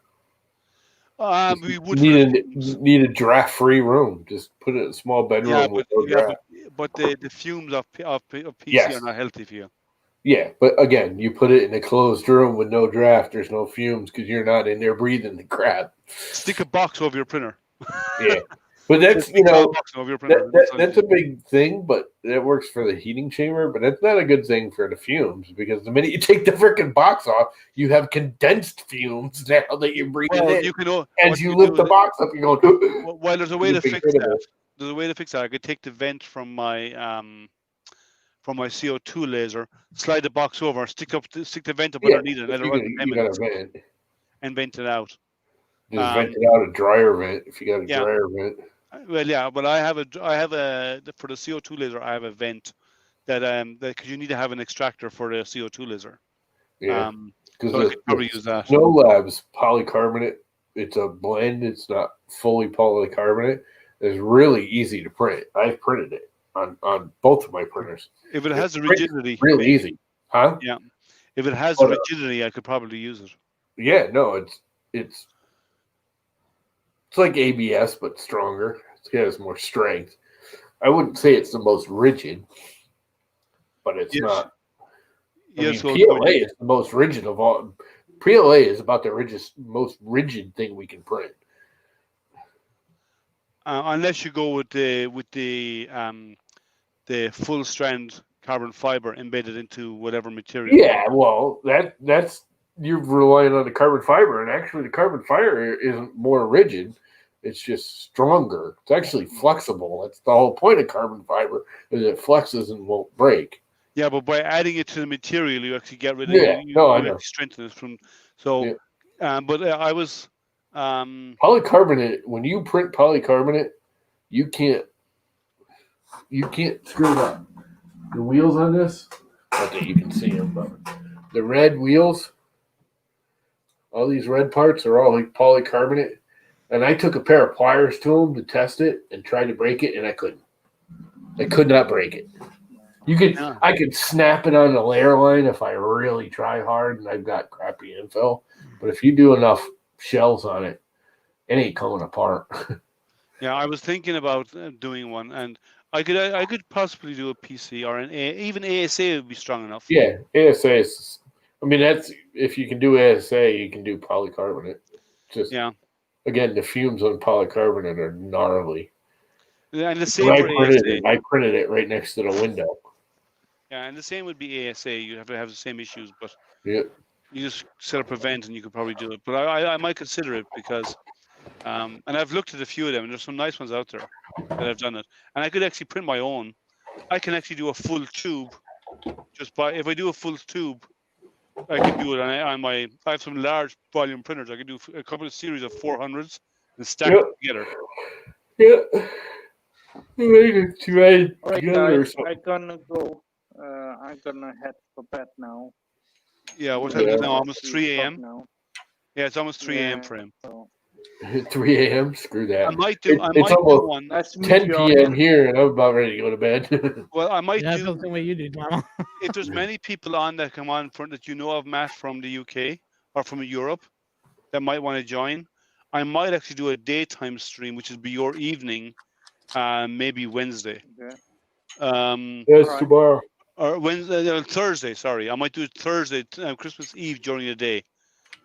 Speaker 1: We would
Speaker 7: need a draft-free room. Just put it in a small bedroom with no draft.
Speaker 1: But the fumes of PC are not healthy for you.
Speaker 7: Yeah, but again, you put it in a closed room with no draft. There's no fumes because you're not in there breathing the crap.
Speaker 1: Stick a box over your printer.
Speaker 7: Yeah, but that's that's a big thing. But that works for the heating chamber. But that's not a good thing for the fumes because the minute you take the freaking box off, you have condensed fumes now that you're breathing in. As you lift the box up, you're going.
Speaker 1: Well, there's a way to fix that. There's a way to fix that. I could take the vent from my CO2 laser, slide the box over, stick the vent up underneath it, let it run 10 minutes, and vent it out.
Speaker 7: Just vent it out a dryer vent if you got a dryer vent.
Speaker 1: Well, yeah, but I have a for the CO2 laser. I have a vent that because you need to have an extractor for the CO2 laser.
Speaker 7: Yeah, because
Speaker 1: so I could probably use that.
Speaker 7: Snow Labs polycarbonate. It's a blend. It's not fully polycarbonate. It's really easy to print. I've printed it on both of my printers.
Speaker 1: If it has the rigidity,
Speaker 7: really easy, huh?
Speaker 1: Yeah. If it has the rigidity, I could probably use it.
Speaker 7: Yeah, no, it's like ABS but stronger. It has more strength. I wouldn't say it's the most rigid, but it's not. PLA is the most rigid of all. PLA is about the most rigid thing we can print.
Speaker 1: Unless you go with the full strand carbon fiber embedded into whatever material.
Speaker 7: Yeah, well, that's you're relying on the carbon fiber, and actually the carbon fiber isn't more rigid. It's just stronger. It's actually flexible. That's the whole point of carbon fiber, is it flexes and won't break.
Speaker 1: Yeah, but by adding it to the material, you actually get rid of
Speaker 7: you
Speaker 1: strengthen it from. So, but I was
Speaker 7: polycarbonate. When you print polycarbonate, you can't screw up the wheels on this. Not that you can see them, but the red wheels, all these red parts are all like polycarbonate. And I took a pair of pliers to them to test it and tried to break it, and I couldn't. I could not break it. I could snap it on the layer line if I really try hard and I've got crappy infill. But if you do enough shells on it, it ain't coming apart.
Speaker 1: Yeah, I was thinking about doing one, and I could possibly do a PC or even ASA would be strong enough.
Speaker 7: Yeah, ASA is. I mean, that's if you can do ASA, you can do polycarbonate. Just again, the fumes on polycarbonate are gnarly.
Speaker 1: And the same for ASA.
Speaker 7: I printed it right next to the window.
Speaker 1: Yeah, and the same would be ASA. You have to have the same issues, but
Speaker 7: you
Speaker 1: just set up a vent and you could probably do it. But I might consider it because, and I've looked at a few of them, and there's some nice ones out there that I've done it. And I could actually print my own. I can actually do a full tube. If I do a full tube, I can do it on my. I have some large volume printers. I can do a couple of series of 400s and stack them together.
Speaker 6: Yeah. Alright, guys, I'm gonna go. I'm gonna head for bed now.
Speaker 1: Yeah, what time is it
Speaker 7: Yeah.
Speaker 1: now? Almost 3
Speaker 4: Fuck
Speaker 1: a.m.
Speaker 4: no.
Speaker 1: Yeah, it's almost 3 a.m.
Speaker 4: Yeah,
Speaker 1: for him.
Speaker 4: so
Speaker 7: 3 a.m. Screw that.
Speaker 1: I might do. I
Speaker 7: It's
Speaker 1: might do
Speaker 7: almost
Speaker 1: one.
Speaker 4: nice to meet
Speaker 7: 10
Speaker 4: you all.
Speaker 7: p.m. here, and I'm about ready to go to bed.
Speaker 1: Well, I might
Speaker 6: Yeah, I feel the
Speaker 1: do.
Speaker 6: same way you do, Tom.
Speaker 1: If there's many people on that come on for that you know of, Matt, from the UK or from Europe, that might want to join, I might actually do a daytime stream, which would be your evening, maybe Wednesday.
Speaker 4: Okay.
Speaker 7: Yes,
Speaker 4: Alright.
Speaker 7: tomorrow.
Speaker 1: Or Wednesday, Thursday. Sorry, I might do it Thursday, Christmas Eve during the day,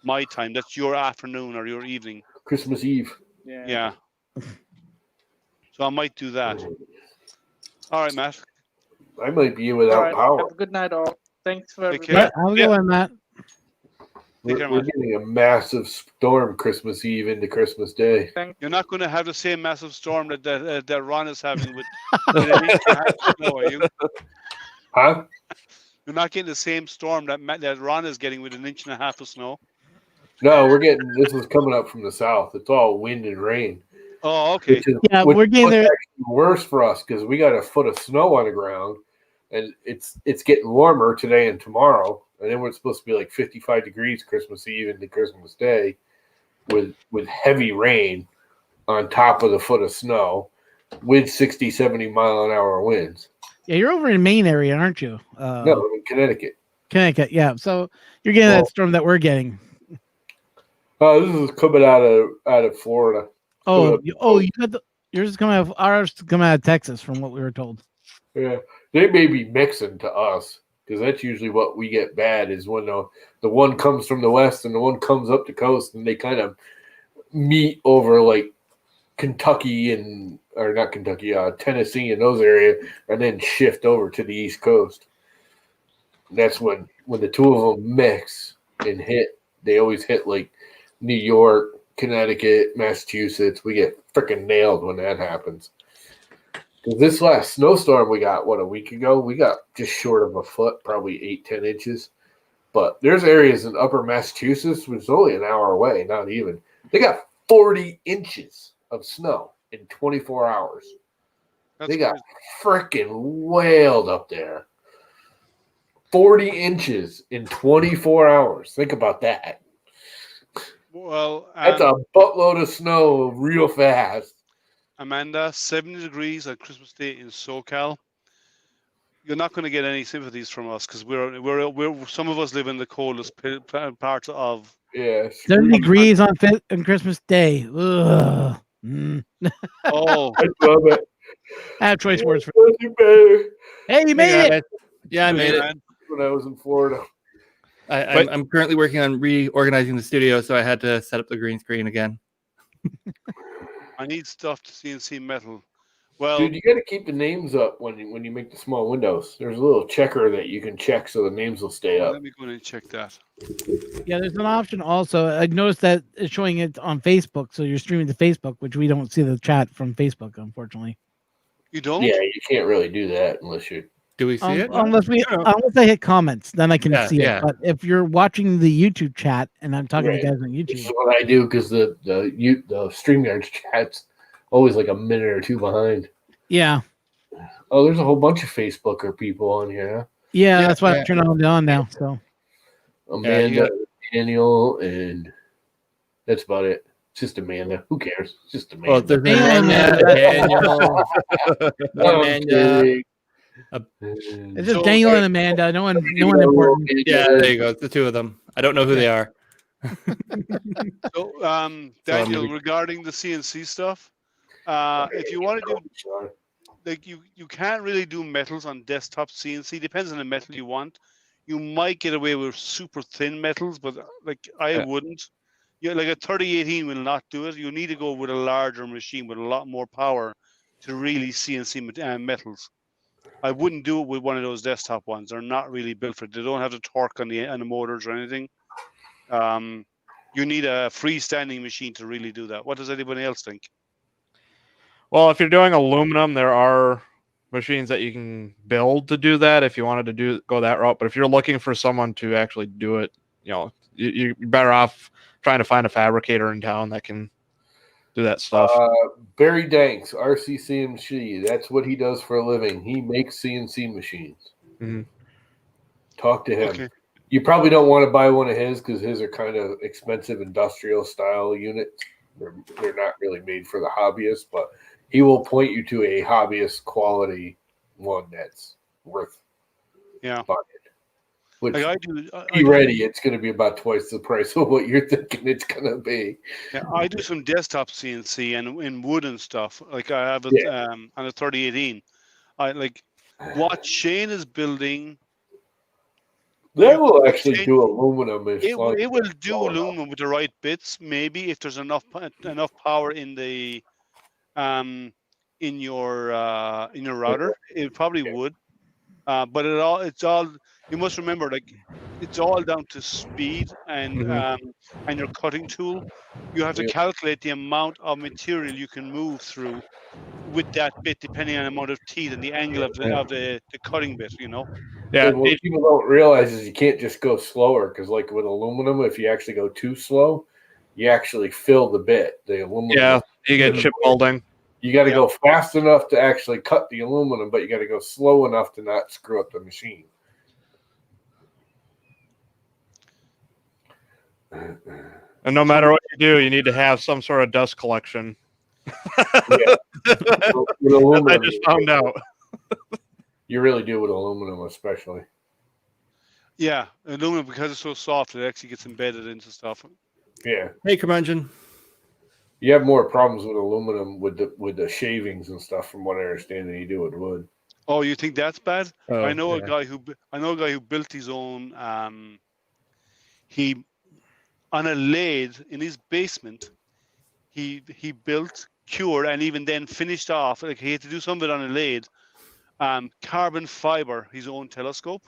Speaker 1: my time. That's your afternoon or your evening.
Speaker 7: Christmas Eve.
Speaker 4: Yeah.
Speaker 1: Yeah. So I might do that. All right, Matt.
Speaker 7: I might be without
Speaker 4: Alright.
Speaker 7: power.
Speaker 4: Have a good night, all. Thanks for
Speaker 1: Take
Speaker 4: everything.
Speaker 1: care.
Speaker 6: I'll
Speaker 1: Yeah.
Speaker 6: go on that.
Speaker 1: Take care,
Speaker 7: We're
Speaker 1: man.
Speaker 7: getting a massive storm Christmas Eve into Christmas Day.
Speaker 1: You're not going to have the same massive storm that Ron is having with an inch and a half of snow, are you?
Speaker 7: Huh?
Speaker 1: You're not getting the same storm that Ron is getting with an inch and a half of snow.
Speaker 7: No, we're getting this is coming up from the south. It's all wind and rain.
Speaker 1: Oh, okay.
Speaker 7: Which is
Speaker 6: Yeah,
Speaker 7: which
Speaker 6: we're getting
Speaker 7: is
Speaker 6: there.
Speaker 7: actually worse for us because we got a foot of snow on the ground, and it's getting warmer today and tomorrow, and then we're supposed to be like 55 degrees Christmas Eve into Christmas Day, with heavy rain on top of the foot of snow, with 60, 70 mile an hour winds.
Speaker 6: Yeah, you're over in Maine area, aren't you?
Speaker 7: No, I'm in Connecticut.
Speaker 6: Connecticut. Yeah, so you're getting
Speaker 7: Oh.
Speaker 6: that storm that we're getting.
Speaker 7: This is coming out of Florida.
Speaker 6: Oh,
Speaker 7: Good.
Speaker 6: you got yours is coming out of ours is coming out of Texas, from what we were told.
Speaker 7: Yeah, they may be mixing to us because that's usually what we get bad is when the one comes from the west and the one comes up the coast, and they kind of meet over like Kentucky or not Kentucky, Tennessee and those areas, and then shift over to the East Coast. And that's when the two of them mix and hit. They always hit like New York, Connecticut, Massachusetts. We get freaking nailed when that happens. Because this last snowstorm we got, a week ago, we got just short of a foot, probably 8-10 inches. But there's areas in upper Massachusetts, which is only an hour away, not even. They got 40 inches of snow in 24 hours. They got freaking whaled up there. 40 inches in 24 hours. Think about that.
Speaker 1: Well,
Speaker 7: That's a buttload of snow real fast.
Speaker 1: Amanda, 70 degrees on Christmas Day in SoCal. You're not going to get any sympathies from us because we're some of us live in the coldest parts of.
Speaker 7: Yeah.
Speaker 6: 70 degrees on Christmas Day. Ugh.
Speaker 1: Oh,
Speaker 7: I love it.
Speaker 6: I have choice words for
Speaker 7: Nothing better
Speaker 6: Hey, you made it.
Speaker 8: Yeah, I made it.
Speaker 1: man.
Speaker 7: when I was in Florida.
Speaker 8: I'm currently working on reorganizing the studio, so I had to set up the green screen again.
Speaker 1: I need stuff to CNC metal. Well,
Speaker 7: Dude, you got to keep the names up when you make the small windows. There's a little checker that you can check so the names will stay up.
Speaker 1: let me go in and check that.
Speaker 6: Yeah, there's an option also. I noticed that it's showing it on Facebook, so you're streaming to Facebook, which we don't see the chat from Facebook, unfortunately.
Speaker 1: You don't?
Speaker 7: Yeah, you can't really do that unless you.
Speaker 8: Do we see it?
Speaker 6: Unless I hit comments, then I can
Speaker 8: Yeah,
Speaker 6: see it.
Speaker 8: yeah.
Speaker 6: But if you're watching the YouTube chat and I'm talking
Speaker 7: Right.
Speaker 6: to you guys on
Speaker 7: This
Speaker 6: YouTube,
Speaker 7: is what I do because the StreamYard chat's always like a minute or two behind.
Speaker 6: yeah,
Speaker 7: Oh, there's a whole bunch of Facebooker people on here.
Speaker 6: yeah, that's why
Speaker 8: yeah.
Speaker 6: I'm turning on now. So
Speaker 7: Amanda, Daniel, and that's about it. It's just Amanda. Who cares? It's just Amanda.
Speaker 8: Well, there's
Speaker 6: Amanda.
Speaker 8: Amanda, Daniel,
Speaker 7: I'm
Speaker 8: Amanda.
Speaker 7: kidding.
Speaker 6: it's just
Speaker 1: So-
Speaker 6: Daniel and Amanda. No one important.
Speaker 8: Yeah, there you go. It's the two of them. I don't know who they are.
Speaker 1: So,
Speaker 8: So
Speaker 1: Daniel,
Speaker 8: I'm-
Speaker 1: regarding the CNC stuff, if you want to do like you can't really do metals on desktop CNC. Depends on the metal you want. You might get away with super thin metals, but like I
Speaker 8: Yeah.
Speaker 1: wouldn't. Yeah, like a 3018 will not do it. You need to go with a larger machine with a lot more power to really CNC metals. I wouldn't do it with one of those desktop ones. They're not really built for it. They don't have the torque on the motors or anything. You need a freestanding machine to really do that. What does anybody else think?
Speaker 5: Well, if you're doing aluminum, there are machines that you can build to do that if you wanted to go that route. But if you're looking for someone to actually do it, you're better off trying to find a fabricator in town that can do that stuff.
Speaker 7: Barry Danks, RCCMC. That's what he does for a living. He makes CNC machines.
Speaker 5: Mhm.
Speaker 7: Talk to him.
Speaker 1: Okay.
Speaker 7: You probably don't want to buy one of his because his are kind of expensive industrial style units. They're not really made for the hobbyist, but he will point you to a hobbyist quality one that's worth buying. Which,
Speaker 1: like I do,
Speaker 7: be ready, it's going to be about twice the price of what you're thinking it's going to be.
Speaker 1: Yeah, I do some desktop CNC and in wood and stuff. Like I have it on a 3018. I like what Shane is building.
Speaker 7: That will actually do aluminum.
Speaker 1: It will do aluminum with the right bits. Maybe if there's enough power in the in your router, it probably would. But it's all you must remember. Like it's all down to speed and your cutting tool. You have to calculate the amount of material you can move through with that bit, depending on the amount of teeth and the angle of the cutting bit. You know.
Speaker 5: Yeah.
Speaker 7: And what people don't realize is you can't just go slower because, like with aluminum, if you actually go too slow, you actually fill the bit. The aluminum.
Speaker 5: Yeah, you get chip welding.
Speaker 7: You got to go fast enough to actually cut the aluminum, but you got to go slow enough to not screw up the machine.
Speaker 5: And no matter what you do, you need to have some sort of dust collection.
Speaker 7: With aluminum,
Speaker 5: I just found out.
Speaker 7: You really do with aluminum, especially.
Speaker 1: Yeah, aluminum, because it's so soft, it actually gets embedded into stuff.
Speaker 7: Yeah.
Speaker 8: Hey, Curmudgeon.
Speaker 7: You have more problems with aluminum with the shavings and stuff, from what I understand, than you do with wood.
Speaker 1: Oh, you think that's bad?
Speaker 8: Oh,
Speaker 1: I know a guy who built his own. He on a lathe in his basement. He built, cured, and even then finished off. Like he had to do some of it on a lathe. Carbon fiber, his own telescope.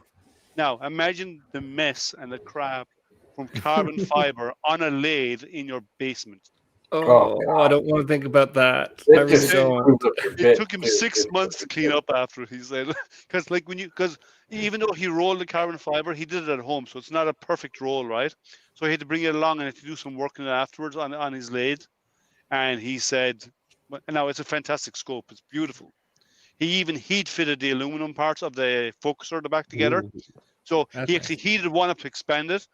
Speaker 1: Now imagine the mess and the crap from carbon fiber on a lathe in your basement.
Speaker 8: Oh, I don't want to think about that. I really don't.
Speaker 1: It took him 6 months to clean up after, he said. Because even though he rolled the carbon fiber, he did it at home, so it's not a perfect roll, right? So he had to bring it along and had to do some work on it afterwards on his lathe. And he said, now it's a fantastic scope. It's beautiful. He even heat fitted the aluminum parts of the focuser at the back together. So he actually heated one up to expand it,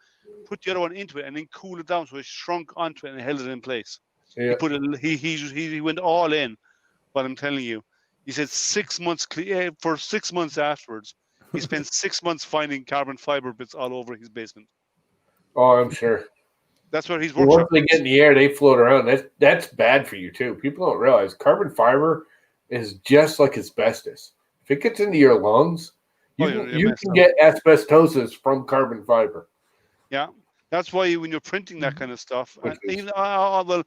Speaker 1: put the other one into it, and then cool it down so it shrunk onto it and held it in place.
Speaker 7: Yeah.
Speaker 1: He went all in. But I'm telling you, he said 6 months for 6 months afterwards. He spent 6 months finding carbon fiber bits all over his basement.
Speaker 7: Oh, I'm sure.
Speaker 1: That's where he's
Speaker 7: working. Once they get in the air, they float around. That's bad for you too. People don't realize carbon fiber is just like asbestos. If it gets into your lungs, you can get asbestosis from carbon fiber.
Speaker 1: Yeah, that's why when you're printing that kind of stuff, and even well,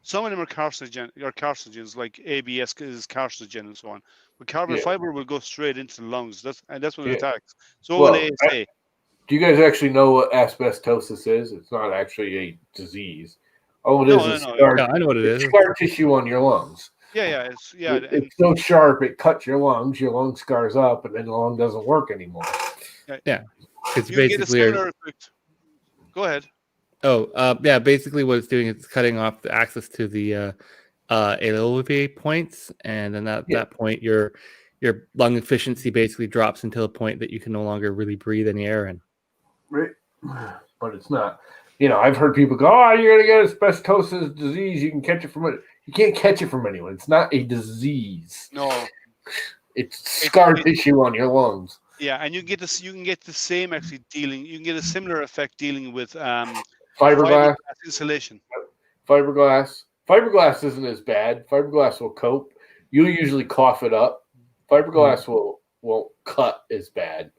Speaker 1: some of them are carcinogens, like ABS is carcinogen and so on. But carbon fiber will go straight into the lungs. That's when it attacks. So will ASA.
Speaker 7: Do you guys actually know what asbestosis is? It's not actually a disease. Oh, it is.
Speaker 8: I know what it is.
Speaker 7: Scar tissue on your lungs.
Speaker 1: It's
Speaker 7: so sharp it cuts your lungs. Your lung scars up, and then the lung doesn't work anymore.
Speaker 8: Yeah, it's basically.
Speaker 1: Go ahead.
Speaker 8: Basically what it's doing is it's cutting off the access to the alveoli points, and then at that point your lung efficiency basically drops until a point that you can no longer really breathe any air in.
Speaker 7: Right, but it's not. I've heard people go, "Oh, you're gonna get asbestosis disease. You can catch it from it." You can't catch it from anyone. It's not a disease.
Speaker 1: No,
Speaker 7: it's scar tissue on your lungs.
Speaker 1: Yeah, and you can get the same actually dealing. You can get a similar effect dealing with
Speaker 7: fiberglass
Speaker 1: insulation.
Speaker 7: Fiberglass isn't as bad. Fiberglass will coat. You usually cough it up. Fiberglass won't cut as bad.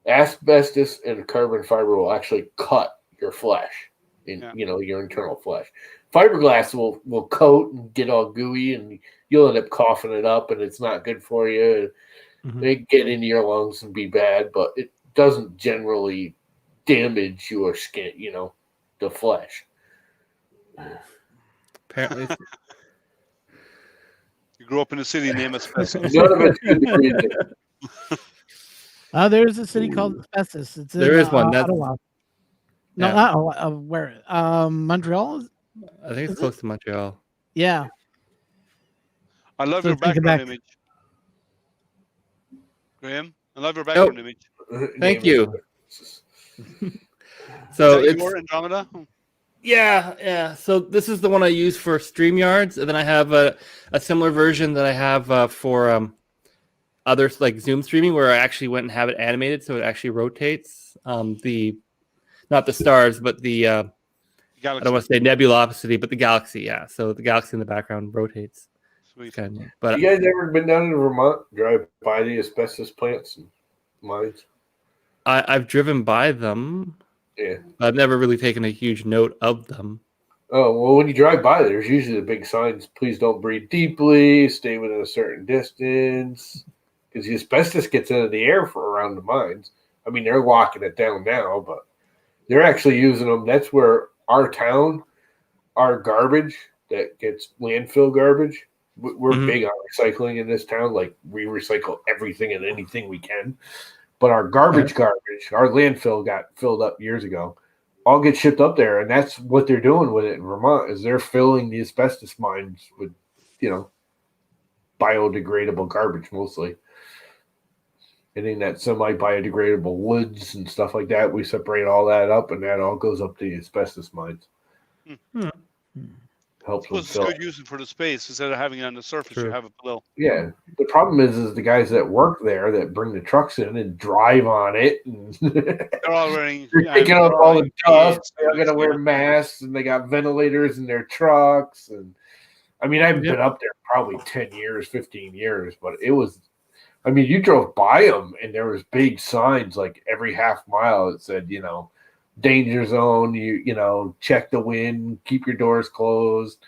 Speaker 7: Asbestos and carbon fiber will actually cut your flesh, your internal flesh. Fiberglass will coat and get all gooey, and you'll end up coughing it up, and it's not good for you. They get into your lungs and be bad, but it doesn't generally damage your skin, the flesh.
Speaker 8: Apparently.
Speaker 1: You grew up in a city named Asbestos.
Speaker 7: None of it's good to breathe in.
Speaker 6: There's a city called Asbestos.
Speaker 8: There is one.
Speaker 6: Ottawa. No, not Ottawa. Where? Montreal?
Speaker 8: I think it's close to Montreal.
Speaker 6: Yeah.
Speaker 1: I love your background image. Graham, I love your background image.
Speaker 8: Thank you. So
Speaker 1: Is that
Speaker 8: it's
Speaker 1: your Andromeda?
Speaker 8: yeah. So this is the one I use for StreamYards, and then I have a similar version that I have for others like Zoom streaming, where I actually went and have it animated, so it actually rotates the not the stars, but the I
Speaker 1: Galaxy.
Speaker 8: don't want to say nebulosity, but the galaxy. Yeah, so the galaxy in the background rotates.
Speaker 1: Sweet.
Speaker 8: Kind of neat. But
Speaker 7: You guys ever been down to Vermont? Drive by the asbestos plants and mines?
Speaker 8: I've driven by them.
Speaker 7: Yeah.
Speaker 8: I've never really taken a huge note of them.
Speaker 7: Oh, well, when you drive by, there's usually the big signs, please don't breathe deeply, stay within a certain distance. Because the asbestos gets into the air for around the mines. I mean, they're locking it down now, but they're actually using them. That's where our town, our garbage that gets landfill garbage, we're
Speaker 8: Mhm.
Speaker 7: big on recycling in this town. Like, we recycle everything and anything we can. But our garbage, our landfill got filled up years ago. All get shipped up there, and that's what they're doing with it in Vermont. Is they're filling the asbestos mines with, biodegradable garbage mostly. Anything that's semi-biodegradable woods and stuff like that, we separate all that up, and that all goes up to the asbestos mines. Helps them
Speaker 1: It's
Speaker 7: fill.
Speaker 1: good using for the space instead of having it on the surface.
Speaker 8: True.
Speaker 1: You have it below.
Speaker 7: Yeah, the problem is the guys that work there that bring the trucks in and drive on it, and
Speaker 1: They're all wearing.
Speaker 7: they're picking up
Speaker 1: they're
Speaker 7: all
Speaker 1: all
Speaker 7: the dust.
Speaker 1: wearing
Speaker 7: They're gonna wear
Speaker 1: yeah.
Speaker 7: masks, and they got ventilators in their trucks. And I mean, I haven't been up there probably 10 years, 15 years, but it was. I mean, you drove by them, and there was big signs like every half mile that said, danger zone. Check the wind, keep your doors closed.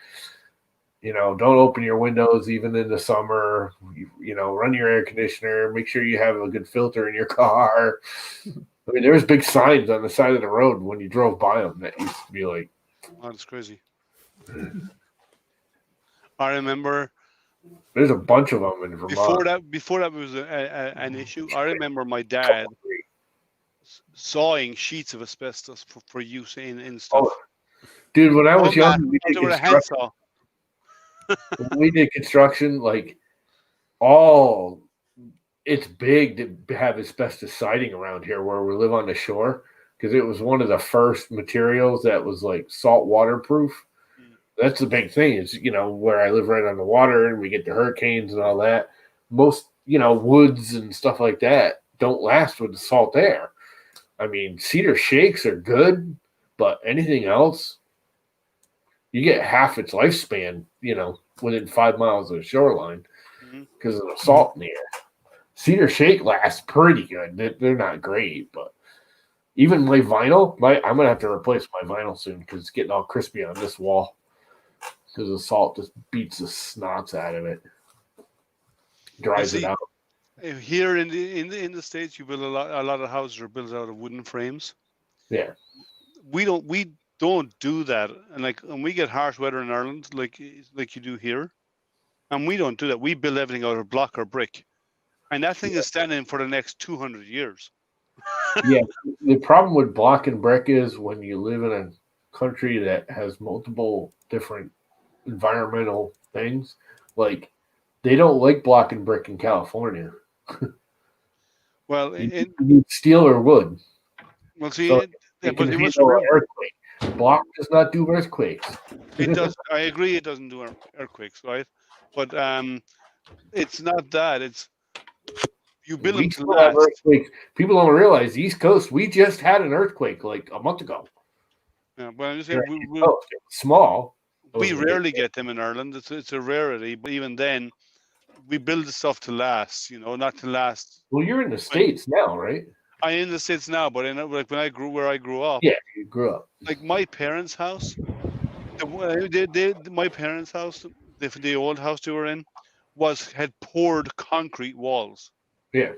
Speaker 7: Don't open your windows even in the summer. Run your air conditioner. Make sure you have a good filter in your car. I mean, there was big signs on the side of the road when you drove by them that used to be like,
Speaker 1: Oh, that's crazy. I remember
Speaker 7: there's a bunch of them in Vermont.
Speaker 1: Before that was an issue. I remember my dad sawing sheets of asbestos for use in stuff.
Speaker 7: Oh, dude, when I was young, we did
Speaker 1: with a handsaw.
Speaker 7: when we did construction, like it's big to have asbestos siding around here where we live on the shore, because it was one of the first materials that was like salt waterproof. That's the big thing is, where I live right on the water and we get the hurricanes and all that. Most, woods and stuff like that don't last with the salt air. I mean, cedar shakes are good, but anything else, you get half its lifespan, within 5 miles of the shoreline because of the salt in the air. Cedar shake lasts pretty good. They're not great, but even my vinyl, I'm going to have to replace my vinyl soon because it's getting all crispy on this wall because the salt just beats the snots out of it, dries it out.
Speaker 1: Here in the States, you build a lot of houses are built out of wooden frames.
Speaker 7: Yeah.
Speaker 1: We don't do that, and we get harsh weather in Ireland, like you do here, and we don't do that. We build everything out of block or brick, and that thing is standing for the next 200 years.
Speaker 7: Yeah, the problem with block and brick is when you live in a country that has multiple different environmental things, like they don't like block and brick in California.
Speaker 1: Well,
Speaker 7: you need steel or wood.
Speaker 1: Well, see,
Speaker 7: So
Speaker 1: but
Speaker 7: can
Speaker 1: it must
Speaker 7: handle an
Speaker 1: remember,
Speaker 7: earthquake. Block does not do earthquakes.
Speaker 1: it does. I agree, it doesn't do earthquakes, right? But it's not that. It's you build them
Speaker 7: We
Speaker 1: to
Speaker 7: still have
Speaker 1: last.
Speaker 7: earthquakes. People don't realize the East Coast. We just had an earthquake like a month ago.
Speaker 1: Yeah, but I'm just saying,
Speaker 7: It was small.
Speaker 1: we rarely get them in Ireland. It's a rarity. But even then, we build the stuff to last. Not to last.
Speaker 7: Well, you're in the States now, right?
Speaker 1: I'm in the States now, but like when I grew up.
Speaker 7: Yeah, you grew up.
Speaker 1: Like my parents' house, my parents' house, the old house they were in, had poured concrete walls.
Speaker 7: Yeah.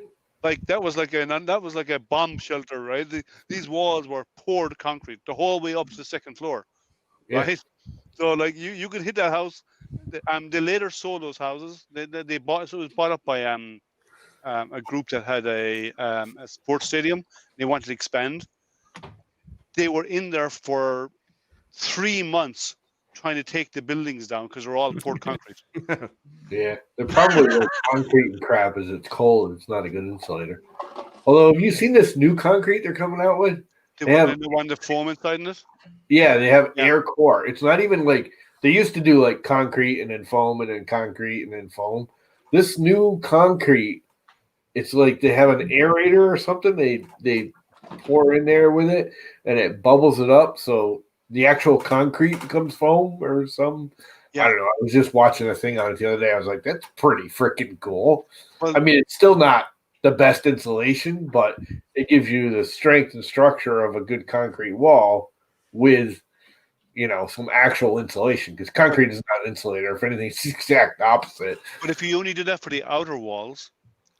Speaker 1: Like that was like a bomb shelter, right? These walls were poured concrete the whole way up to the second floor,
Speaker 7: Yeah.
Speaker 1: right? So like you could hit that house. They later sold those houses. They bought, so it was bought up by a group that had a sports stadium. They wanted to expand. They were in there for 3 months trying to take the buildings down because they're all poured concrete.
Speaker 7: Yeah. The problem with concrete and crap is it's cold and it's not a good insulator. Although, have you seen this new concrete they're coming out with?
Speaker 1: The
Speaker 7: They have-
Speaker 1: one the foam inside in it.
Speaker 7: Yeah, they have
Speaker 1: Yeah.
Speaker 7: air core. It's not even like they used to do like concrete and then foam and then concrete and then foam. This new concrete, it's like they have an aerator or something. They pour in there with it and it bubbles it up, so the actual concrete becomes foam or some.
Speaker 1: Yeah.
Speaker 7: I don't know. I was just watching a thing on it the other day. I was like, that's pretty freaking cool.
Speaker 1: Well,
Speaker 7: I mean, it's still not the best insulation, but it gives you the strength and structure of a good concrete wall with, some actual insulation, because concrete is not an insulator. If anything, it's the exact opposite.
Speaker 1: but if you only do that for the outer walls,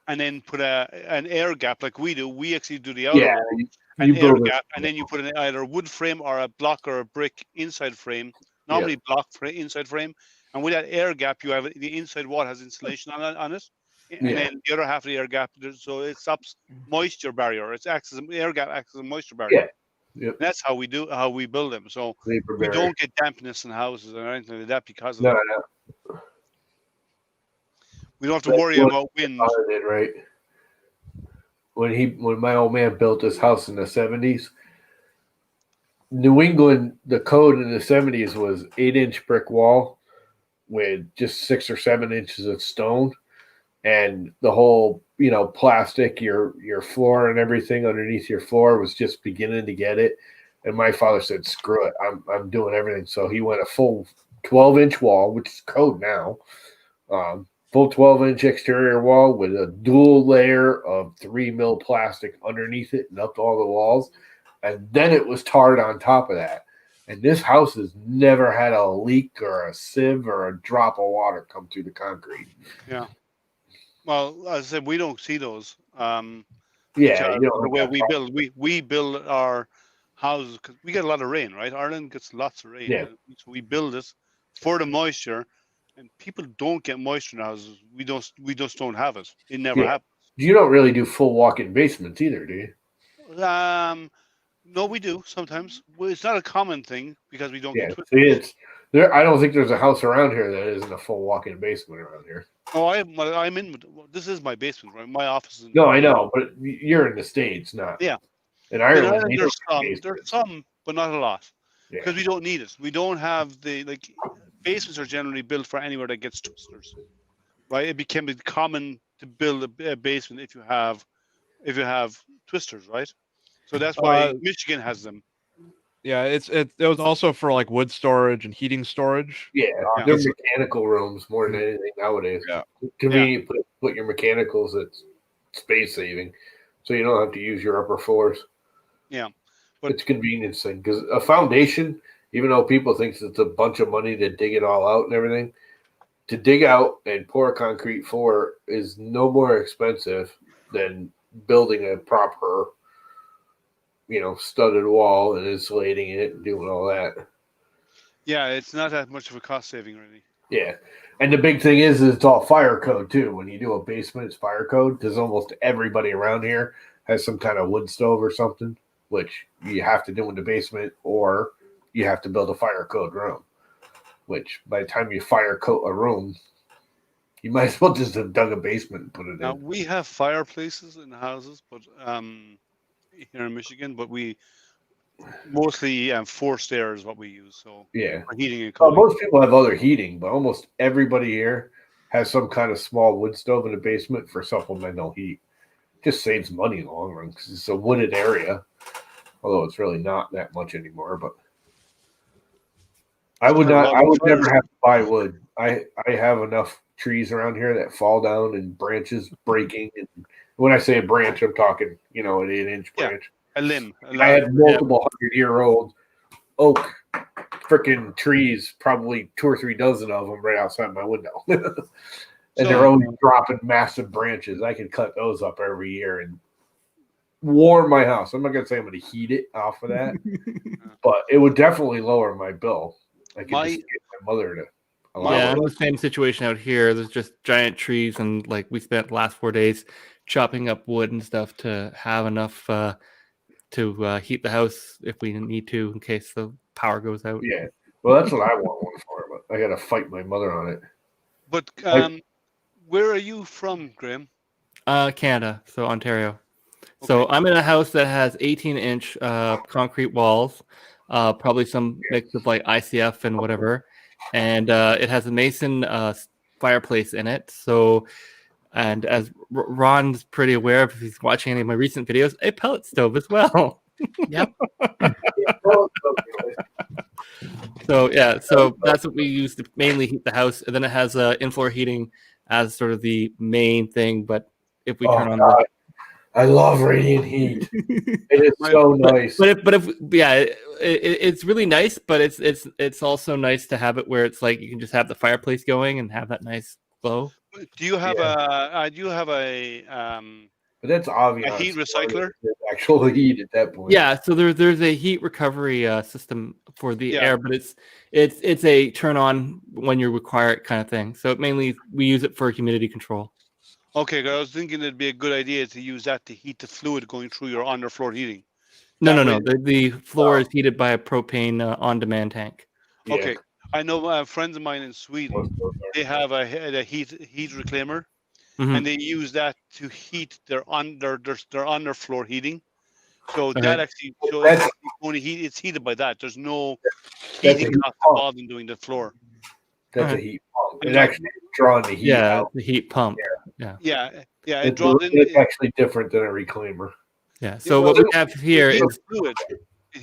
Speaker 1: and then put an air gap like we do, we actually do the outer
Speaker 7: Yeah,
Speaker 1: wall,
Speaker 7: you
Speaker 1: an air
Speaker 7: build it.
Speaker 1: gap, and then you put either a wood frame or a block or a brick inside frame. Normally block inside frame, and with that air gap, you have the inside wall has insulation on it, and
Speaker 7: Yeah.
Speaker 1: then the other half of the air gap, so it stops moisture barrier. It acts as air gap acts as a moisture barrier.
Speaker 7: Yeah. Yep.
Speaker 1: And that's how we build them. So
Speaker 7: Vapor
Speaker 1: we
Speaker 7: barrier.
Speaker 1: don't get dampness in houses or anything like that because of
Speaker 7: No,
Speaker 1: that.
Speaker 7: no.
Speaker 1: We don't have to
Speaker 7: That's
Speaker 1: worry
Speaker 7: what
Speaker 1: about wind.
Speaker 7: Father did, right? When my old man built this house in the 70s, New England, the code in the 70s was 8-inch brick wall with just 6 or 7 inches of stone, and the whole plastic, your floor and everything underneath your floor was just beginning to get it. And my father said, screw it, I'm doing everything. So he went a full 12-inch wall, which is code now, full 12-inch exterior wall with a dual layer of 3 mil plastic underneath it and up to all the walls. And then it was tarred on top of that. And this house has never had a leak or a sieve or a drop of water come through the concrete.
Speaker 1: Yeah. Well, as I said, we don't see those.
Speaker 7: Yeah,
Speaker 1: The way we build, we build our houses because we get a lot of rain, right? Ireland gets lots of rain.
Speaker 7: Yeah.
Speaker 1: So we build it for the moisture, and people don't get moisture in houses. We just don't have it. It never
Speaker 7: Yeah.
Speaker 1: happens.
Speaker 7: You don't really do full walk-in basements either, do you?
Speaker 1: No, we do sometimes. Well, it's not a common thing because we don't
Speaker 7: Yeah.
Speaker 1: get twisters.
Speaker 7: See, it's there. I don't think there's a house around here that isn't a full walk-in basement around here.
Speaker 1: Oh, I'm in. This is my basement, right? My office is in.
Speaker 7: No, I know, but you're in the States, not.
Speaker 1: Yeah.
Speaker 7: In
Speaker 1: In
Speaker 7: Ireland,
Speaker 1: Ireland,
Speaker 7: they
Speaker 1: there's
Speaker 7: don't
Speaker 1: some,
Speaker 7: have basements.
Speaker 1: but not a lot.
Speaker 7: Yeah.
Speaker 1: Because we don't need it. We don't have basements are generally built for anywhere that gets twisters, right? It became common to build a basement if you have twisters, right? So that's why Michigan has them.
Speaker 5: Yeah, it was also for like wood storage and heating storage.
Speaker 7: Yeah,
Speaker 1: Yeah.
Speaker 7: they're mechanical rooms more than anything nowadays.
Speaker 5: Yeah.
Speaker 7: Convenient. Put your mechanicals at space saving, so you don't have to use your upper floors.
Speaker 1: Yeah, but
Speaker 7: It's a convenience thing, because a foundation, even though people think it's a bunch of money to dig it all out and everything, to dig out and pour a concrete floor is no more expensive than building a proper, studded wall and insulating it and doing all that.
Speaker 1: yeah, it's not that much of a cost saving, really.
Speaker 7: Yeah. And the big thing is it's all fire code too. When you do a basement, it's fire code, because almost everybody around here has some kind of wood stove or something, which you have to do in the basement, or you have to build a fire code room, which by the time you fire coat a room, you might as well just have dug a basement and put it
Speaker 1: Now
Speaker 7: in.
Speaker 1: we have fireplaces in the houses, but here in Michigan, but we mostly forced air is what we use. So
Speaker 7: Yeah.
Speaker 1: for heating and
Speaker 7: Well,
Speaker 1: cooling.
Speaker 7: most people have other heating, but almost everybody here has some kind of small wood stove in the basement for supplemental heat. Just saves money in the long run because it's a wooded area, although it's really not that much anymore. But I would never have to buy wood. I have enough trees around here that fall down and branches breaking. And when I say a branch, I'm talking, an 8-inch
Speaker 1: Yeah.
Speaker 7: branch.
Speaker 1: A limb.
Speaker 7: I had multiple 100-year-old oak freaking trees, probably 2 or 3 dozen of them right outside my window. And they're always dropping massive branches. I could cut those up every year and warm my house. I'm not going to say I'm going to heat it off of that, but it would definitely lower my bill. I could just get my mother to allow
Speaker 8: Yeah,
Speaker 7: it.
Speaker 8: I'm the same situation out here. There's just giant trees, and like we spent the last 4 days chopping up wood and stuff to have enough to heat the house if we need to in case the power goes out.
Speaker 7: Yeah. Well, that's what I want one for, but I got to fight my mother on it.
Speaker 1: But where are you from, Graham?
Speaker 8: Canada, so Ontario. So
Speaker 1: Okay.
Speaker 8: I'm in a house that has 18-inch concrete walls, probably some mix of like ICF and whatever, and it has a mason fireplace in it. So, and as Ron's pretty aware of, if he's watching any of my recent videos, a pellet stove as well.
Speaker 6: Yep.
Speaker 8: So yeah, so that's what we use to mainly heat the house, and then it has in-floor heating as sort of the main thing. But if we turn on
Speaker 7: God. I love radiant heat. It is so nice.
Speaker 8: but if yeah, it's really nice, but it's also nice to have it where it's like you can just have the fireplace going and have that nice glow.
Speaker 1: Do you have
Speaker 7: But that's obvious.
Speaker 1: a heat recycler?
Speaker 7: Actual heat at that point.
Speaker 8: Yeah, so there's a heat recovery system for the
Speaker 1: Yeah.
Speaker 8: air, but it's a turn on when you require it kind of thing. So mainly we use it for humidity control.
Speaker 1: Okay, 'cause I was thinking it'd be a good idea to use that to heat the fluid going through your underfloor heating.
Speaker 8: No,
Speaker 1: That
Speaker 8: no,
Speaker 1: way-
Speaker 8: no. The floor is heated by a propane on-demand tank.
Speaker 7: Yeah.
Speaker 1: Okay, I know friends of mine in Sweden. They have a heat reclaimer,
Speaker 8: Mhm.
Speaker 1: and they use that to heat their underfloor heating. So
Speaker 8: Okay.
Speaker 1: that actually shows
Speaker 7: That's-
Speaker 1: it's only heat. It's heated by that. There's no
Speaker 7: That's
Speaker 1: heating
Speaker 7: a
Speaker 1: cost
Speaker 7: pump.
Speaker 1: involved in doing the floor.
Speaker 7: That's a
Speaker 8: Alright.
Speaker 7: heat pump.
Speaker 1: And
Speaker 7: It
Speaker 1: like-
Speaker 7: actually is drawing the heat
Speaker 8: Yeah,
Speaker 7: out.
Speaker 8: the heat pump.
Speaker 1: Yeah, yeah. It
Speaker 7: It's,
Speaker 1: draws in.
Speaker 7: it's actually different than a reclaimer.
Speaker 8: Yeah. So
Speaker 1: well,
Speaker 8: what we have here
Speaker 1: it
Speaker 8: is
Speaker 1: heats fluid. It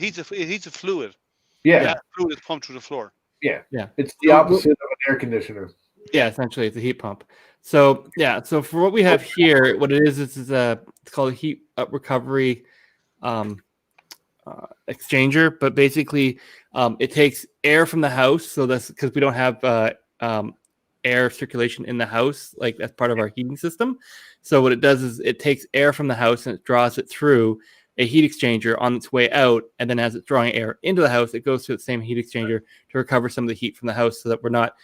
Speaker 1: heats a fluid.
Speaker 7: Yeah,
Speaker 1: That fluid is pumped through the floor.
Speaker 7: it's the
Speaker 8: So-
Speaker 7: opposite of an air conditioner.
Speaker 8: yeah, essentially it's a heat pump. So yeah, so for what we have here, what it is it's called a heat recovery exchanger, but basically it takes air from the house. So that's because we don't have air circulation in the house, like that's part of our heating system. So what it does is it takes air from the house and it draws it through a heat exchanger on its way out, and then as it's drawing air into the house, it goes through the same heat exchanger to recover some of the heat from the house, so that we're not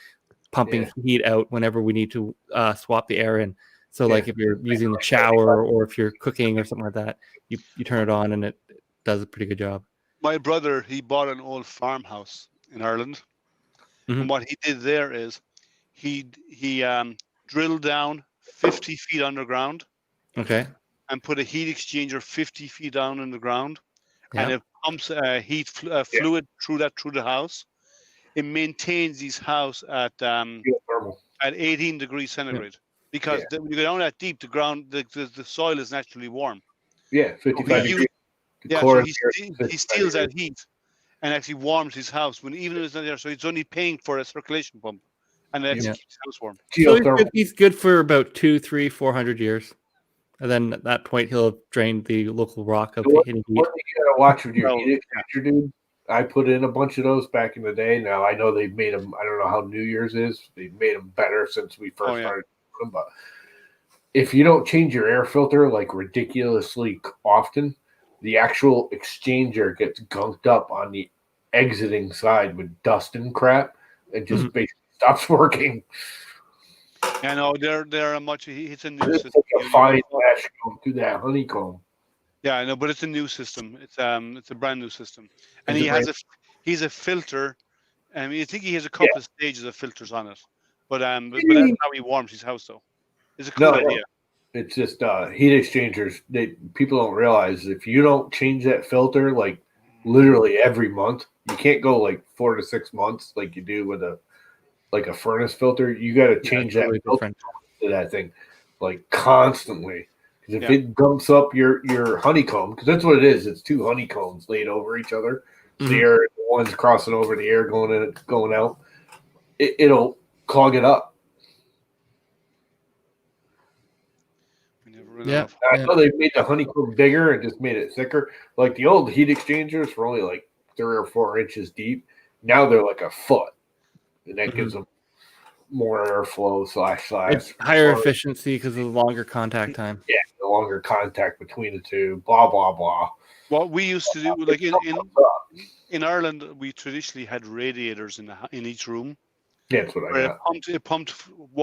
Speaker 8: pumping heat out whenever we need to swap the air in. So like if you're using the shower or if you're cooking or something like that, you turn it on and it does a pretty good job.
Speaker 1: My brother, he bought an old farmhouse in Ireland,
Speaker 8: Mhm.
Speaker 1: and what he did there is he drilled down 50 feet underground
Speaker 8: Okay.
Speaker 1: and put a heat exchanger 50 feet down in the ground, and
Speaker 8: Yeah.
Speaker 1: it pumps fluid through the house. It maintains his house at
Speaker 7: Geothermal.
Speaker 1: 18 degrees centigrade because when you go down that deep, the ground, the soil is naturally warm.
Speaker 7: Yeah, 55
Speaker 1: He
Speaker 7: degrees.
Speaker 1: Yeah,
Speaker 7: Core
Speaker 1: so
Speaker 7: of the air
Speaker 1: he
Speaker 7: is
Speaker 1: steals
Speaker 7: 55
Speaker 1: that heat and actually warms his house when even if it's not there. So he's only paying for a circulation pump, and that
Speaker 8: Yeah.
Speaker 1: keeps his house warm.
Speaker 8: So
Speaker 7: Geothermal.
Speaker 8: he's good for about 2, 3, 400 years. And then at that point, he'll have drained the local rock of the hitting heat.
Speaker 7: One thing you gotta watch with your
Speaker 1: Well,
Speaker 7: heat exchanger, dude. I put in a bunch of those back in the day. Now I know they've made them. I don't know how New Year's is. They've made them better since we first started doing them. But if you don't change your air filter like ridiculously often, the actual exchanger gets gunked up on the exiting side with dust and crap, and just basically stops working.
Speaker 1: I know they're a much. It's a new
Speaker 7: It's
Speaker 1: system.
Speaker 7: like a fine lash going through that honeycomb.
Speaker 1: Yeah, I know, but it's a new system. It's a brand new system, and
Speaker 7: Is it
Speaker 1: he's a filter. I mean, I think he has a couple of stages of filters on it, but that's how he warms his house. Though, it's a cool idea.
Speaker 7: It's just heat exchangers. People don't realize if you don't change that filter like literally every month, you can't go like 4 to 6 months like you do with a furnace filter. You got to change that filter to that thing like constantly. Because if it dumps up your honeycomb, because that's what it is. It's two honeycombs laid over each other. So the air, one's crossing over the air going in, going out. It'll clog it up.
Speaker 8: Yeah.
Speaker 7: I know they made the honeycomb bigger and just made it thicker. Like the old heat exchangers were only like 3 or 4 inches deep. Now they're like a foot, and that gives them more airflow /
Speaker 8: It's higher efficiency because of the longer contact time.
Speaker 7: Yeah, the longer contact between the two. Blah blah blah.
Speaker 1: What we used to do, like in Ireland, we traditionally had radiators in each room.
Speaker 7: That's what I got.
Speaker 1: It pumped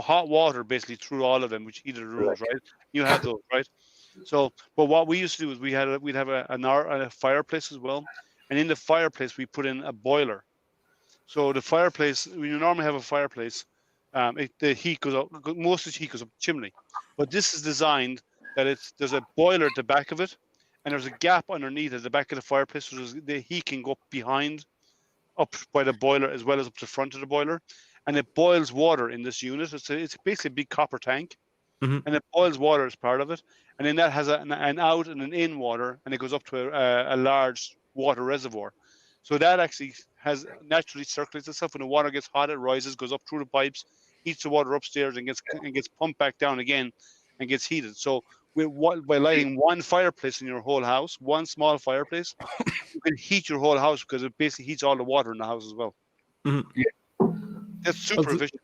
Speaker 1: hot water basically through all of them, which heated the rooms, right? You had those, right? So, but what we used to do is we'd have a fireplace as well, and in the fireplace we put in a boiler. So the fireplace, when you normally have a fireplace, the heat goes up. Most of the heat goes up the chimney, but this is designed that there's a boiler at the back of it, and there's a gap underneath at the back of the fireplace, so the heat can go behind, up by the boiler as well as up to the front of the boiler, and it boils water in this unit. It's basically a big copper tank,
Speaker 5: Mhm.
Speaker 1: and it boils water as part of it, and then that has an out and an in water, and it goes up to a large water reservoir. So that actually has naturally circulates itself. When the water gets hot, it rises, goes up through the pipes, heats the water upstairs, and gets pumped back down again, and gets heated. So by lighting one fireplace in your whole house, one small fireplace, you can heat your whole house because it basically heats all the water in the house as well.
Speaker 5: Mhm.
Speaker 1: That's super efficient.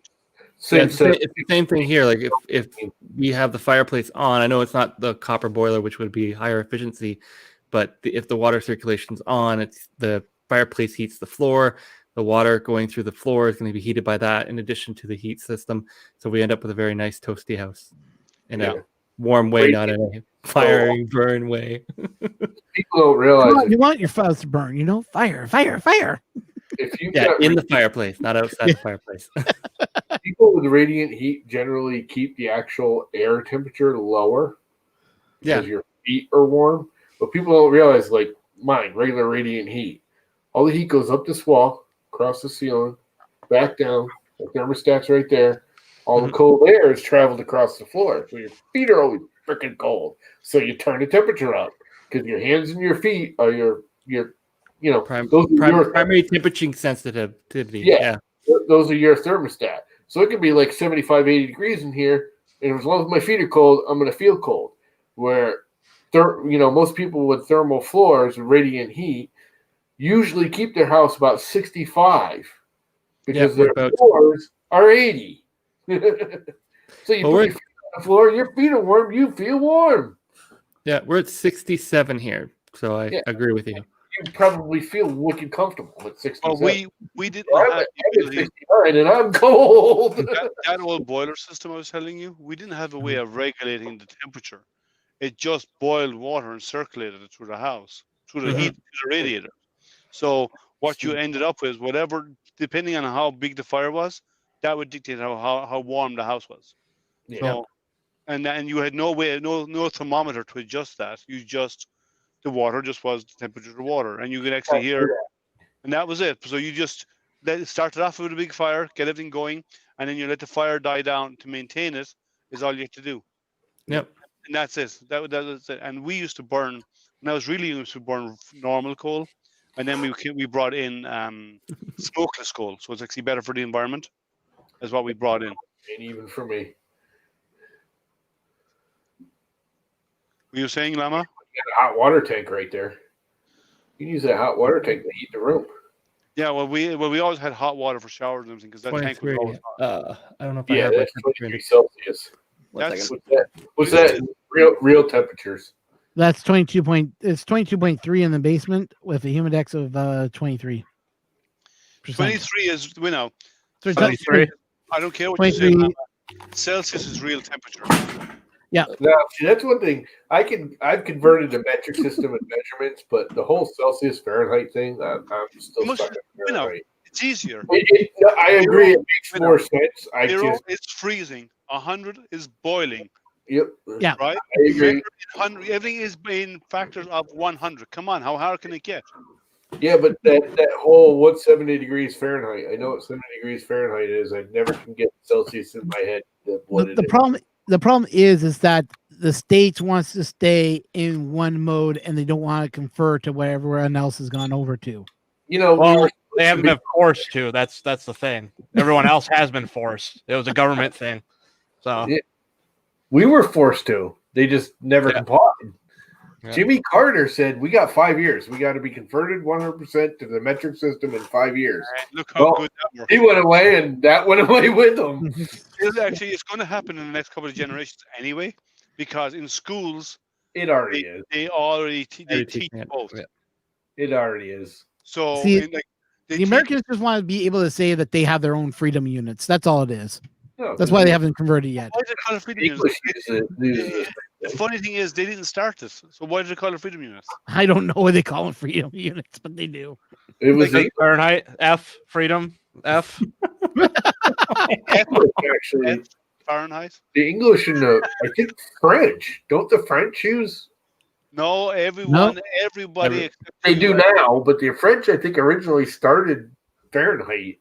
Speaker 8: Yeah, it's the same thing here. Like if we have the fireplace on, I know it's not the copper boiler, which would be higher efficiency, but if the water circulation's on, it's the fireplace heats the floor. The water going through the floor is going to be heated by that, in addition to the heat system. So we end up with a very nice toasty house in a warm way, not in a fiery burn way.
Speaker 7: People don't realize
Speaker 6: You want your fires to burn, fire, fire, fire.
Speaker 7: if you
Speaker 8: In the fireplace, not outside the fireplace.
Speaker 7: people with radiant heat generally keep the actual air temperature lower because your feet are warm. But people don't realize, like mine, regular radiant heat, all the heat goes up this wall, across the ceiling, back down. The thermostat's right there. All the cold air is traveled across the floor, so your feet are always freaking cold. So you turn the temperature up because your hands and your feet are your
Speaker 8: primary temperature sensitivity. Yeah.
Speaker 7: Those are your thermostat. So it could be like 75, 80 degrees in here, and as long as my feet are cold, I'm going to feel cold. Where, most people with thermal floors and radiant heat usually keep their house about 65 because their floors are 80. So you put your feet on the floor, your feet are warm, you feel warm.
Speaker 8: Yeah, we're at 67 here, so I agree with you.
Speaker 7: You probably feel wicked comfortable at 67.
Speaker 1: Well, we didn't
Speaker 7: I'm
Speaker 1: have
Speaker 7: at 69 and I'm cold.
Speaker 1: that old boiler system I was telling you. We didn't have a way of regulating the temperature. It just boiled water and circulated it through the house, through the heat, through the radiator. So what you ended up with, whatever, depending on how big the fire was, that would dictate how warm the house was.
Speaker 7: Yeah.
Speaker 1: So, and you had no way, no thermometer to adjust that. The water just was the temperature of the water, and you could actually hear, and that was it. So you just started off with a big fire, get everything going, and then you let the fire die down to maintain it. Is all you have to do.
Speaker 8: Yep.
Speaker 1: And that's it. That was it. And we used to burn. When I was really used to burn normal coal, and then we brought in smokeless coal, so it's actually better for the environment. Is what we brought in.
Speaker 7: And even for me.
Speaker 1: Were you saying, Lama?
Speaker 7: A hot water tank right there. You can use that hot water tank to heat the room.
Speaker 1: Yeah, well, we always had hot water for showers and everything because that tank was always hot.
Speaker 8: I don't know if I
Speaker 7: Yeah,
Speaker 8: have
Speaker 7: that's 23 Celsius.
Speaker 1: That's
Speaker 7: What's that? Real temperatures.
Speaker 6: That's 22.3 in the basement with a humidex of 23.
Speaker 1: 23 is
Speaker 5: 23.
Speaker 1: I don't care what you say. Lama. Celsius is real temperature.
Speaker 6: Yeah.
Speaker 7: Now, see, that's one thing. I've converted the metric system and measurements, but the whole Celsius Fahrenheit thing, I'm still stuck at Fahrenheit.
Speaker 1: It's easier.
Speaker 7: I agree. It makes more sense.
Speaker 1: 0 is freezing. 100 is boiling.
Speaker 7: Yep.
Speaker 6: Yeah.
Speaker 1: Right.
Speaker 7: I agree.
Speaker 1: Everything is in factors of 100. Come on, how hard can it get?
Speaker 7: Yeah, but that whole what's 70 degrees Fahrenheit? I know what 70 degrees Fahrenheit is. I never can get Celsius in my head.
Speaker 6: The problem is that the states wants to stay in one mode and they don't want to confer to what everyone else has gone over to.
Speaker 5: Well, they haven't been forced to. That's the thing. Everyone else has been forced. It was a government thing. So
Speaker 7: we were forced to. They just never complied. Yeah. Jimmy Carter said, "We got 5 years. We got to be converted 100% to the metric system in 5 years."
Speaker 1: Right, look how good that worked.
Speaker 7: He went away, and that went away with him.
Speaker 1: It's going to happen in the next couple of generations anyway, because in schools,
Speaker 7: it already is.
Speaker 1: They already teach both.
Speaker 7: Yeah. It already is.
Speaker 1: So
Speaker 6: the Americans just want to be able to say that they have their own freedom units. That's all it is. No, that's why they haven't converted yet.
Speaker 1: Why is it called a freedom unit? The funny thing is, they didn't start this. So why did they call it freedom units?
Speaker 6: I don't know what they call them freedom units, but they do.
Speaker 7: It was
Speaker 5: Fahrenheit. F freedom. F.
Speaker 7: Actually,
Speaker 1: Fahrenheit?
Speaker 7: The English and the I think French. Don't the French use?
Speaker 1: No, everybody
Speaker 8: Every-
Speaker 1: except
Speaker 7: They
Speaker 1: the
Speaker 7: do
Speaker 1: US.
Speaker 7: now, but the French I think originally started Fahrenheit.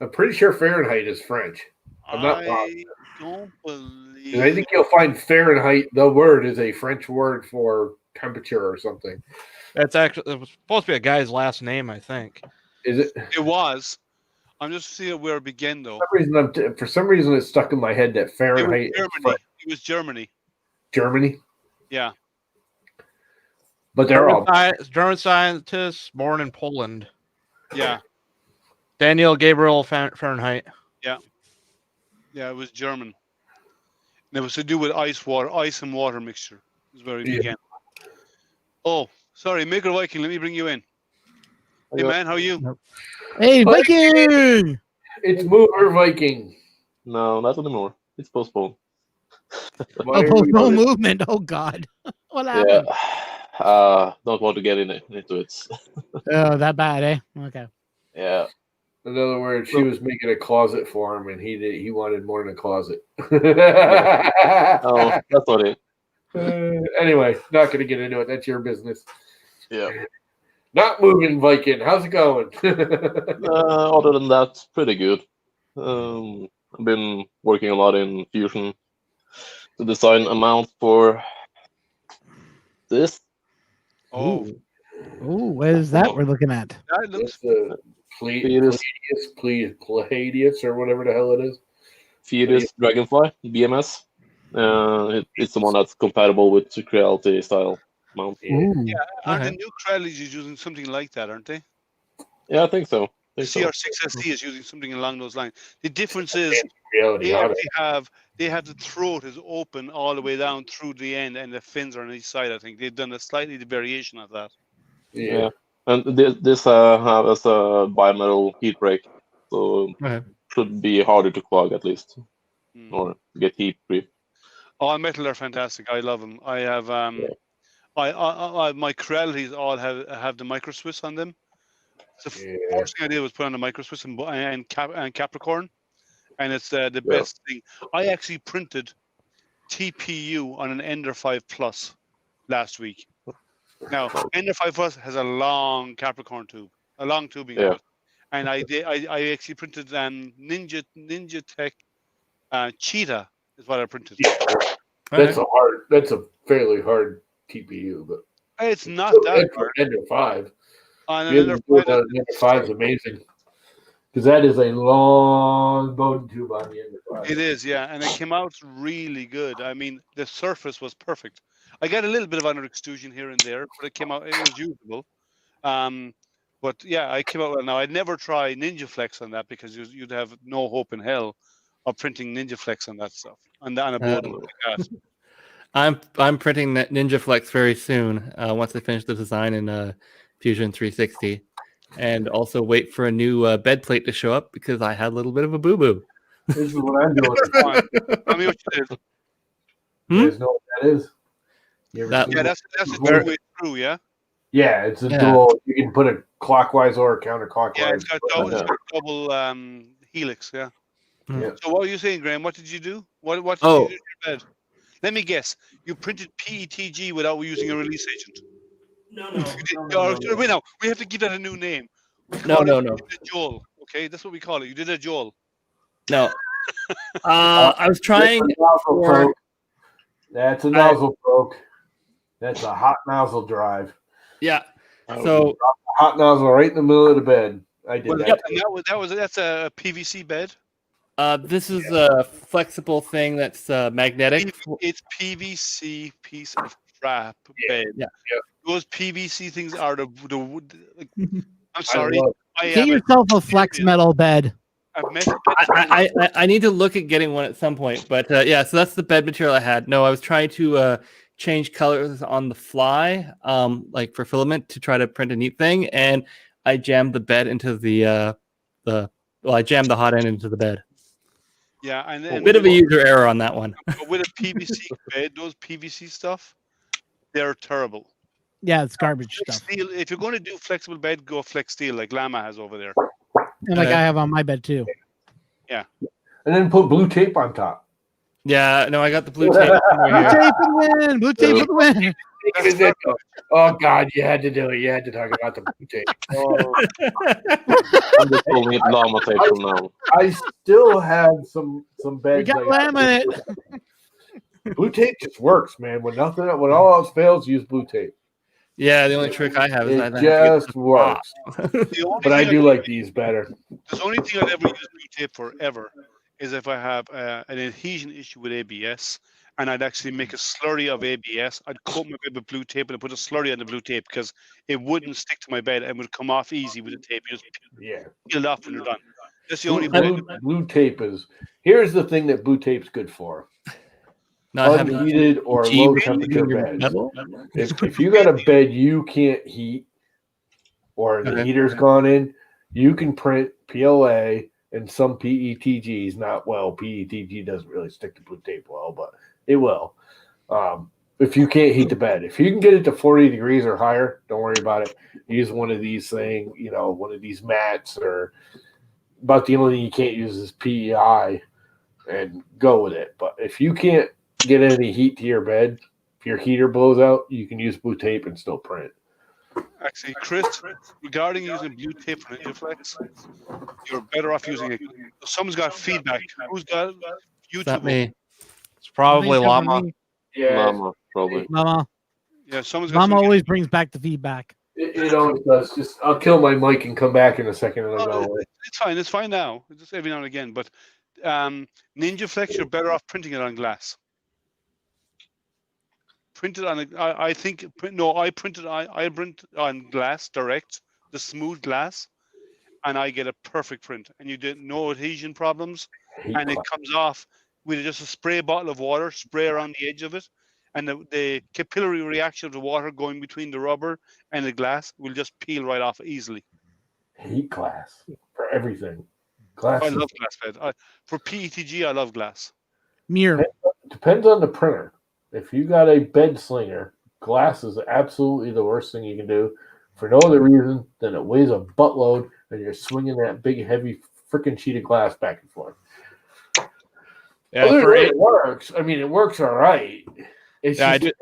Speaker 7: I'm pretty sure Fahrenheit is French. I'm not
Speaker 1: I
Speaker 7: positive.
Speaker 1: don't
Speaker 7: 'Cause
Speaker 1: believe.
Speaker 7: I think you'll find Fahrenheit. The word is a French word for temperature or something.
Speaker 5: It's actually it was supposed to be a guy's last name, I think.
Speaker 7: Is it?
Speaker 1: It was. I'm just seeing where it began, though.
Speaker 7: For some reason, it's stuck in my head that
Speaker 1: It was
Speaker 7: Fahrenheit is
Speaker 1: Germany. It was Germany.
Speaker 7: Germany,
Speaker 1: Yeah.
Speaker 7: but they're all
Speaker 5: German scientist born in Poland.
Speaker 1: Yeah.
Speaker 5: Daniel Gabriel Fahrenheit.
Speaker 1: Yeah, it was German. And it was to do with ice and water mixture. Is where it
Speaker 7: Yeah.
Speaker 1: began. Oh, sorry, Maker Viking. Let me bring you in. Hey,
Speaker 9: Yeah.
Speaker 1: man, how are you?
Speaker 6: Hey,
Speaker 7: Viking!
Speaker 6: Viking!
Speaker 7: It's Mover Viking.
Speaker 9: No, not anymore. It's postponed.
Speaker 7: Why are
Speaker 6: Oh,
Speaker 7: we-
Speaker 6: no movement. Oh, God. What
Speaker 9: Yeah.
Speaker 6: happened?
Speaker 9: Don't want to get into it.
Speaker 6: Oh, that bad, eh? Okay.
Speaker 9: Yeah.
Speaker 7: In other words, she was making a closet for him, and he wanted more than a closet.
Speaker 9: Oh, that's not it.
Speaker 7: Anyway, not going to get into it. That's your business.
Speaker 9: Yeah.
Speaker 7: Not moving, Viking. How's it going?
Speaker 9: Other than that, pretty good. I've been working a lot in Fusion to design a mount for this.
Speaker 1: Oh,
Speaker 6: Ooh, what is that we're looking at?
Speaker 1: that looks.
Speaker 7: That's the Pleiadius, or whatever the hell it is.
Speaker 9: Fetus Dragonfly BMS. It's the one that's compatible with the Creality style mount.
Speaker 6: Ooh.
Speaker 1: Yeah, aren't the
Speaker 5: Okay.
Speaker 1: new Crowleys using something like that, aren't they?
Speaker 9: Yeah, I think so.
Speaker 1: The CR6ST is using something along those lines. The difference is
Speaker 7: Reality
Speaker 1: they
Speaker 7: Auto.
Speaker 1: actually have the throat is open all the way down through the end, and the fins are on each side. I think they've done a slightly variation of that.
Speaker 7: Yeah.
Speaker 9: And this has a bimetal heat break, so
Speaker 8: Okay.
Speaker 9: should be harder to clog at least,
Speaker 1: Mm.
Speaker 9: or get heat free.
Speaker 1: All metal are fantastic. I love them. I have my Corellis all have the micro Swiss on them. So the
Speaker 7: Yeah.
Speaker 1: first thing I did was put on the micro Swiss and Capricorn, and it's the best thing. I actually printed TPU on an Ender 5 Plus last week. Now Ender 5 Plus has a long Capricorn tube, a long tubing of it, and I actually printed Ninja Tech Cheetah is what I printed.
Speaker 7: That's a fairly hard TPU, but
Speaker 1: It's not that
Speaker 7: that's
Speaker 1: hard.
Speaker 7: Ender 5.
Speaker 1: On
Speaker 7: The
Speaker 1: an Ender 5,
Speaker 7: Ender 5 is amazing. Because that is a long bone tube on the Ender 5.
Speaker 1: it is, yeah, and it came out really good. I mean, the surface was perfect. I got a little bit of under extrusion here and there, but it came out. It was usable. But yeah, I came out well. Now I'd never try Ninja Flex on that because you'd have no hope in hell of printing Ninja Flex on that stuff on a board like that.
Speaker 8: I'm printing that Ninja Flex very soon. Once I finish the design in Fusion 360, and also wait for a new bed plate to show up because I had a little bit of a boo boo.
Speaker 7: This is what I'm doing.
Speaker 1: Tell me what you did.
Speaker 7: You guys know what that is? You ever
Speaker 8: That-
Speaker 7: seen
Speaker 1: Yeah,
Speaker 7: it?
Speaker 1: that's a two-way through. Yeah,
Speaker 7: Yeah, it's a
Speaker 8: Yeah.
Speaker 7: dual. You can put it clockwise or counterclockwise.
Speaker 1: yeah, it's got
Speaker 9: Yeah.
Speaker 1: double helix. Yeah.
Speaker 7: Yeah.
Speaker 1: So what were you saying, Graham? What did you do? What did
Speaker 8: Oh.
Speaker 1: you do to your bed? Let me guess. You printed PETG without using a release agent.
Speaker 10: No.
Speaker 1: Wait, now we have to give that a new name. We
Speaker 8: No,
Speaker 1: call
Speaker 8: no,
Speaker 1: it
Speaker 8: no.
Speaker 1: You did a Joel. Okay, that's what we call it. You did a Joel.
Speaker 8: No. I was trying.
Speaker 7: That's a nozzle
Speaker 8: for-
Speaker 7: poke. That's a nozzle poke. That's a hot nozzle drive.
Speaker 8: Yeah. So
Speaker 7: Hot nozzle right in the middle of the bed. I did
Speaker 1: Well,
Speaker 7: that.
Speaker 1: and that's a PVC bed.
Speaker 8: this is a flexible thing that's magnetic.
Speaker 1: It's PVC piece of crap bed.
Speaker 8: Yeah.
Speaker 1: Those PVC things are the like, I'm sorry.
Speaker 7: love-
Speaker 1: I
Speaker 6: Get
Speaker 1: have
Speaker 6: yourself a flex metal bed.
Speaker 1: I've met
Speaker 8: I need to look at getting one at some point, but yeah. So that's the bed material I had. No, I was trying to change colors on the fly, like for filament to try to print a neat thing, and I jammed the bed into I jammed the hot end into the bed.
Speaker 1: yeah, and
Speaker 8: A
Speaker 1: then
Speaker 8: bit of a user error on that one.
Speaker 1: but with a PVC bed, those PVC stuff, they're terrible.
Speaker 6: Yeah, it's garbage
Speaker 1: Flex
Speaker 6: stuff.
Speaker 1: steel, if you're going to do flexible bed, go flex steel like Llama has over there.
Speaker 6: And like
Speaker 8: Okay.
Speaker 6: I have on my bed too.
Speaker 7: and then put blue tape on top.
Speaker 8: Yeah, no, I got the blue tape. somewhere
Speaker 6: Blue
Speaker 8: here.
Speaker 6: tape for the win. Blue tape for the win.
Speaker 7: Oh God, you had to do it. You had to talk about the blue tape. Oh,
Speaker 9: I'm just calling it llama tape from now.
Speaker 7: I still have some
Speaker 6: We
Speaker 7: beds.
Speaker 6: got laminate.
Speaker 7: Blue tape just works, man. When all else fails, use blue tape.
Speaker 8: Yeah, the only trick I have is I
Speaker 7: It
Speaker 8: then have to get
Speaker 7: just works.
Speaker 1: The only
Speaker 7: But I
Speaker 1: thing
Speaker 7: do like these better.
Speaker 1: The only thing I'd ever use blue tape for ever is if I have an adhesion issue with ABS, and I'd actually make a slurry of ABS. I'd coat my bed with blue tape and I'd put a slurry on the blue tape because it wouldn't stick to my bed and would come off easy with the tape. You just
Speaker 7: Yeah.
Speaker 1: peel it off when you're done. That's the
Speaker 7: Blue,
Speaker 1: only way.
Speaker 7: blue tape is. Here's the thing that blue tape's good for:
Speaker 8: not having
Speaker 7: unheated or
Speaker 8: G
Speaker 7: low
Speaker 8: in
Speaker 7: temperature
Speaker 8: your
Speaker 7: beds.
Speaker 8: metal.
Speaker 7: If you got a bed you can't heat, or the
Speaker 8: Okay.
Speaker 7: heater's gone in, you can print PLA and some PETGs. Not well, PETG doesn't really stick to blue tape well, but it will. If you can't heat the bed, if you can get it to 40 degrees or higher, don't worry about it. Use one of these things, one of these mats, or about the only thing you can't use is PEI, and go with it. But if you can't get any heat to your bed, if your heater blows out, you can use blue tape and still print.
Speaker 1: Actually, Chris, regarding using blue tape for an Interflex, you're better off using it. Someone's got feedback. Who's got YouTube?
Speaker 8: It's not me.
Speaker 5: It's probably llama.
Speaker 9: Llama, probably.
Speaker 6: Mama.
Speaker 1: Yeah, someone's got.
Speaker 6: Mama
Speaker 1: some-
Speaker 6: always brings back the feedback.
Speaker 7: It always does. Just I'll kill my mic and come back in a second and I'll go away.
Speaker 1: It's fine. It's fine now. It's just every now and again. But Ninja Flex, you're better off printing it on glass. Print it on I think no, I print on glass direct, the smooth glass, and I get a perfect print. And you get no adhesion problems, and it comes off with just a spray bottle of water, spray around the edge of it, and the capillary reaction of the water going between the rubber and the glass will just peel right off easily.
Speaker 7: Heat glass for everything. Glass
Speaker 1: I love glass bed. For PETG, I love glass.
Speaker 6: Mirror.
Speaker 7: depends on the printer. If you got a bed slinger, glass is absolutely the worst thing you can do for no other reason than it weighs a buttload and you're swinging that big, heavy freaking sheet of glass back and forth.
Speaker 5: Yeah,
Speaker 7: Other
Speaker 5: for
Speaker 7: than
Speaker 5: it,
Speaker 7: it works. I mean, it works all right. It's
Speaker 5: Yeah, I
Speaker 7: just,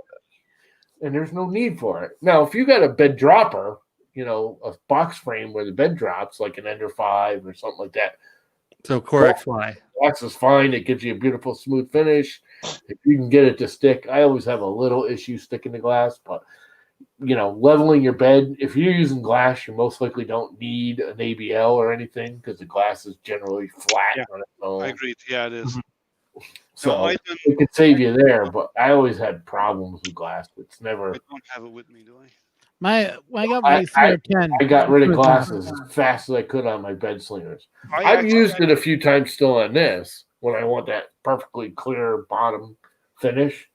Speaker 7: and there's no need for it. Now, if you got a bed dropper, a box frame where the bed drops, like an Ender 5 or something like that,
Speaker 8: So Core XY.
Speaker 7: glass is fine. It gives you a beautiful, smooth finish. If you can get it to stick, I always have a little issue sticking to glass, but leveling your bed, if you're using glass, you most likely don't need an ABL or anything because the glass is generally flat
Speaker 1: Yeah,
Speaker 7: on its own.
Speaker 1: I agree. Yeah, it is.
Speaker 7: So
Speaker 1: No,
Speaker 7: it could save you there, but I always had problems with glass. It's never.
Speaker 1: I don't have it with me, do I?
Speaker 6: When I got my Slinger 10.
Speaker 7: I got rid of
Speaker 6: Good
Speaker 7: glasses
Speaker 6: job.
Speaker 7: as fast as I could on my bed slingers.
Speaker 1: I
Speaker 7: I've
Speaker 1: actually-
Speaker 7: used it a few times still on this when I want that perfectly clear bottom finish.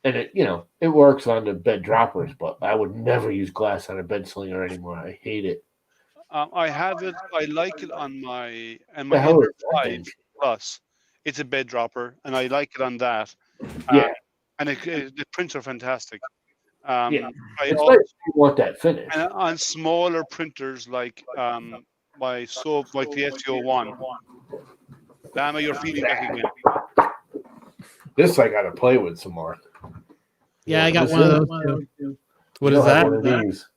Speaker 7: And it works on the bed droppers, but I would never use glass on a bed slinger anymore. I hate it.
Speaker 1: I have it. I like it on my
Speaker 7: The
Speaker 1: my
Speaker 7: hell
Speaker 1: Ender
Speaker 7: is that
Speaker 1: 5
Speaker 7: thing?
Speaker 1: Plus. It's a bed dropper, and I like it on that.
Speaker 7: Yeah.
Speaker 1: And the prints are fantastic.
Speaker 7: Yeah.
Speaker 1: I
Speaker 7: It's
Speaker 1: also,
Speaker 7: nice if you want that finish.
Speaker 1: and on smaller printers like my soap, like the STO1. Lama, you're feeding back again.
Speaker 7: This I got to play with some more.
Speaker 6: Yeah, I got
Speaker 7: This
Speaker 6: one of
Speaker 7: is-
Speaker 6: those too.
Speaker 8: What
Speaker 7: You
Speaker 8: is
Speaker 7: don't have
Speaker 8: that?
Speaker 7: one of these.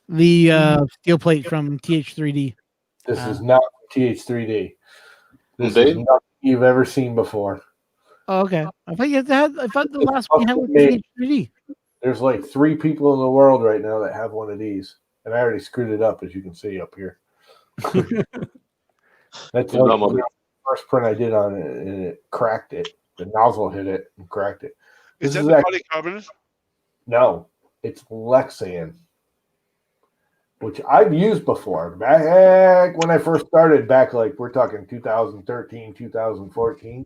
Speaker 6: The steel plate from TH3D.
Speaker 7: This is not TH3D. This
Speaker 9: Dave?
Speaker 7: is nothing you've ever seen before.
Speaker 6: Oh, okay. I thought the last one had was
Speaker 7: Made.
Speaker 6: TH3D.
Speaker 7: There's like 3 people in the world right now that have one of these, and I already screwed it up, as you can see up here. That's
Speaker 9: Yeah,
Speaker 7: like
Speaker 9: I'm
Speaker 7: the first print I did on it, and it cracked it. The nozzle hit it and cracked it.
Speaker 1: Is
Speaker 7: This
Speaker 1: that
Speaker 7: is
Speaker 1: the
Speaker 7: actually,
Speaker 1: polycarbonate?
Speaker 7: no, it's Lexan, which I've used before. Back when I first started, back like we're talking 2013, 2014.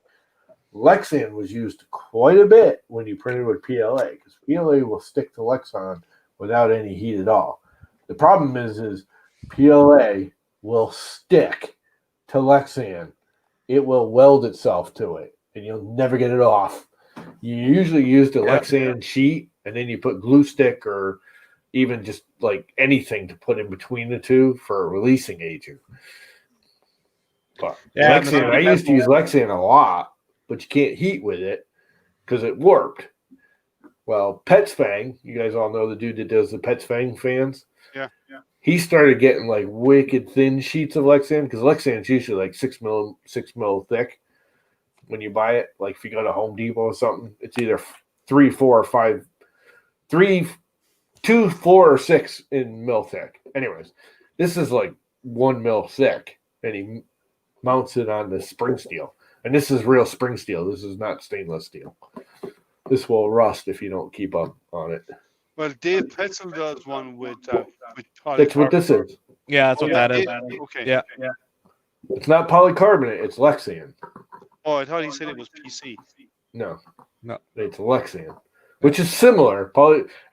Speaker 7: Lexan was used quite a bit when you printed with PLA because PLA will stick to Lexan without any heat at all. The problem is PLA will stick to Lexan. It will weld itself to it, and you'll never get it off. You usually use the Lexan sheet, and then you put glue stick or even just like anything to put in between the two for a releasing agent. But
Speaker 5: Yeah,
Speaker 7: Lexian, I used to use Lexian a lot, but you can't heat with it because it warped. Well, Pet's Fang, you guys all know the dude that does the Pet's Fang fans.
Speaker 1: Yeah.
Speaker 7: He started getting like wicked thin sheets of Lexian because Lexian's usually like 6 mil thick when you buy it. Like if you go to Home Depot or something, it's either 3, 4, or 5, 3, 2, 4, or 6 in mil thick. Anyways, this is like 1 mil thick, and he mounts it on the spring steel. And this is real spring steel. This is not stainless steel. This will rust if you don't keep up on it.
Speaker 1: Well, Dave Petzel does one with polycarbonate.
Speaker 7: That's what this is.
Speaker 5: Yeah, that's what that is.
Speaker 1: Okay.
Speaker 5: Yeah.
Speaker 7: It's not polycarbonate. It's Lexian.
Speaker 1: Oh, I thought he said it was PC.
Speaker 7: No.
Speaker 5: No.
Speaker 7: It's Lexian, which is similar.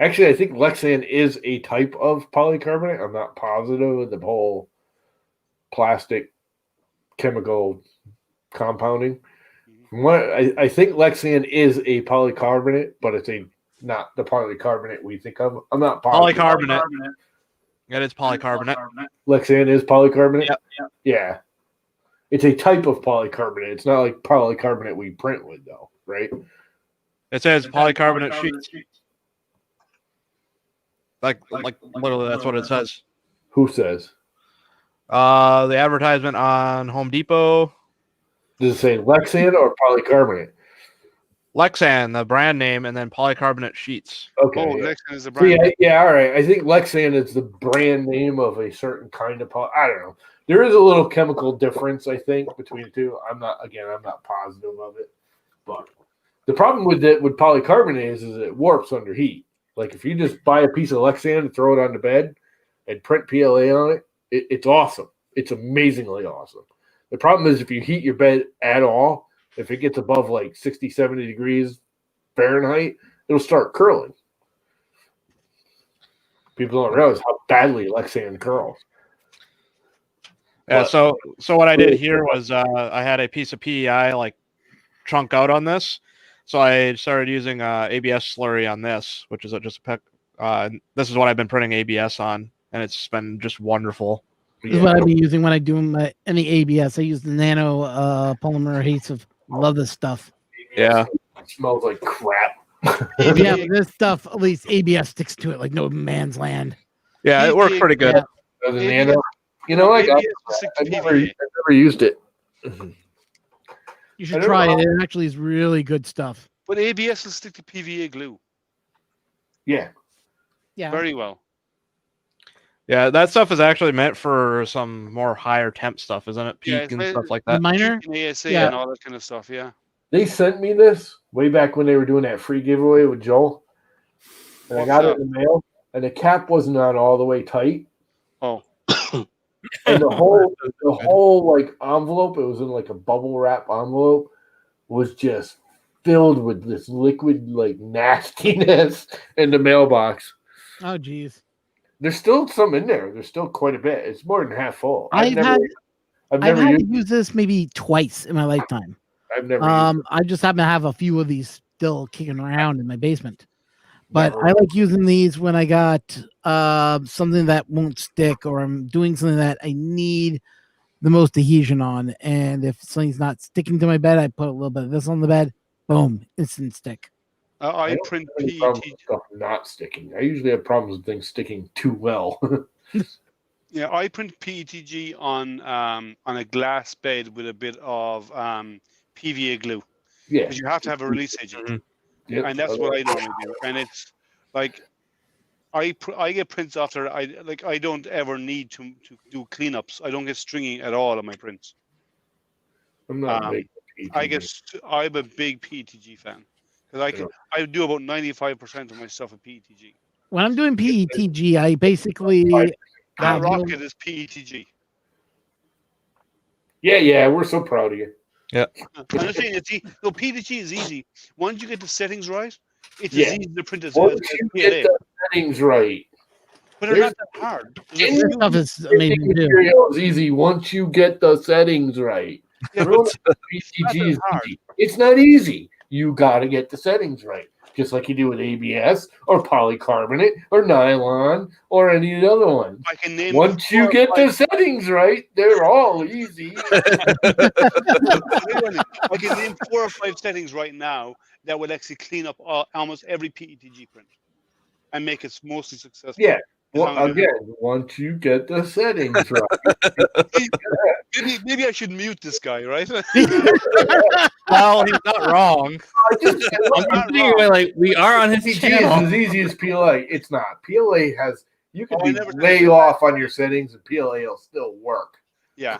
Speaker 7: Actually, I think Lexian is a type of polycarbonate. I'm not positive of the whole plastic chemical compounding. From what I think Lexian is a polycarbonate, but it's not the polycarbonate we think of. I'm not positive.
Speaker 5: Polycarbonate. It is polycarbonate.
Speaker 7: Lexian is polycarbonate?
Speaker 5: Yep.
Speaker 7: Yeah. It's a type of polycarbonate. It's not like polycarbonate we print with, though, right?
Speaker 5: It says polycarbonate sheets. Like literally, that's what it says.
Speaker 7: Who says?
Speaker 5: The advertisement on Home Depot.
Speaker 7: Does it say Lexian or polycarbonate?
Speaker 5: Lexan, the brand name, and then polycarbonate sheets.
Speaker 7: Okay.
Speaker 1: Oh,
Speaker 7: yeah.
Speaker 1: Lexian is the brand.
Speaker 7: Yeah, all right. I think Lexian is the brand name of a certain kind of I don't know. There is a little chemical difference, I think, between the two. I'm not positive of it. But the problem with polycarbonate is it warps under heat. Like if you just buy a piece of Lexian and throw it on the bed and print PLA on it, it's awesome. It's amazingly awesome. The problem is if you heat your bed at all, if it gets above like 60, 70 degrees Fahrenheit, it'll start curling. People don't realize how badly Lexian curls.
Speaker 5: Yeah, so what I did here was I had a piece of PEI like chunk out on this. So I started using ABS slurry on this, which is just a peck. This is what I've been printing ABS on, and it's been just wonderful.
Speaker 6: This is what I've been using when I do any ABS. I use the nano polymer adhesive. Love this stuff.
Speaker 5: Yeah.
Speaker 7: It smells like crap.
Speaker 6: Yeah, but this stuff, at least ABS sticks to it like no man's land.
Speaker 5: Yeah, it worked pretty good.
Speaker 7: Yeah. The nano. You know, I've never used it.
Speaker 6: You should try it. It actually is really good stuff.
Speaker 1: But ABS will stick to PVA glue.
Speaker 7: Yeah.
Speaker 6: Yeah.
Speaker 1: Very well.
Speaker 5: Yeah, that stuff is actually meant for some more higher temp stuff, isn't it?
Speaker 1: Yeah,
Speaker 5: Peak and stuff like that.
Speaker 6: Minor?
Speaker 1: ASA
Speaker 6: Yeah.
Speaker 1: and all that kind of stuff, yeah.
Speaker 7: They sent me this way back when they were doing that free giveaway with Joel. And I got it in the mail, and the cap wasn't on all the way tight.
Speaker 1: Oh.
Speaker 7: And the whole like envelope, it was in like a bubble wrap envelope, was just filled with this liquid like nastiness in the mailbox.
Speaker 6: Oh, geez.
Speaker 7: There's still some in there. There's still quite a bit. It's more than half full.
Speaker 6: I've had
Speaker 7: never
Speaker 6: to use this maybe twice in my lifetime.
Speaker 7: I've never used it.
Speaker 6: I just happen to have a few of these still kicking around in my basement. But I like using these when I got something that won't stick, or I'm doing something that I need the most adhesion on. And if something's not sticking to my bed, I put a little bit of this on the bed. Boom, instant stick.
Speaker 1: I print PET.
Speaker 7: Stuff not sticking. I usually have problems with things sticking too well.
Speaker 1: Yeah, I print PETG on a glass bed with a bit of PVA glue.
Speaker 7: Yeah,
Speaker 1: because you have to have a release agent.
Speaker 5: Mm-hmm.
Speaker 7: Yep.
Speaker 1: And that's what I normally do. And it's like I get prints after I don't ever need to do cleanups. I don't get stringy at all on my prints.
Speaker 7: I'm not a big PETG.
Speaker 1: I'm a big PETG fan because I do about 95% of my stuff with PETG.
Speaker 6: When I'm doing PETG, I basically
Speaker 1: Rocket is PETG.
Speaker 7: Yeah, we're so proud of you.
Speaker 5: Yeah.
Speaker 1: I'm just saying, PETG is easy. Once you get the settings right, it's
Speaker 7: Yeah.
Speaker 1: as easy to print as
Speaker 7: Once you
Speaker 1: PLA.
Speaker 7: get the settings right,
Speaker 1: But they're not that hard.
Speaker 6: this stuff is amazing too.
Speaker 7: material is easy once you get the settings right.
Speaker 1: Yeah,
Speaker 7: Everyone
Speaker 1: but
Speaker 7: thinks PETG is
Speaker 1: hard.
Speaker 7: easy. It's not easy. You got to get the settings right. just like you do with ABS or polycarbonate or nylon or any of the other ones.
Speaker 1: I can name
Speaker 7: Once you get the settings right, they're all easy.
Speaker 1: I can name 4 or 5 settings right now that would actually clean up almost every PETG print and make it mostly successful.
Speaker 7: Yeah. Well, again, once you get the settings right.
Speaker 1: Maybe I should mute this guy, right?
Speaker 5: Well, he's not wrong.
Speaker 8: I'm thinking like we are on his
Speaker 7: PETG
Speaker 8: channel.
Speaker 7: is as easy as PLA. It's not. PLA has you can
Speaker 1: Oh, I
Speaker 7: be
Speaker 1: never
Speaker 7: way
Speaker 1: did.
Speaker 7: off on your settings and PLA will still work.
Speaker 1: Yeah.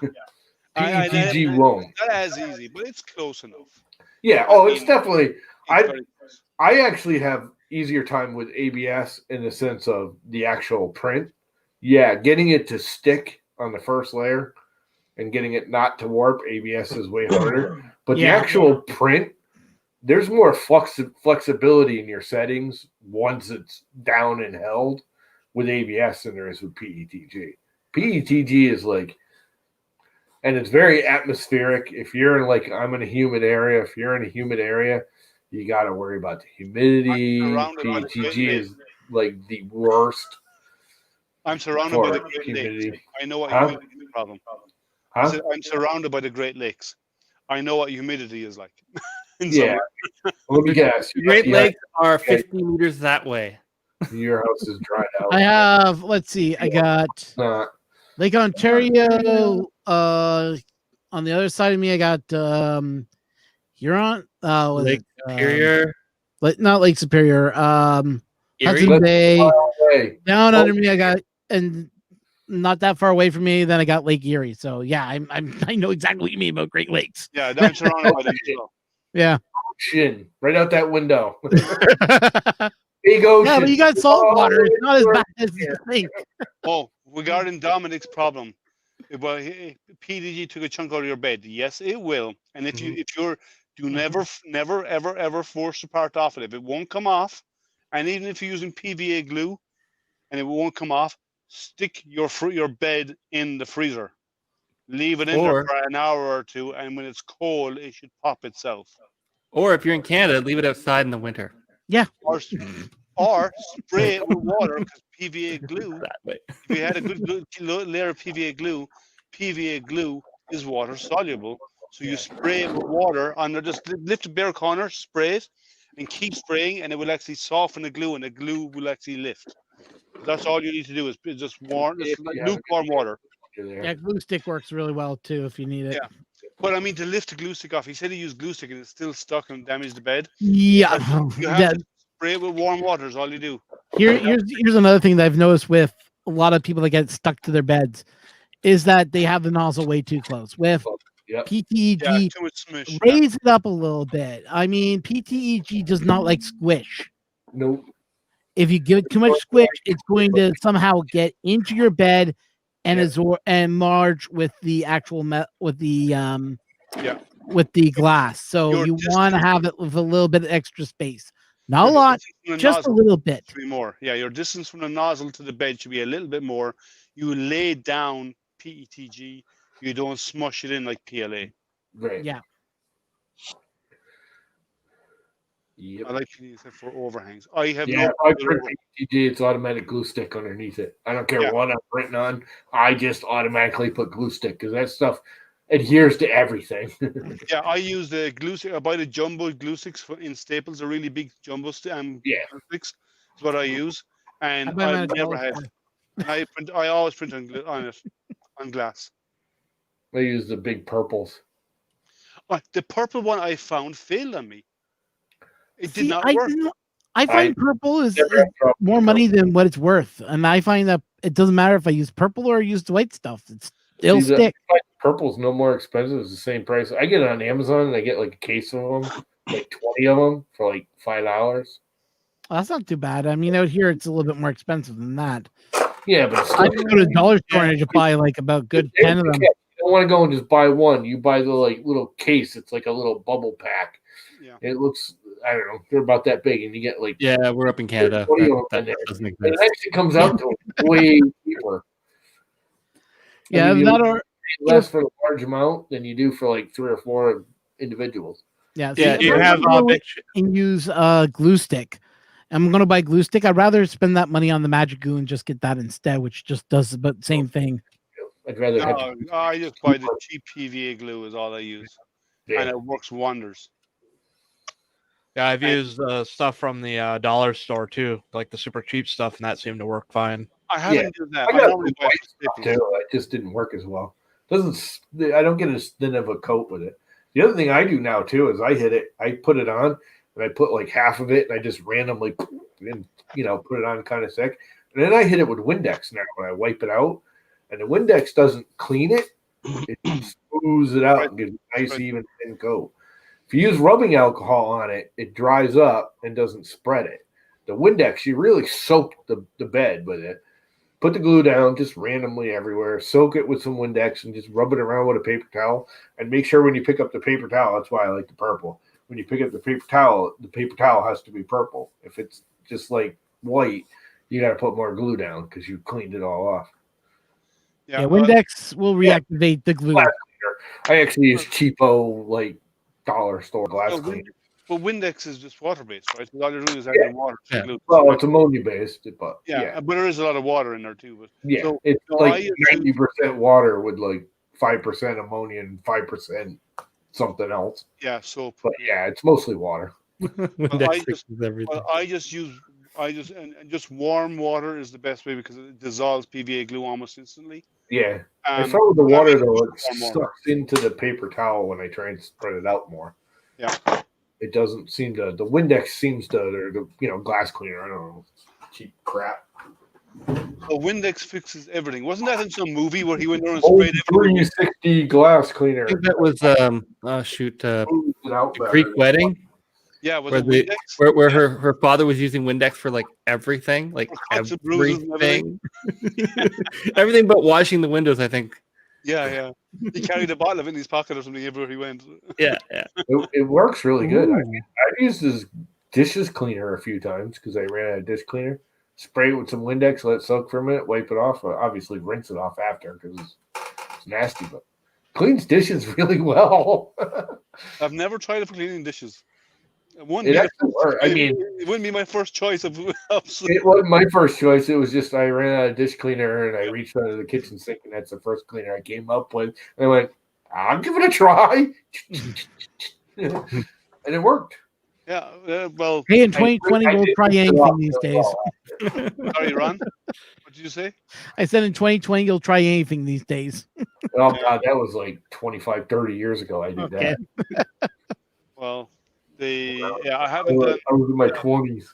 Speaker 7: PETG won't.
Speaker 1: Not as easy, but it's close enough.
Speaker 7: Yeah. Oh, it's definitely.
Speaker 1: It's very close.
Speaker 7: I actually have easier time with ABS in the sense of the actual print. Yeah, getting it to stick on the first layer and getting it not to warp, ABS is way harder. But the actual print, there's more flexibility in your settings once it's down and held with ABS than there is with PETG. PETG is like, and it's very atmospheric. If you're in like, I'm in a humid area, if you're in a humid area, you got to worry about the humidity. PETG is like the worst.
Speaker 1: I'm surrounded by the Great
Speaker 7: humidity.
Speaker 1: Lakes. I know what humidity is the problem.
Speaker 7: Huh?
Speaker 1: I'm surrounded by the Great Lakes. I know what humidity is like.
Speaker 7: Yeah. Let me guess.
Speaker 8: Great Lakes are 50 meters that way.
Speaker 7: Your house is dried out.
Speaker 6: I have. Let's see. I got Lake Ontario. On the other side of me, I got Huron.
Speaker 8: Lake Superior.
Speaker 6: Not Lake Superior.
Speaker 8: Erie?
Speaker 6: Hudson Bay. Down under
Speaker 7: Oh.
Speaker 6: me, I got, and not that far away from me, then I got Lake Erie. So yeah, I know exactly what you mean about Great Lakes.
Speaker 1: Yeah, I'm surrounded by them as well.
Speaker 6: Yeah.
Speaker 7: Ocean, right out that window. Big ocean.
Speaker 6: Yeah, but you got salt water. It's not as bad as you think.
Speaker 1: Oh, regarding Dominic's problem, well, PDG took a chunk out of your bed. Yes, it will. And if you're never ever force the part off it. If it won't come off, and even if you're using PVA glue, and it won't come off, stick your bed in the freezer. Leave it in there for an hour or two, and when it's cold, it should pop itself.
Speaker 8: Or if you're in Canada, leave it outside in the winter.
Speaker 6: Yeah.
Speaker 1: Or spray it with water, because PVA glue. If you had a good layer of PVA glue is water soluble. So you spray it with water on there, just lift the bare corner, spray it, and keep spraying, and it will actually soften the glue, and the glue will actually lift. That's all you need to do is just lukewarm water.
Speaker 6: Yeah, glue stick works really well too if you need it.
Speaker 1: Yeah. But I mean, to lift the glue stick off, he said he used glue stick and it's still stuck and damaged the bed.
Speaker 6: Yeah.
Speaker 1: You have to spray it with warm water is all you do.
Speaker 6: Here's another thing that I've noticed with a lot of people that get stuck to their beds is that they have the nozzle way too close. With PTEG,
Speaker 1: too much smush.
Speaker 6: raise it up a little bit. I mean, PTEG does not like squish.
Speaker 7: Nope.
Speaker 6: If you give it too much squish, it's going to somehow get into your bed and and merge with the actual with the glass. So you want to have it with a little bit of extra space. Not a lot, just a little bit.
Speaker 1: More. Yeah, your distance from the nozzle to the bed should be a little bit more. You lay down PETG. You don't smush it in like PLA.
Speaker 7: Right.
Speaker 6: Yeah.
Speaker 7: Yep.
Speaker 1: I like to use it for overhangs. I have
Speaker 7: if I print PETG, it's automatic glue stick underneath it. I don't care what I'm printing on. I just automatically put glue stick because that stuff adheres to everything.
Speaker 1: Yeah, I use the glue stick. I buy the jumbo glue sticks in Staples, a really big jumbo glue sticks. That's what I use, and I never had. I always print on glass.
Speaker 7: I use the big purples.
Speaker 1: The purple one I found failed on me. It did not work.
Speaker 6: I find purple is more money than what it's worth, and I find that it doesn't matter if I use purple or use the white stuff. It'll stick.
Speaker 7: Purple's no more expensive. It's the same price. I get it on Amazon, and I get like a case of them, like 20 of them for like $5.
Speaker 6: Well, that's not too bad. I mean, out here it's a little bit more expensive than that.
Speaker 7: Yeah, but
Speaker 6: I can go to the dollar store and I just buy like about good 10 of them.
Speaker 7: You don't want to go and just buy one. You buy the like little case. It's like a little bubble pack. Yeah. It looks, I don't know, they're about that big, and you get like
Speaker 8: we're up in Canada. That doesn't exist.
Speaker 7: It actually comes out to way cheaper.
Speaker 6: Yeah,
Speaker 7: I mean, less for a large amount than you do for like 3 or 4 individuals.
Speaker 6: Yeah,
Speaker 5: Yeah,
Speaker 6: see,
Speaker 5: you
Speaker 6: I'm
Speaker 5: have
Speaker 6: gonna go
Speaker 5: big.
Speaker 6: and use glue stick. I'm gonna buy glue stick. I'd rather spend that money on the magic goo and just get that instead, which just does the same thing.
Speaker 7: I'd rather have.
Speaker 1: No, I just buy the cheap PVA glue is all I use, and
Speaker 7: Yeah.
Speaker 1: it works wonders.
Speaker 5: Yeah, I've
Speaker 1: And-
Speaker 5: used stuff from the dollar store too, like the super cheap stuff, and that seemed to work fine.
Speaker 1: I haven't done that.
Speaker 7: I
Speaker 1: I
Speaker 7: got
Speaker 1: normally
Speaker 7: some
Speaker 1: buy
Speaker 7: white stuff
Speaker 1: Staples.
Speaker 7: too. It just didn't work as well. I don't get as thin of a coat with it. The other thing I do now too is I put it on, and I put like half of it, and I just randomly, and put it on kind of thick, and then I hit it with Windex now when I wipe it out, and the Windex doesn't clean it; it smooths it out and gives a nice even thin coat. If you use rubbing alcohol on it, it dries up and doesn't spread it. The Windex, you really soak the bed with it. Put the glue down just randomly everywhere. Soak it with some Windex and just rub it around with a paper towel. And make sure when you pick up the paper towel, that's why I like the purple. When you pick up the paper towel has to be purple. If it's just like white, you got to put more glue down because you cleaned it all off.
Speaker 6: Yeah, Windex will reactivate the glue.
Speaker 7: I actually use cheapo like dollar store glass cleaner.
Speaker 1: Well, Windex is just water based, right? All you're doing is adding water.
Speaker 8: Yeah.
Speaker 1: Glue.
Speaker 7: Well, it's ammonia based, but
Speaker 1: Yeah, but there is a lot of water in there too. But so,
Speaker 7: it's
Speaker 1: so
Speaker 7: like
Speaker 1: I use-
Speaker 7: 90% water with like 5% ammonia and 5% something else.
Speaker 1: Yeah, soap.
Speaker 7: But yeah, it's mostly water.
Speaker 8: Windex fixes everything.
Speaker 1: Well, I just and just warm water is the best way because it dissolves PVA glue almost instantly.
Speaker 7: Yeah. I found with the
Speaker 1: I
Speaker 7: water
Speaker 1: mean,
Speaker 7: though, it
Speaker 1: warm water.
Speaker 7: sucks into the paper towel when I try and spread it out more.
Speaker 1: Yeah.
Speaker 7: It doesn't seem to. The Windex seems to, or the glass cleaner. I don't know, cheap crap.
Speaker 1: Well, Windex fixes everything. Wasn't that in some movie where he went there and
Speaker 7: Old
Speaker 1: sprayed everything?
Speaker 7: 360 glass cleaner.
Speaker 8: I think that was
Speaker 7: Smooths it out better.
Speaker 8: Greek wedding.
Speaker 1: Yeah, was
Speaker 8: Where,
Speaker 1: it
Speaker 8: the,
Speaker 1: Windex?
Speaker 8: where her father was using Windex for like everything, like
Speaker 1: For cuts and bruises and
Speaker 8: everything, everything but washing the windows. I think.
Speaker 1: Yeah. He carried a bottle of it in his pocket or something everywhere he went.
Speaker 8: Yeah.
Speaker 7: It works really good.
Speaker 8: Ooh.
Speaker 7: I've used this dishes cleaner a few times because I ran out of dish cleaner. Spray it with some Windex, let it soak for a minute, wipe it off. Obviously, rinse it off after because it's nasty, but cleans dishes really well.
Speaker 1: I've never tried it for cleaning dishes. It
Speaker 7: It actually worked. I mean,
Speaker 1: it wouldn't be my first choice of
Speaker 7: it wasn't my first choice. It was just I ran out of dish cleaner and I reached under the kitchen sink and that's the first cleaner I came up with. And I went, I'll give it a try. And it worked.
Speaker 1: Yeah, well,
Speaker 6: Hey, in 2020,
Speaker 7: I
Speaker 6: we'll
Speaker 7: did
Speaker 6: try
Speaker 7: rinse it
Speaker 6: anything
Speaker 7: off
Speaker 6: these
Speaker 7: really
Speaker 6: days.
Speaker 7: well.
Speaker 1: sorry, Ron. What did you say?
Speaker 6: I said in 2020, you'll try anything these days.
Speaker 7: Oh, God, that was like 25, 30 years ago I did
Speaker 6: Okay.
Speaker 7: that.
Speaker 1: Well, I
Speaker 7: I
Speaker 1: haven't
Speaker 7: was,
Speaker 1: done
Speaker 7: I was in my 20s.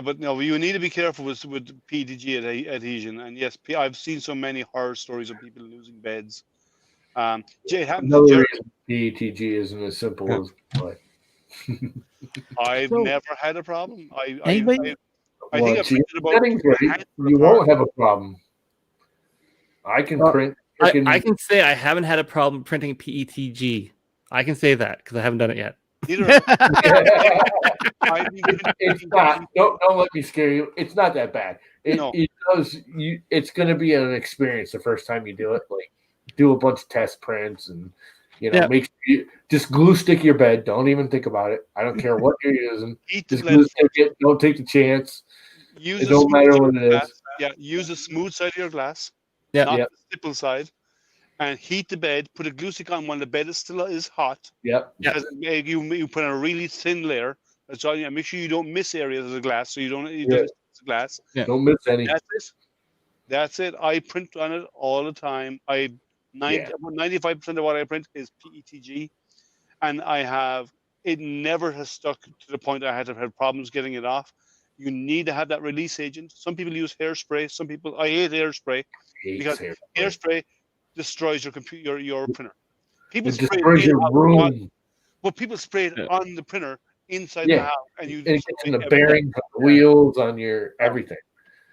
Speaker 1: but no, you need to be careful with PETG adhesion. And yes, I've seen so many horror stories of people losing beds. It happened to
Speaker 7: Another
Speaker 1: Jerry.
Speaker 7: reason PETG isn't as simple as but
Speaker 1: I've
Speaker 6: So-
Speaker 1: never had a problem. I
Speaker 6: Anybody-
Speaker 1: think I've
Speaker 7: see,
Speaker 1: printed about
Speaker 7: settings right,
Speaker 1: a handful
Speaker 7: you
Speaker 1: of
Speaker 7: won't
Speaker 1: cards.
Speaker 7: have a problem. I can print.
Speaker 8: I can say I haven't had a problem printing PETG. I can say that because I haven't done it yet.
Speaker 1: Neither have I.
Speaker 7: It's not. Don't let me scare you. It's not that bad.
Speaker 1: No.
Speaker 7: It does. It's going to be an experience the first time you do it. Like do a bunch of test prints and
Speaker 8: Yeah.
Speaker 7: make sure you just glue stick your bed. Don't even think about it. I don't care what you're using.
Speaker 1: Eat the
Speaker 7: Just glue
Speaker 1: lead.
Speaker 7: stick it. Don't take the chance.
Speaker 1: Use
Speaker 7: It
Speaker 1: a
Speaker 7: don't
Speaker 1: smooth
Speaker 7: matter
Speaker 1: side
Speaker 7: what
Speaker 1: of
Speaker 7: it
Speaker 1: your
Speaker 7: is.
Speaker 1: glass. Yeah, use a smooth side of your glass,
Speaker 8: Yeah.
Speaker 1: not
Speaker 7: Yep.
Speaker 1: the stipple side, and heat the bed. Put a glue stick on when the bed is still hot.
Speaker 7: Yep.
Speaker 8: Yeah.
Speaker 1: Because you put on a really thin layer. That's all. Make sure you don't miss areas of the glass, so you don't
Speaker 7: Yeah.
Speaker 1: the glass.
Speaker 8: Yeah.
Speaker 7: Don't miss any.
Speaker 1: That's it. I print on it all the time. About 95% of what I print is PETG, and it never has stuck to the point I had to have problems getting it off. You need to have that release agent. Some people use hairspray. I hate hairspray because hairspray destroys your computer, your printer. People
Speaker 7: It
Speaker 1: spray
Speaker 7: destroys
Speaker 1: it
Speaker 7: your room.
Speaker 1: but people spray it
Speaker 8: Yeah.
Speaker 1: on the printer inside
Speaker 7: Yeah.
Speaker 1: the house, and you
Speaker 7: And it gets in the
Speaker 1: spray everything.
Speaker 7: bearings, on the wheels, on your everything.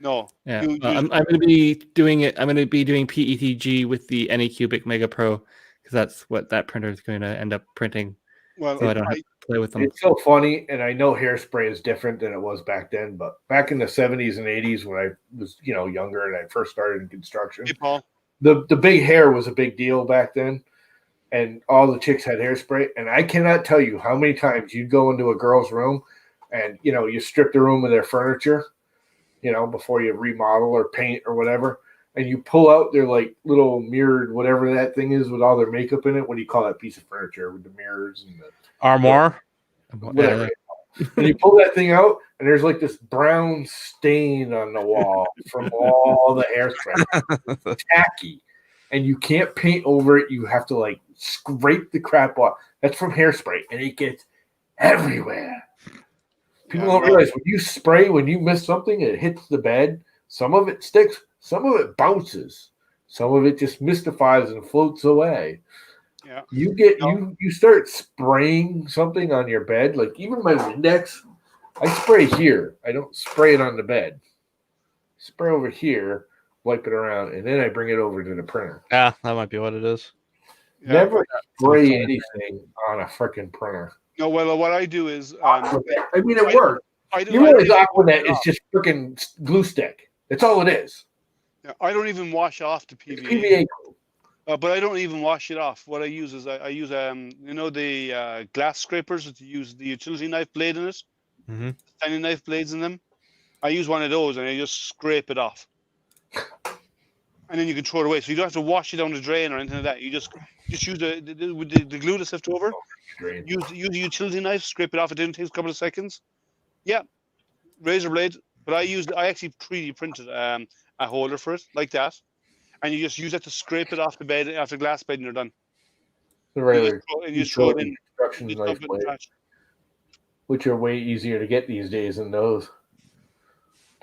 Speaker 1: No,
Speaker 8: Yeah,
Speaker 1: you
Speaker 8: I'm going to be doing it. I'm going to be doing PETG with the Anycubic Mega Pro because that's what that printer is going to end up printing.
Speaker 1: well,
Speaker 8: So I don't have to play with them.
Speaker 7: It's so funny, and I know hairspray is different than it was back then, but back in the 70s and 80s when I was, younger and I first started in construction,
Speaker 1: hey, Paul.
Speaker 7: the big hair was a big deal back then. and all the chicks had hairspray. And I cannot tell you how many times you'd go into a girl's room and, you strip the room of their furniture, before you remodel or paint or whatever. And you pull out their like little mirrored, whatever that thing is with all their makeup in it. What do you call that piece of furniture with the mirrors and the
Speaker 5: Armoire.
Speaker 7: whatever? And you pull that thing out, and there's like this brown stain on the wall from all the hairspray. Tacky. And you can't paint over it. You have to like scrape the crap off. That's from hairspray, and it gets everywhere. People don't realize when you miss something, it hits the bed. Some of it sticks, some of it bounces, some of it just mystifies and floats away.
Speaker 1: Yeah.
Speaker 7: You start spraying something on your bed, like even my Windex, I spray here. I don't spray it on the bed. Spray over here, wipe it around, and then I bring it over to the printer.
Speaker 5: Yeah, that might be what it is.
Speaker 1: Yeah.
Speaker 7: Never spray anything on a freaking printer.
Speaker 1: No, well, what I do is,
Speaker 7: it works. You realize Aquanet is just freaking glue stick. That's all it is.
Speaker 1: I don't even wash off the
Speaker 7: It's
Speaker 1: PVA.
Speaker 7: PVA glue.
Speaker 1: But I don't even wash it off. What I use is I use the glass scrapers that you use the utility knife blade in it,
Speaker 5: Mhm.
Speaker 1: tiny knife blades in them. I use one of those and I just scrape it off, and then you can throw it away. So you don't have to wash it down the drain or anything like that. You just use the glue that's left over. Use the utility knife, scrape it off. It didn't take a couple of seconds. Yeah, razor blade. But I actually 3D printed a holder for it like that. And you just use that to scrape it off the bed, off the glass bed, and you're done.
Speaker 7: The regular
Speaker 1: You just throw it in.
Speaker 7: construction
Speaker 1: You
Speaker 7: knife
Speaker 1: dump it in the
Speaker 7: blade,
Speaker 1: trash.
Speaker 7: which are way easier to get these days than those.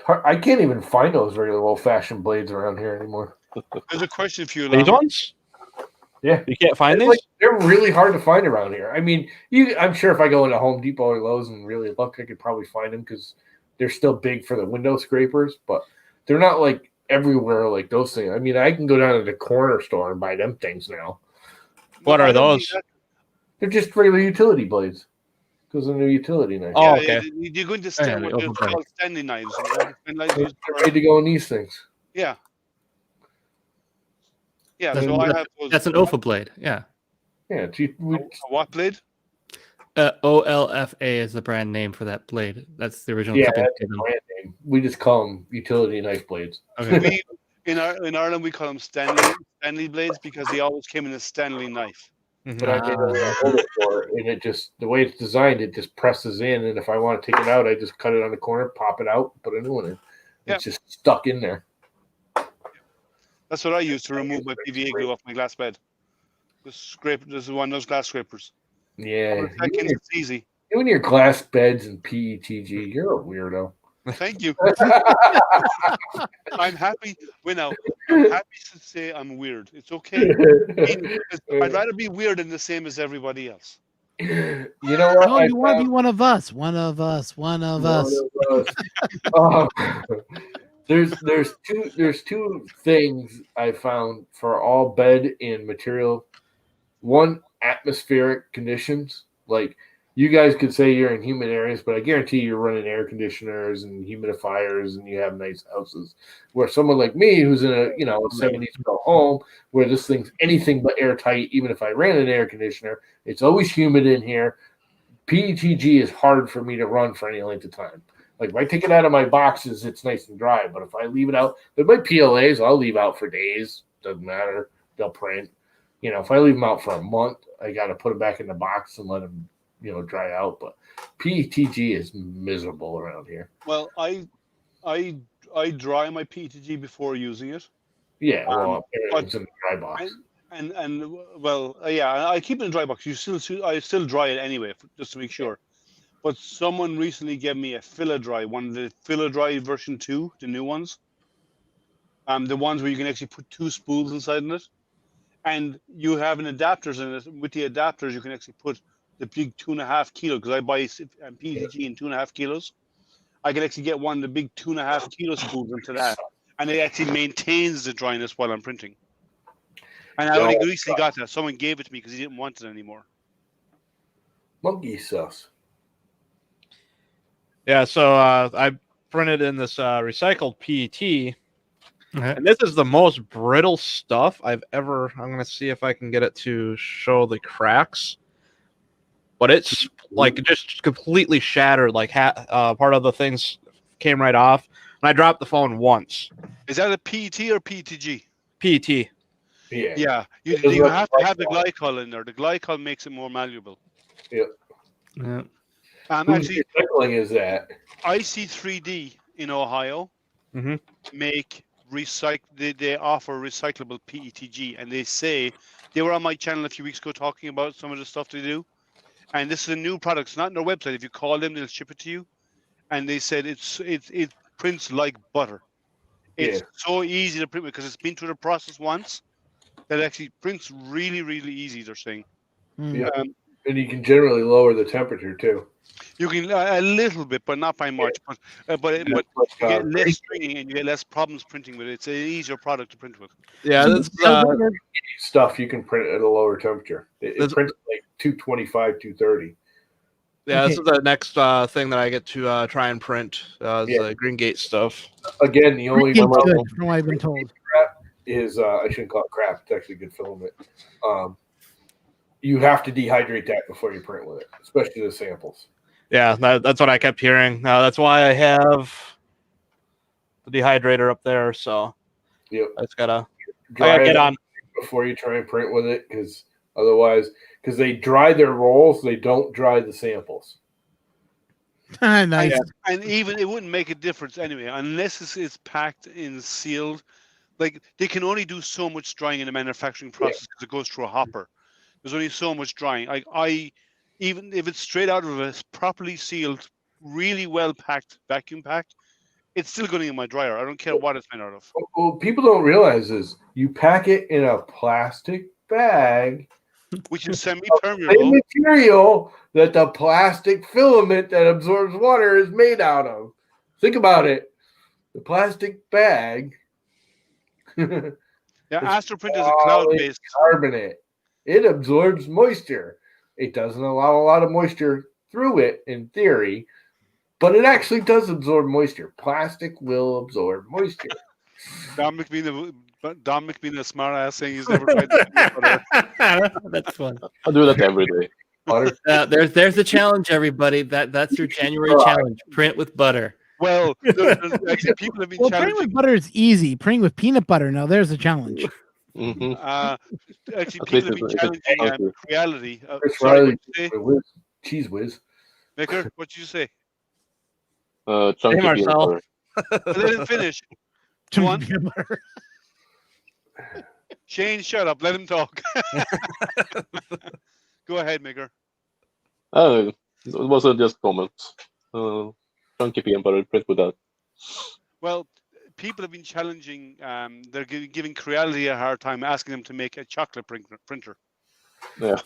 Speaker 7: I can't even find those regular old-fashioned blades around here anymore.
Speaker 1: There's a question for you,
Speaker 5: These
Speaker 1: Lam.
Speaker 5: ones?
Speaker 7: Yeah,
Speaker 5: You can't find these?
Speaker 7: they're really hard to find around here. I mean, I'm sure if I go into Home Depot or Lowe's and really look, I could probably find them because they're still big for the window scrapers, but they're not like everywhere like those things. I mean, I can go down to the corner store and buy them things now.
Speaker 5: What are those?
Speaker 7: They're just regular utility blades because they're new utility knives.
Speaker 5: Oh, okay.
Speaker 1: You're going to
Speaker 8: Yeah,
Speaker 1: stand
Speaker 8: the
Speaker 1: with
Speaker 8: open
Speaker 1: what's
Speaker 8: blade.
Speaker 1: called standing knives.
Speaker 7: They're ready to go in these things.
Speaker 1: Yeah. Yeah,
Speaker 8: That's,
Speaker 1: so I have those.
Speaker 8: that's an OFA blade. Yeah.
Speaker 7: Yeah,
Speaker 1: A what blade?
Speaker 8: OLFA is the brand name for that blade. That's the original.
Speaker 7: yeah,
Speaker 8: company
Speaker 7: that's a
Speaker 8: name.
Speaker 7: brand name. We just call them utility knife blades.
Speaker 8: Okay.
Speaker 1: In Ireland, we call them Stanley blades because they always came in a Stanley knife.
Speaker 7: But I made a holder for it, and it just the way it's designed, it just presses in, and if I want to take it out, I just cut it on the corner, pop it out, put a new one in. It's just stuck in there.
Speaker 1: That's what I use to remove my PVA glue off my glass bed. Just scrape. This is one of those glass scrapers.
Speaker 7: Yeah,
Speaker 1: It's easy.
Speaker 7: you and your glass beds and PETG, you're a weirdo.
Speaker 1: Thank you. I'm happy. I'm happy to say I'm weird. It's okay. I'd rather be weird than the same as everybody else.
Speaker 7: You know what?
Speaker 6: No, you want to be one of us. One of us. One of us.
Speaker 7: There's two things I found for all bed and material. One, atmospheric conditions. Like you guys could say you're in humid areas, but I guarantee you're running air conditioners and humidifiers and you have nice houses. Where someone like me who's in a 70s home where this thing's anything but airtight, even if I ran an air conditioner, it's always humid in here. PETG is hard for me to run for any length of time. Like if I take it out of my boxes, it's nice and dry. But if I leave it out, but my PLAs, I'll leave out for days. Doesn't matter. They'll print. If I leave them out for a month, I got to put them back in the box and let them, dry out. But PETG is miserable around here.
Speaker 1: Well, I dry my PETG before using it.
Speaker 7: Yeah, well, everything's in the dry box.
Speaker 1: I keep it in the dry box. I still dry it anyway, just to make sure. But someone recently gave me a Fila Dry, one of the Fila Dry version 2, the new ones. The ones where you can actually put 2 spools inside in it. And you have an adapters in it. With the adapters, you can actually put the big 2.5 kilo, because I buy PETG in 2.5 kilos. I can actually get one of the big 2.5 kilo spools into that. And it actually maintains the dryness while I'm printing. And I only recently got that. Someone gave it to me because he didn't want it anymore.
Speaker 7: Monkey sauce.
Speaker 5: Yeah, so I printed in this recycled PET, And this is the most brittle stuff I've ever. I'm gonna see if I can get it to show the cracks. But it's like just completely shattered. Like part of the things came right off, and I dropped the phone once.
Speaker 1: Is that a PET or PETG?
Speaker 5: PET.
Speaker 1: Yeah, you have to have the glycol in there. The glycol makes it more malleable.
Speaker 7: Yep.
Speaker 8: Yeah.
Speaker 7: Whose
Speaker 1: Actually,
Speaker 7: recycling is that?
Speaker 1: IC3D in Ohio
Speaker 5: Mhm.
Speaker 1: make they offer recyclable PETG, and they say they were on my channel a few weeks ago talking about some of the stuff they do. And this is a new product. It's not on their website. If you call them, they'll ship it to you. And they said it prints like butter. It's so easy to print because it's been through the process once. That actually prints really, really easy. They're saying.
Speaker 7: Yeah. And you can generally lower the temperature too.
Speaker 1: You can a little bit, but not by much. But you get less stringing and you get less problems printing with it. It's an easier product to print with.
Speaker 5: Yeah, this
Speaker 7: stuff you can print at a lower temperature. It prints like 225, 230.
Speaker 5: Yeah, this is the next thing that I get to try and print. The Green Gate stuff.
Speaker 7: Again, the only
Speaker 6: Green Gate's good, from what I've been told.
Speaker 7: Is I shouldn't call it crap. It's actually good filament. You have to dehydrate that before you print with it, especially the samples.
Speaker 5: Yeah, that's what I kept hearing. That's why I have the dehydrator up there. So
Speaker 7: yep,
Speaker 5: I just gotta get on
Speaker 7: before you try and print with it, because otherwise, because they dry their rolls, they don't dry the samples.
Speaker 6: Nice.
Speaker 1: And even it wouldn't make a difference anyway, unless it's packed in sealed. Like they can only do so much drying in the manufacturing process because it goes through a hopper. There's only so much drying. I even if it's straight out of a properly sealed, really well packed, vacuum packed, it's still going in my dryer. I don't care what it's made out of.
Speaker 7: Well, people don't realize is you pack it in a plastic bag,
Speaker 1: which is semi-permeable.
Speaker 7: Same material that the plastic filament that absorbs water is made out of. Think about it. The plastic bag.
Speaker 1: Yeah, Astroprint is a cloud-based
Speaker 7: carbonate. It absorbs moisture. It doesn't allow a lot of moisture through it in theory, but it actually does absorb moisture. Plastic will absorb moisture.
Speaker 1: Dominic being a smart ass saying he's never tried butter.
Speaker 8: That's fun.
Speaker 9: I do that every day.
Speaker 7: Butter.
Speaker 8: There's the challenge, everybody. That's your January challenge. Print with butter.
Speaker 1: Well, actually, people have been challenging.
Speaker 6: Praying with butter is easy. Praying with peanut butter, now there's a challenge.
Speaker 9: Mm-hmm.
Speaker 1: Actually, people have been challenging reality.
Speaker 7: Sorry, cheese whiz.
Speaker 1: Maker, what did you say?
Speaker 9: Chunky peanut butter.
Speaker 1: Let him finish. Go on. Shane, shut up. Let him talk. Go ahead, Maker.
Speaker 9: It was just comments. Chunky peanut butter, print with that.
Speaker 1: Well, people have been challenging. They're giving Creality a hard time, asking them to make a chocolate printer.
Speaker 9: Yeah.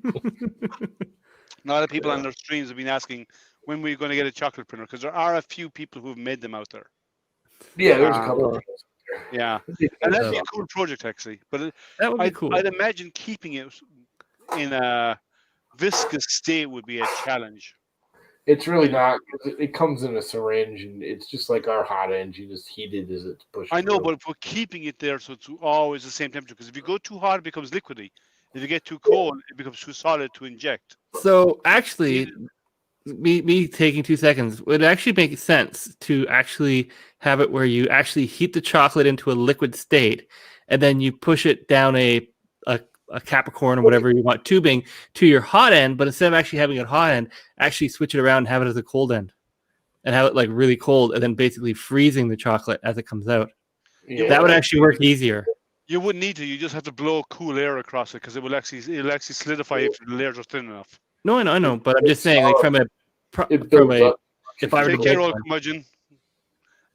Speaker 1: A lot of people on their streams have been asking when we're going to get a chocolate printer, because there are a few people who have made them out there.
Speaker 7: Yeah, there's a couple.
Speaker 1: Yeah, and that'd be a cool project actually. But
Speaker 8: that would be cool.
Speaker 1: I'd imagine keeping it in a viscous state would be a challenge.
Speaker 7: It's really not, because it comes in a syringe, and it's just like our hot end. You just heat it as it's pushed.
Speaker 1: I know, but if we're keeping it there, so it's always the same temperature. Because if you go too hot, it becomes liquidy. If you get too cold, it becomes too solid to inject.
Speaker 8: So actually, me taking 2 seconds would actually make sense to actually have it where you actually heat the chocolate into a liquid state, and then you push it down a Capricorn or whatever you want tubing to your hot end, but instead of actually having it hot end, actually switch it around and have it as a cold end, and have it like really cold, and then basically freezing the chocolate as it comes out.
Speaker 1: Yeah.
Speaker 8: That would actually work easier.
Speaker 1: You wouldn't need to. You just have to blow cool air across it, because it'll actually solidify if the layers are thin enough.
Speaker 8: No, I know, but I'm just saying, like if I were to
Speaker 1: Take care, old curmudgeon.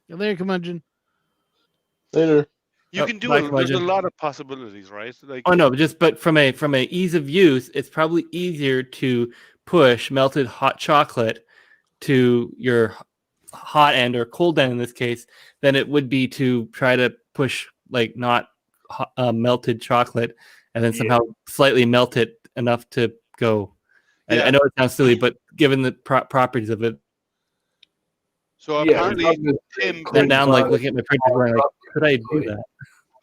Speaker 6: There, curmudgeon.
Speaker 9: Later.
Speaker 1: You can do it. There's a lot of possibilities, right? Like,
Speaker 8: oh no, but from a ease of use, it's probably easier to push melted hot chocolate to your hot end or cold end in this case than it would be to try to push like not melted chocolate and then somehow slightly melt it enough to go.
Speaker 1: Yeah.
Speaker 8: I know it sounds silly, but given the properties of it.
Speaker 1: So apparently,
Speaker 8: I'm down like looking at my printer going like, could I do that?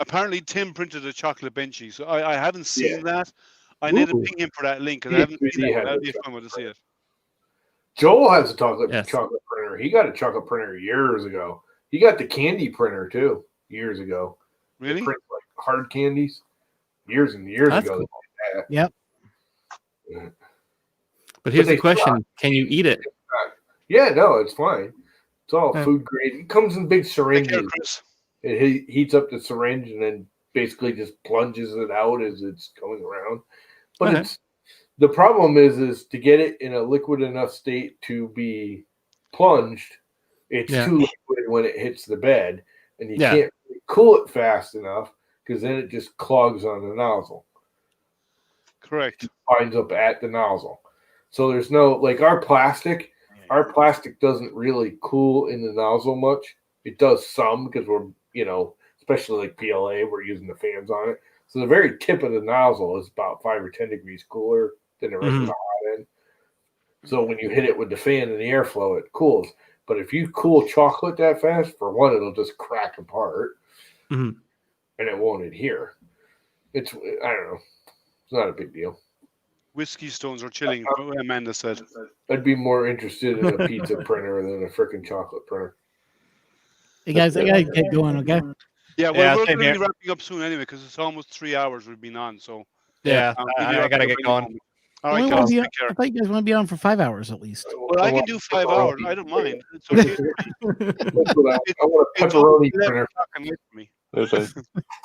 Speaker 1: Apparently, Tim printed a chocolate benchy, so I haven't seen
Speaker 7: Yeah.
Speaker 1: that. I need to
Speaker 8: Ooh.
Speaker 1: ping him for that link because I
Speaker 7: Yeah,
Speaker 1: haven't seen
Speaker 7: 3D
Speaker 1: that.
Speaker 7: has
Speaker 1: That'd
Speaker 7: a
Speaker 1: be a
Speaker 7: chocolate
Speaker 1: fun one to see it.
Speaker 7: Joel has a chocolate
Speaker 8: Yes.
Speaker 7: printer. He got a chocolate printer years ago. He got the candy printer too years ago. They
Speaker 1: Really?
Speaker 7: print like hard candies years and years
Speaker 8: That's
Speaker 7: ago.
Speaker 8: cool.
Speaker 7: Like that.
Speaker 6: Yep.
Speaker 8: But here's
Speaker 7: they
Speaker 8: the question: can you eat it?
Speaker 7: Yeah, no, it's fine. It's all
Speaker 8: Yeah.
Speaker 7: food grade. It comes in big
Speaker 1: Take care,
Speaker 7: syringes.
Speaker 1: Chris.
Speaker 7: It heats up the syringe and then basically just plunges it out as it's going around. But
Speaker 8: Okay.
Speaker 7: it's the problem is to get it in a liquid enough state to be plunged. It's
Speaker 8: Yeah.
Speaker 7: too liquid when it hits the bed, and you
Speaker 8: Yeah.
Speaker 7: can't cool it fast enough because then it just clogs on the nozzle.
Speaker 1: Correct.
Speaker 7: Binds up at the nozzle. So there's no like our plastic doesn't really cool in the nozzle much. It does some because we're, especially like PLA, we're using the fans on it. So the very tip of the nozzle is about 5 or 10 degrees cooler than the rest of the hot end. So when you hit it with the fan and the airflow, it cools. But if you cool chocolate that fast, for one, it'll just crack apart
Speaker 8: Mhm.
Speaker 7: and it won't adhere. I don't know. It's not a big deal.
Speaker 1: Whiskey stones are chilling, what Amanda said.
Speaker 7: I'd be more interested in a pizza printer than a freaking chocolate printer.
Speaker 6: Hey guys, I gotta get going. Okay.
Speaker 1: Yeah, well,
Speaker 5: Yeah,
Speaker 1: we're
Speaker 5: same
Speaker 1: going to be
Speaker 5: here.
Speaker 1: wrapping up soon anyway because it's almost 3 hours we've been on. So
Speaker 5: Yeah,
Speaker 1: we'll
Speaker 5: I
Speaker 1: be wrapping
Speaker 5: gotta
Speaker 1: up
Speaker 5: get
Speaker 1: any
Speaker 5: going.
Speaker 1: moment. All
Speaker 6: We
Speaker 1: right,
Speaker 6: wanna
Speaker 1: guys,
Speaker 6: be
Speaker 1: take
Speaker 6: on-
Speaker 1: care.
Speaker 6: I thought you guys want to be on for 5 hours at least.
Speaker 1: Well, I can do 5 hours. I don't mind. It's okay.
Speaker 7: That's what I want a
Speaker 1: It's
Speaker 7: pepperoni
Speaker 1: almost 11
Speaker 7: printer.
Speaker 1: o'clock at night for me.
Speaker 9: Okay.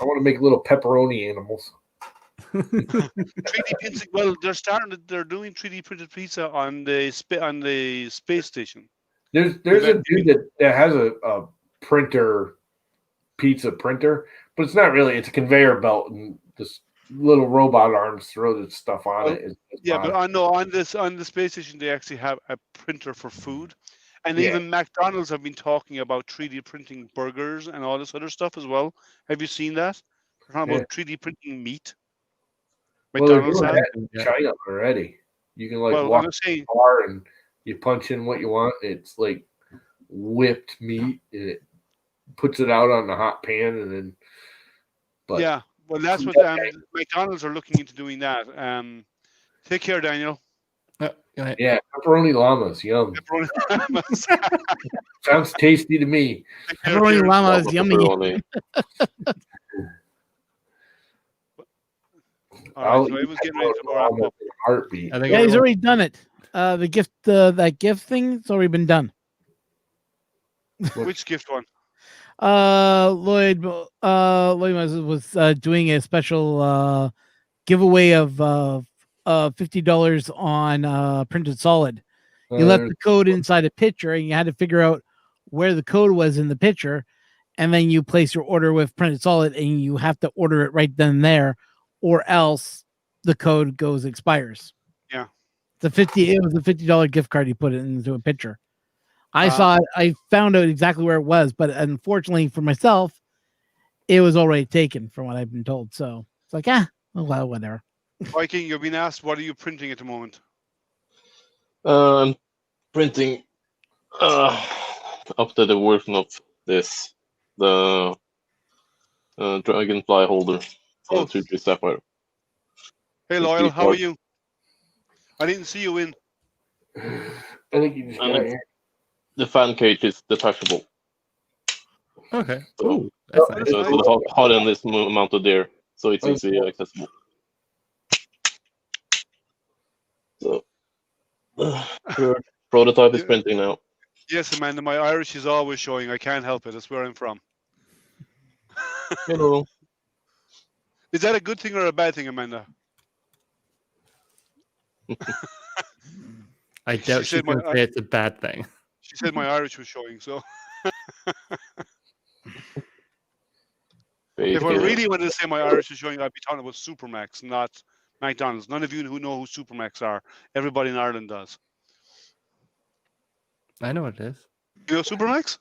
Speaker 7: I want to make little pepperoni animals.
Speaker 1: 3D printing. Well, they're doing 3D printed pizza on the space station.
Speaker 7: There's a dude that has a printer, pizza printer, but it's not really. It's a conveyor belt and this little robot arms throw this stuff on
Speaker 1: Well,
Speaker 7: it. It's
Speaker 1: Yeah,
Speaker 7: fine.
Speaker 1: but I know on the space station they actually have a printer for food, and
Speaker 7: Yeah.
Speaker 1: even McDonald's have been talking about 3D printing burgers and all this other stuff as well. Have you seen that? They're talking about 3D printing meat.
Speaker 7: Well, they're
Speaker 1: McDonald's
Speaker 7: doing
Speaker 1: have.
Speaker 7: that in China already. You can like
Speaker 1: Well,
Speaker 7: walk
Speaker 1: I'm saying,
Speaker 7: the bar and you punch in what you want. It's like whipped meat, and it puts it out on the hot pan, and then. But
Speaker 1: yeah. Well, that's what McDonald's are looking into doing that. Take care, Daniel.
Speaker 7: yeah, pepperoni llamas, yum.
Speaker 1: Pepperoni.
Speaker 7: Sounds tasty to me.
Speaker 1: Take care,
Speaker 6: Pepperoni
Speaker 1: Kieran.
Speaker 6: llama is yummy.
Speaker 9: Pepperoni.
Speaker 1: All right, so everyone's getting ready to wrap
Speaker 7: llama
Speaker 1: up.
Speaker 7: in a heartbeat.
Speaker 8: I think
Speaker 6: Yeah, he's
Speaker 8: everyone-
Speaker 6: already done it. The gift, that gift thing, it's already been done.
Speaker 1: Which gift one?
Speaker 6: Lloyd was doing a special giveaway of $50 on printed solid. You left the code inside a picture, and you had to figure out where the code was in the picture, and then you place your order with printed solid, and you have to order it right then and there, or else the code expires.
Speaker 1: Yeah.
Speaker 6: It was a $50 gift card. He put it into a picture. I saw it. I found out exactly where it was, but unfortunately for myself, it was already taken from what I've been told. So it's like, well, whatever.
Speaker 1: Viking, you're being asked, what are you printing at the moment?
Speaker 9: I'm printing updated version of this, the dragonfly holder for
Speaker 1: Oh.
Speaker 9: 2P Sapphire.
Speaker 1: Hey, Loyal, how are you? I didn't see you in.
Speaker 7: I think you just got
Speaker 9: And
Speaker 7: here.
Speaker 9: the fan cage is detachable.
Speaker 8: Okay.
Speaker 9: So,
Speaker 8: That's
Speaker 1: Oh,
Speaker 8: nice.
Speaker 1: that's
Speaker 9: so the hot end is mounted there, so it's easy accessible. So, prototype is printing now.
Speaker 1: Yes, Amanda, my Irish is always showing. I can't help it. That's where I'm from.
Speaker 9: Hello.
Speaker 1: Is that a good thing or a bad thing, Amanda?
Speaker 8: I doubt
Speaker 1: said
Speaker 8: she's going to say it's a bad thing.
Speaker 1: She said my Irish was showing, so. If I really wanted to say my Irish is showing, I'd be talking about Supermax, not McDonald's. None of you who know who Supermax are. Everybody in Ireland does.
Speaker 8: I know what it is.
Speaker 1: You know Supermax?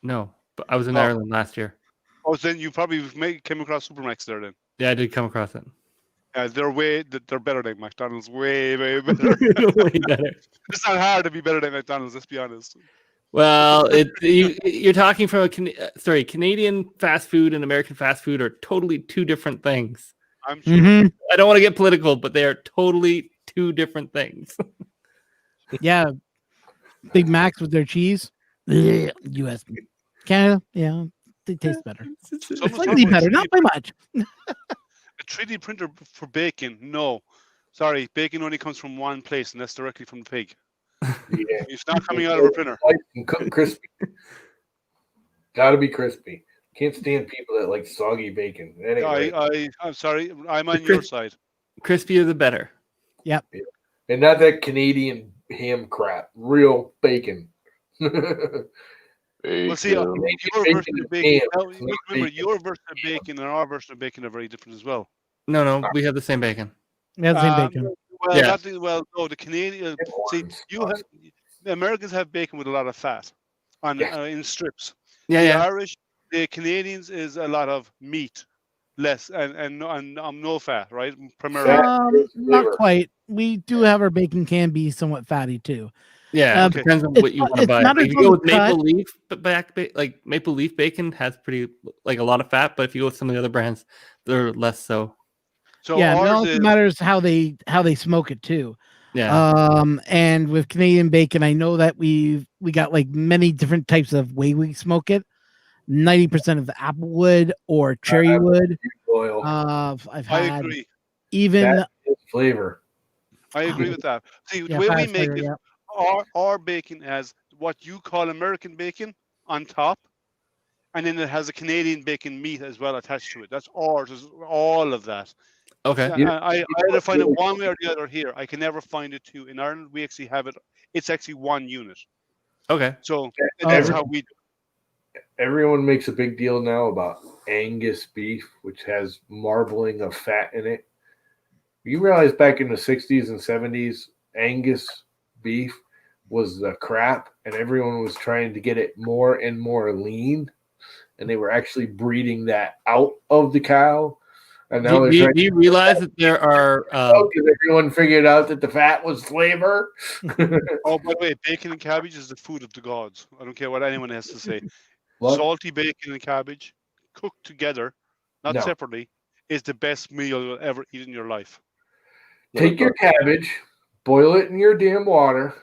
Speaker 8: No, but I was in
Speaker 1: Oh.
Speaker 8: Ireland last year.
Speaker 1: Oh, then you probably came across Supermax there then.
Speaker 8: Yeah, I did come across it.
Speaker 1: They're better than McDonald's. Way better.
Speaker 8: Way better.
Speaker 1: It's not hard to be better than McDonald's, let's be honest.
Speaker 8: Well, you're talking from Canadian fast food and American fast food are totally two different things.
Speaker 1: I'm sure.
Speaker 6: Mhm.
Speaker 8: I don't want to get political, but they are totally two different things.
Speaker 6: Yeah, Big Macs with their cheese. Ugh, U.S. Canada, yeah, they taste better.
Speaker 1: Someone's
Speaker 6: Slightly
Speaker 1: talking about
Speaker 6: better, not by much.
Speaker 1: a 3D printer for bacon. No, sorry, bacon only comes from one place, and that's directly from the pig.
Speaker 7: Yeah.
Speaker 1: It's not coming out of a printer.
Speaker 7: Light and cook crispy. Gotta be crispy. Can't stand people that like soggy bacon. That ain't right.
Speaker 1: I'm sorry. I'm on your side.
Speaker 8: Crispier the better.
Speaker 7: And not that Canadian ham crap. Real bacon.
Speaker 1: Well, see,
Speaker 9: Bacon.
Speaker 1: your
Speaker 7: Bacon
Speaker 1: version
Speaker 7: is
Speaker 1: of bacon.
Speaker 7: ham.
Speaker 1: Now,
Speaker 7: It's not
Speaker 1: remember,
Speaker 7: bacon.
Speaker 1: your version of bacon and our version of bacon are very different as well.
Speaker 8: No, we have the same bacon.
Speaker 6: Yeah, the same bacon.
Speaker 1: Well,
Speaker 8: Yeah.
Speaker 1: no, the Canadian. See,
Speaker 7: Different
Speaker 1: the Americans have bacon with a lot of fat on
Speaker 7: Yeah.
Speaker 1: in strips.
Speaker 8: Yeah,
Speaker 1: The
Speaker 8: yeah.
Speaker 1: Irish, the Canadians is a lot of meat, less and no fat, right? Primarily.
Speaker 7: Fat.
Speaker 6: Not
Speaker 7: flavor.
Speaker 6: quite. We do have our bacon can be somewhat fatty too.
Speaker 8: Yeah,
Speaker 6: Okay.
Speaker 8: it depends on
Speaker 6: It's
Speaker 8: what you
Speaker 6: not-
Speaker 8: want to
Speaker 6: it's
Speaker 8: buy.
Speaker 6: not
Speaker 8: Like,
Speaker 6: as
Speaker 8: if you go
Speaker 6: well
Speaker 8: with maple
Speaker 6: cut.
Speaker 8: leaf, like maple leaf bacon has pretty like a lot of fat, but if you go with some of the other brands, they're less so.
Speaker 1: So
Speaker 6: Yeah, and it
Speaker 1: ours
Speaker 6: also
Speaker 1: is
Speaker 6: matters how they smoke it too.
Speaker 8: Yeah,
Speaker 6: And with Canadian bacon, I know that we got like many different types of way we smoke it. 90% of apple wood or cherry wood.
Speaker 7: Oil.
Speaker 6: I've
Speaker 1: I
Speaker 6: had
Speaker 1: agree.
Speaker 6: even
Speaker 7: Fat is flavor.
Speaker 1: I agree with that. See, the
Speaker 6: yeah,
Speaker 1: way we
Speaker 6: fast
Speaker 1: make
Speaker 6: flavor,
Speaker 1: it,
Speaker 6: yeah.
Speaker 1: our bacon has what you call American bacon on top, and then it has a Canadian bacon meat as well attached to it. That's ours, is all of that.
Speaker 8: okay.
Speaker 7: You-
Speaker 1: I either find it one way or the other here. I can never find it two. In Ireland, we actually have it. It's actually one unit.
Speaker 8: Okay.
Speaker 1: So
Speaker 6: Oh,
Speaker 1: that's
Speaker 6: okay.
Speaker 1: how we do it.
Speaker 7: Everyone makes a big deal now about Angus beef, which has marbling of fat in it. You realize back in the 60s and 70s, Angus beef was the crap, and everyone was trying to get it more and more lean, and they were actually breeding that out of the cow. And now they're trying
Speaker 8: Do you realize that there are
Speaker 7: because everyone figured out that the fat was flavor.
Speaker 1: Oh, by the way, bacon and cabbage is the food of the gods. I don't care what anyone has to say.
Speaker 7: What?
Speaker 1: Salty bacon and cabbage cooked together, not
Speaker 7: No.
Speaker 1: separately, is the best meal you'll ever eat in your life.
Speaker 7: Take your cabbage, boil it in your damn water,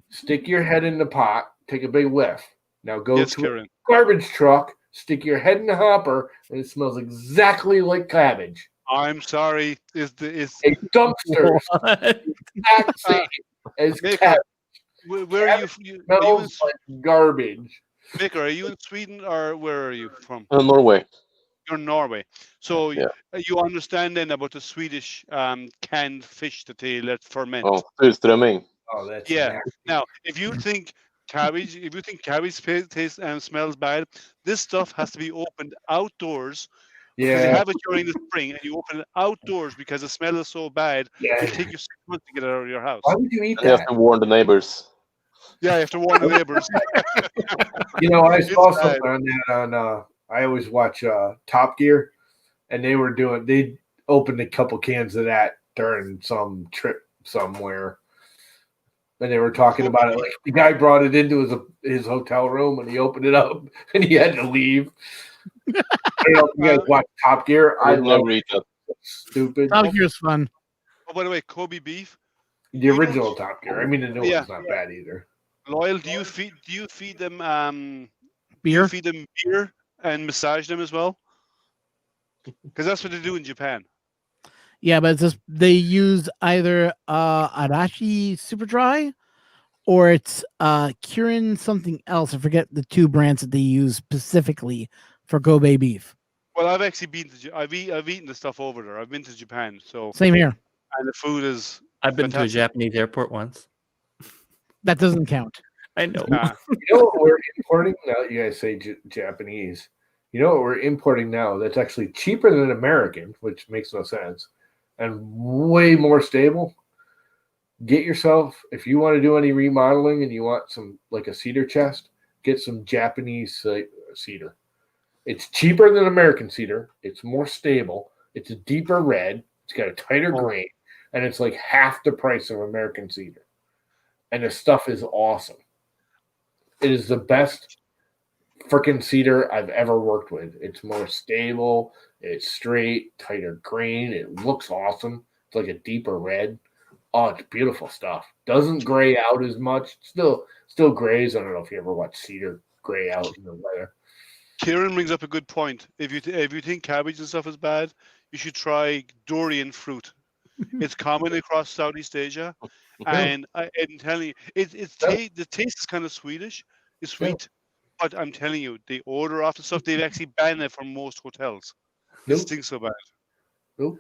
Speaker 7: stick your head in the pot, take a big whiff. Now go
Speaker 1: Yes,
Speaker 7: to
Speaker 1: Kieran.
Speaker 7: a garbage truck, stick your head in the hopper, and it smells exactly like cabbage.
Speaker 1: I'm sorry.
Speaker 7: A dumpster is
Speaker 8: what?
Speaker 7: the exact same as
Speaker 1: Baker,
Speaker 7: cabbage.
Speaker 1: where are you? Are you in,
Speaker 7: Smells like garbage.
Speaker 1: Baker, are you in Sweden or where are you from?
Speaker 9: Norway.
Speaker 1: You're in Norway. So
Speaker 9: Yeah.
Speaker 1: you understand then about the Swedish canned fish that they let ferment.
Speaker 9: Oh, surströmming.
Speaker 7: Oh, that's
Speaker 1: Yeah.
Speaker 7: nasty.
Speaker 1: Now, if you think cabbage tastes and smells bad, this stuff has to be opened outdoors. Because they
Speaker 7: Yeah,
Speaker 1: have it during the spring, and you open it outdoors because the smell is so bad.
Speaker 7: yeah.
Speaker 1: It'll take you 6 months to get it out of your house.
Speaker 7: Why would you eat
Speaker 9: You have
Speaker 7: that?
Speaker 9: to warn the neighbors.
Speaker 1: Yeah, you have to warn the neighbors.
Speaker 7: You know, I
Speaker 1: It's
Speaker 7: saw
Speaker 1: bad.
Speaker 7: something on that on I always watch Top Gear, and they opened a couple cans of that during some trip somewhere. And they were talking about it. Like the guy brought it into his hotel room and he opened it up and he had to leave. I don't know if you guys watch Top Gear. I
Speaker 9: I've
Speaker 7: love
Speaker 9: never eaten that.
Speaker 7: stupid.
Speaker 6: Top Gear's fun.
Speaker 1: Oh, by the way, Kobe beef.
Speaker 7: The original Top Gear. I mean the new
Speaker 1: Yeah.
Speaker 7: one's not bad either.
Speaker 1: Loyal, do you feed them
Speaker 6: Beer.
Speaker 1: feed them beer and massage them as well? Because that's what they do in Japan.
Speaker 6: Yeah, but it's just they use either Arashi Super Dry or it's Kirin something else. I forget the two brands that they use specifically for Kobe beef.
Speaker 1: Well, I've actually been to I've eaten the stuff over there. I've been to Japan, so
Speaker 6: Same here.
Speaker 1: and the food is
Speaker 8: I've been
Speaker 1: fantastic.
Speaker 8: to a Japanese airport once.
Speaker 6: That doesn't count.
Speaker 8: I know.
Speaker 7: You know what we're importing now? That you guys say Japanese. You know what we're importing now? That's actually cheaper than American, which makes no sense, and way more stable. Get yourself, if you want to do any remodeling and you want some like a cedar chest, get some Japanese cedar. It's cheaper than American cedar. It's more stable. It's a deeper red. It's got a tighter grain, and it's like half the price of American cedar. And the stuff is awesome. It is the best freaking cedar I've ever worked with. It's more stable. It's straight, tighter grain. It looks awesome. It's like a deeper red. Oh, it's beautiful stuff. Doesn't gray out as much. Still grays. I don't know if you ever watch cedar gray out in the weather.
Speaker 1: Kieran brings up a good point. If you think cabbage and stuff is bad, you should try durian fruit. It's common across Southeast Asia, and I'm telling you, the taste is kind of Swedish. It's sweet, but I'm telling you, the odor of the stuff, they've actually banned it from most hotels. It stinks so bad.
Speaker 7: Nope.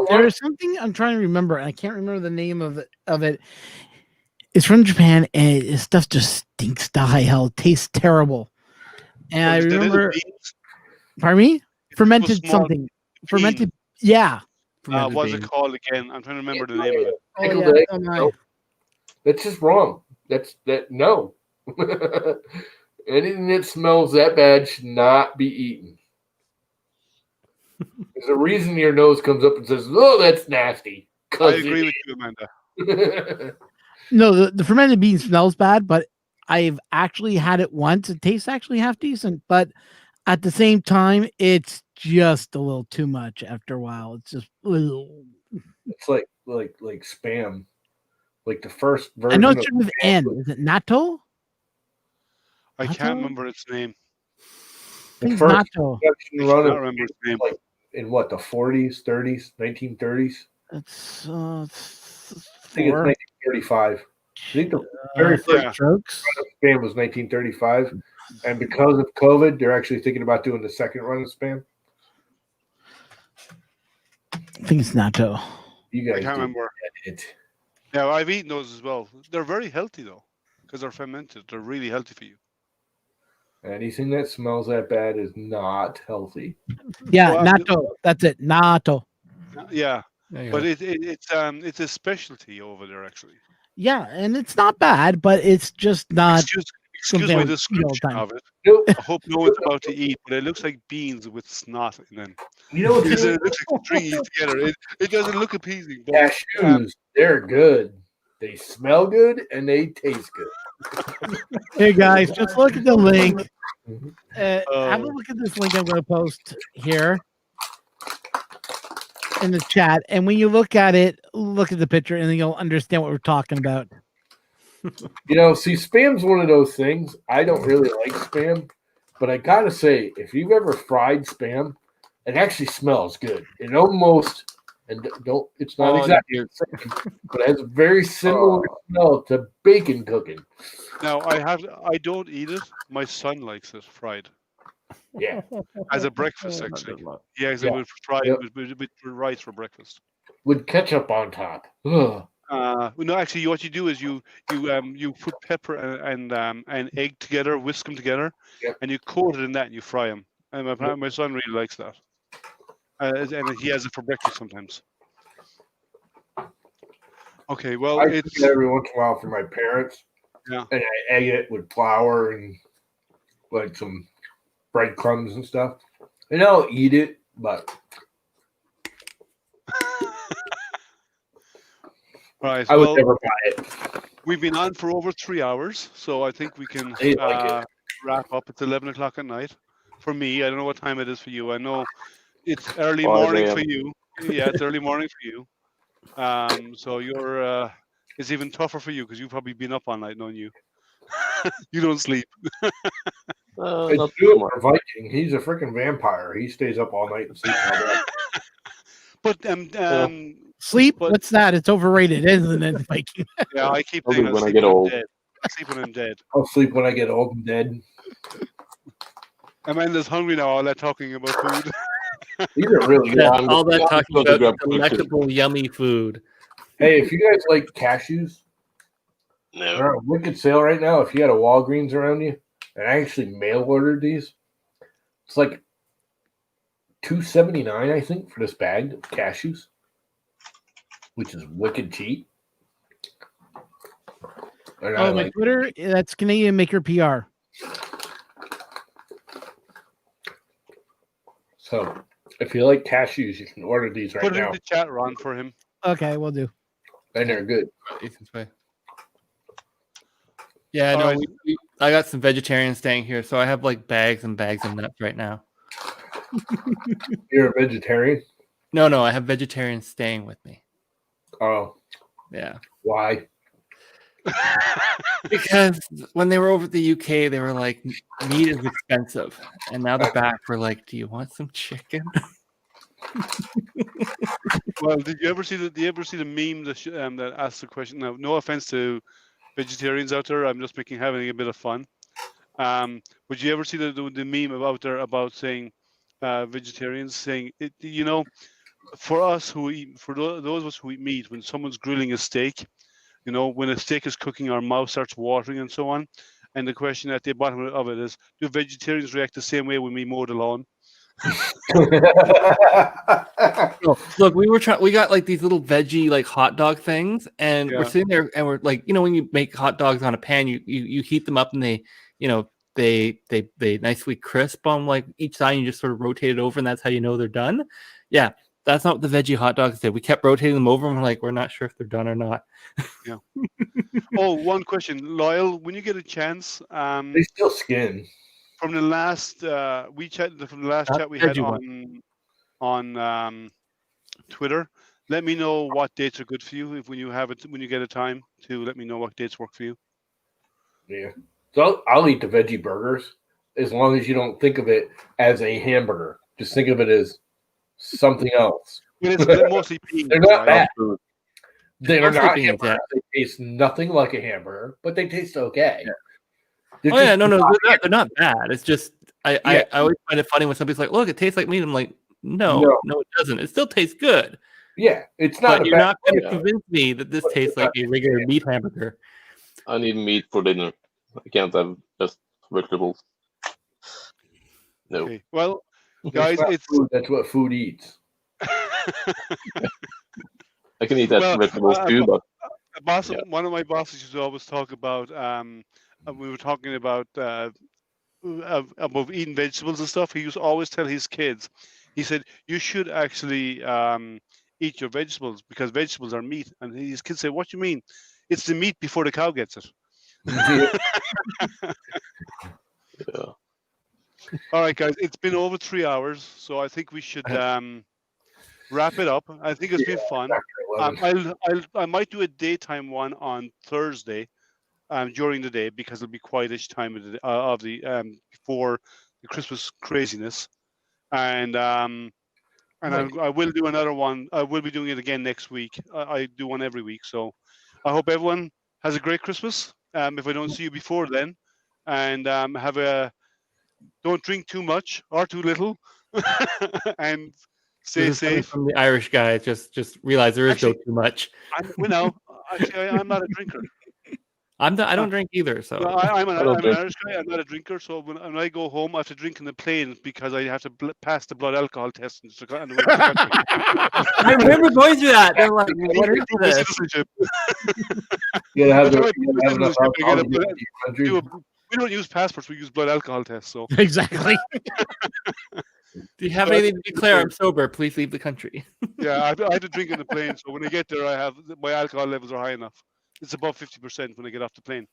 Speaker 6: There is something I'm trying to remember, and I can't remember the name of it. It's from Japan, and this stuff just stinks to high hell. It tastes terrible. And I remember, pardon me, fermented something. Fermented, yeah.
Speaker 1: What's it called again? I'm trying to remember the name of it.
Speaker 7: Pickled egg. Nope. That's just wrong. No. Anything that smells that bad should not be eaten. There's a reason your nose comes up and says, "Oh, that's nasty."
Speaker 1: I agree with you, Amanda.
Speaker 6: No, the fermented bean smells bad, but I've actually had it once. It tastes actually half decent, but at the same time, it's just a little too much after a while. It's just
Speaker 7: it's like spam. Like the first version.
Speaker 6: I know it's with N. Is it natto?
Speaker 1: I can't remember its name.
Speaker 6: I think it's natto.
Speaker 1: I can't remember its name.
Speaker 7: Like in what, the 40s, 30s, 1930s?
Speaker 6: It's
Speaker 7: I think it's 1935. I think the very first spam was 1935, and because of COVID, they're actually thinking about doing the second run of spam.
Speaker 6: I think it's natto.
Speaker 7: You guys,
Speaker 1: I can't remember
Speaker 7: it.
Speaker 1: Yeah, I've eaten those as well. They're very healthy though, because they're fermented. They're really healthy for you.
Speaker 7: Anything that smells that bad is not healthy.
Speaker 6: Yeah, natto. That's it, natto.
Speaker 1: Yeah, but it's a specialty over there actually.
Speaker 6: Yeah, and it's not bad, but it's just not.
Speaker 1: Excuse my description of it.
Speaker 7: Nope.
Speaker 1: I hope no one's about to eat, but it looks like beans with snot in them.
Speaker 7: You know what?
Speaker 1: It looks like stringy together. It doesn't look appeasing. But,
Speaker 7: cashews, they're good. They smell good and they taste good.
Speaker 6: Hey guys, just look at the link. Have a look at this link I'm going to post here in the chat, and when you look at it, look at the picture, and then you'll understand what we're talking about.
Speaker 7: You know, see, spam's one of those things. I don't really like spam, but I gotta say, if you've ever fried spam, it actually smells good. It almost, and don't, it's not exactly the same, but it has a very similar smell to bacon cooking.
Speaker 1: Now I don't eat it. My son likes it fried.
Speaker 7: Yeah,
Speaker 1: as a breakfast actually. Yeah, it would fry with rice for breakfast
Speaker 7: with ketchup on top. Ugh.
Speaker 1: No, actually, what you do is you put pepper and egg together, whisk them together, and you coat it in that and you fry them. And my son really likes that, and he has it for breakfast sometimes. Okay, well,
Speaker 7: I do it every once in a while for my parents.
Speaker 1: Yeah,
Speaker 7: and I egg it with flour and like some breadcrumbs and stuff, and I'll eat it, but.
Speaker 1: Right,
Speaker 7: I would never buy it.
Speaker 1: We've been on for over 3 hours, so I think we can wrap up. It's 11 o'clock at night for me. I don't know what time it is for you. I know it's early morning for you. Yeah, it's early morning for you. So you're it's even tougher for you because you've probably been up all night, don't you? You don't sleep.
Speaker 7: It's good for Viking. He's a freaking vampire. He stays up all night and sleeps all day.
Speaker 1: But
Speaker 6: sleep? What's that? It's overrated, isn't it, Viking?
Speaker 1: Yeah, I keep
Speaker 9: I'll
Speaker 1: thinking
Speaker 9: when I get old.
Speaker 1: I sleep when I'm dead.
Speaker 7: I'll sleep when I get old and dead.
Speaker 1: Amanda's hungry now. All that talking about food.
Speaker 7: These are really good.
Speaker 8: Yeah, all that talking about delectable, yummy food.
Speaker 7: Hey, if you guys like cashews, they're on a wicked sale right now. If you had a Walgreens around you, and I actually mail ordered these, it's like $2.79, I think, for this bag of cashews, which is wicked cheap.
Speaker 6: Oh, my Twitter, that's Canadian Maker PR.
Speaker 7: So, if you like cashews, you can order these right
Speaker 1: Put it
Speaker 7: now.
Speaker 1: in the chat, Ron, for him.
Speaker 6: Okay, we'll do.
Speaker 7: And they're good.
Speaker 8: Ethan's way. Yeah,
Speaker 1: All
Speaker 8: no,
Speaker 1: right.
Speaker 8: I got some vegetarians staying here, so I have like bags and bags of nuts right now.
Speaker 7: You're a vegetarian?
Speaker 8: No, I have vegetarians staying with me.
Speaker 7: Oh,
Speaker 8: Yeah.
Speaker 7: why?
Speaker 8: Because when they were over at the UK, they were like, meat is expensive. And now they're back. We're like, do you want some chicken?
Speaker 1: Well, did you ever see the meme that asked the question? Now, no offense to vegetarians out there, I'm just having a bit of fun. Would you ever see the meme about saying vegetarians saying it? For us who eat, for those of us who eat meat, when someone's grilling a steak, when a steak is cooking, our mouth starts watering and so on. And the question at the bottom of it is, do vegetarians react the same way when we mow the lawn?
Speaker 8: Look, we got like these little veggie like hot dog things, and we're sitting there and we're like, when you make hot dogs on a pan, you heat them up and they nicely crisp on like each side, and you just sort of rotate it over, and that's how you know they're done. Yeah, that's not what the veggie hot dogs did. We kept rotating them over, and we're like, we're not sure if they're done or not.
Speaker 1: Yeah. Oh, one question, Lyle, when you get a chance,
Speaker 7: They still skin.
Speaker 1: from the last chat we had on Twitter, let me know what dates are good for you. When you get a time to let me know what dates work for you.
Speaker 7: Yeah. So I'll eat the veggie burgers as long as you don't think of it as a hamburger. Just think of it as something else.
Speaker 1: It's mostly beans.
Speaker 7: They're not
Speaker 1: right?
Speaker 7: bad. They're
Speaker 8: Mostly
Speaker 7: not
Speaker 8: beans,
Speaker 7: hamburgers. They taste nothing like a hamburger, but they taste okay.
Speaker 8: Yeah.
Speaker 7: They're
Speaker 8: Oh yeah,
Speaker 7: just
Speaker 8: no, they're not bad. It's just I always find it funny when somebody's like, "Look, it tastes like meat." I'm like, no, it doesn't. It still tastes good.
Speaker 7: Yeah, it's not.
Speaker 8: But you're not going to convince me that this tastes like a regular meat hamburger.
Speaker 9: I need meat for dinner. I can't have just vegetables. No.
Speaker 1: Okay. Well, guys,
Speaker 7: that's what food eats.
Speaker 9: I can eat that vegetables too, but
Speaker 1: one of my bosses used to always talk about. We were talking about eating vegetables and stuff. He used to always tell his kids. He said, "You should actually eat your vegetables because vegetables are meat." And his kids say, "What do you mean? It's the meat before the cow gets it."
Speaker 9: Yeah.
Speaker 1: All right, guys. It's been over 3 hours, so I think we should wrap it up. I think it's been fun. I might do a daytime one on Thursday during the day because it'll be quietish time of the before the Christmas craziness, and I will do another one. I will be doing it again next week. I do one every week, so I hope everyone has a great Christmas. If I don't see you before then, and don't drink too much or too little, and stay safe.
Speaker 8: From the Irish guy, just realize there is no too much.
Speaker 1: I'm not a drinker.
Speaker 8: I don't drink either. So
Speaker 1: no, I'm an Irish guy. I'm not a drinker. So when I go home, I have to drink in the plane because I have to pass the blood alcohol test.
Speaker 8: I remember going through that. They're like, "What is this?"
Speaker 1: Citizenship.
Speaker 7: You gotta have
Speaker 1: we don't use passports. We use blood alcohol tests. So
Speaker 6: Exactly.
Speaker 8: Do you have anything to declare? I'm sober. Please leave the country.
Speaker 1: Yeah, I have to drink in the plane. So when I get there, my alcohol levels are high enough. It's above 50% when I get off the plane.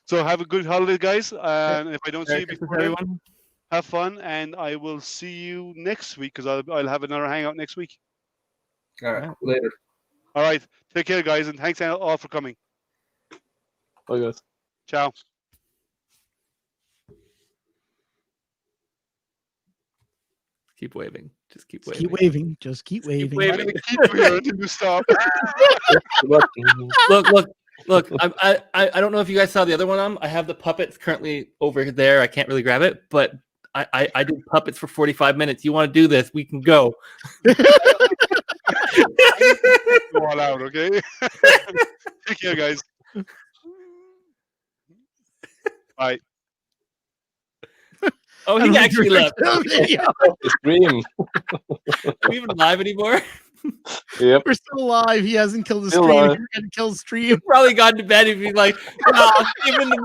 Speaker 1: So have a good holiday, guys. And if I don't see you before, everyone, have fun. And I will see you next week because I'll have another hangout next week.
Speaker 7: All right, later.
Speaker 1: All right, take care, guys, and thanks all for coming.
Speaker 9: Bye, guys.
Speaker 1: Ciao.
Speaker 8: Keep waving. Just keep waving.
Speaker 6: Keep waving. Just keep waving.
Speaker 1: I'm gonna keep waving until you stop.
Speaker 8: Look. I don't know if you guys saw the other one. I have the puppets currently over there. I can't really grab it, but I did puppets for 45 minutes. You want to do this? We can go.
Speaker 1: Go all out, okay? Take care, guys. Bye.
Speaker 8: Oh, he actually left.
Speaker 9: The stream.
Speaker 8: Are we even live anymore?
Speaker 9: Yep.
Speaker 6: We're still alive. He hasn't killed the
Speaker 9: Still
Speaker 6: stream.
Speaker 9: alive.
Speaker 6: He's gonna kill the stream.
Speaker 8: Probably gone to bed and be like, "Oh, give him the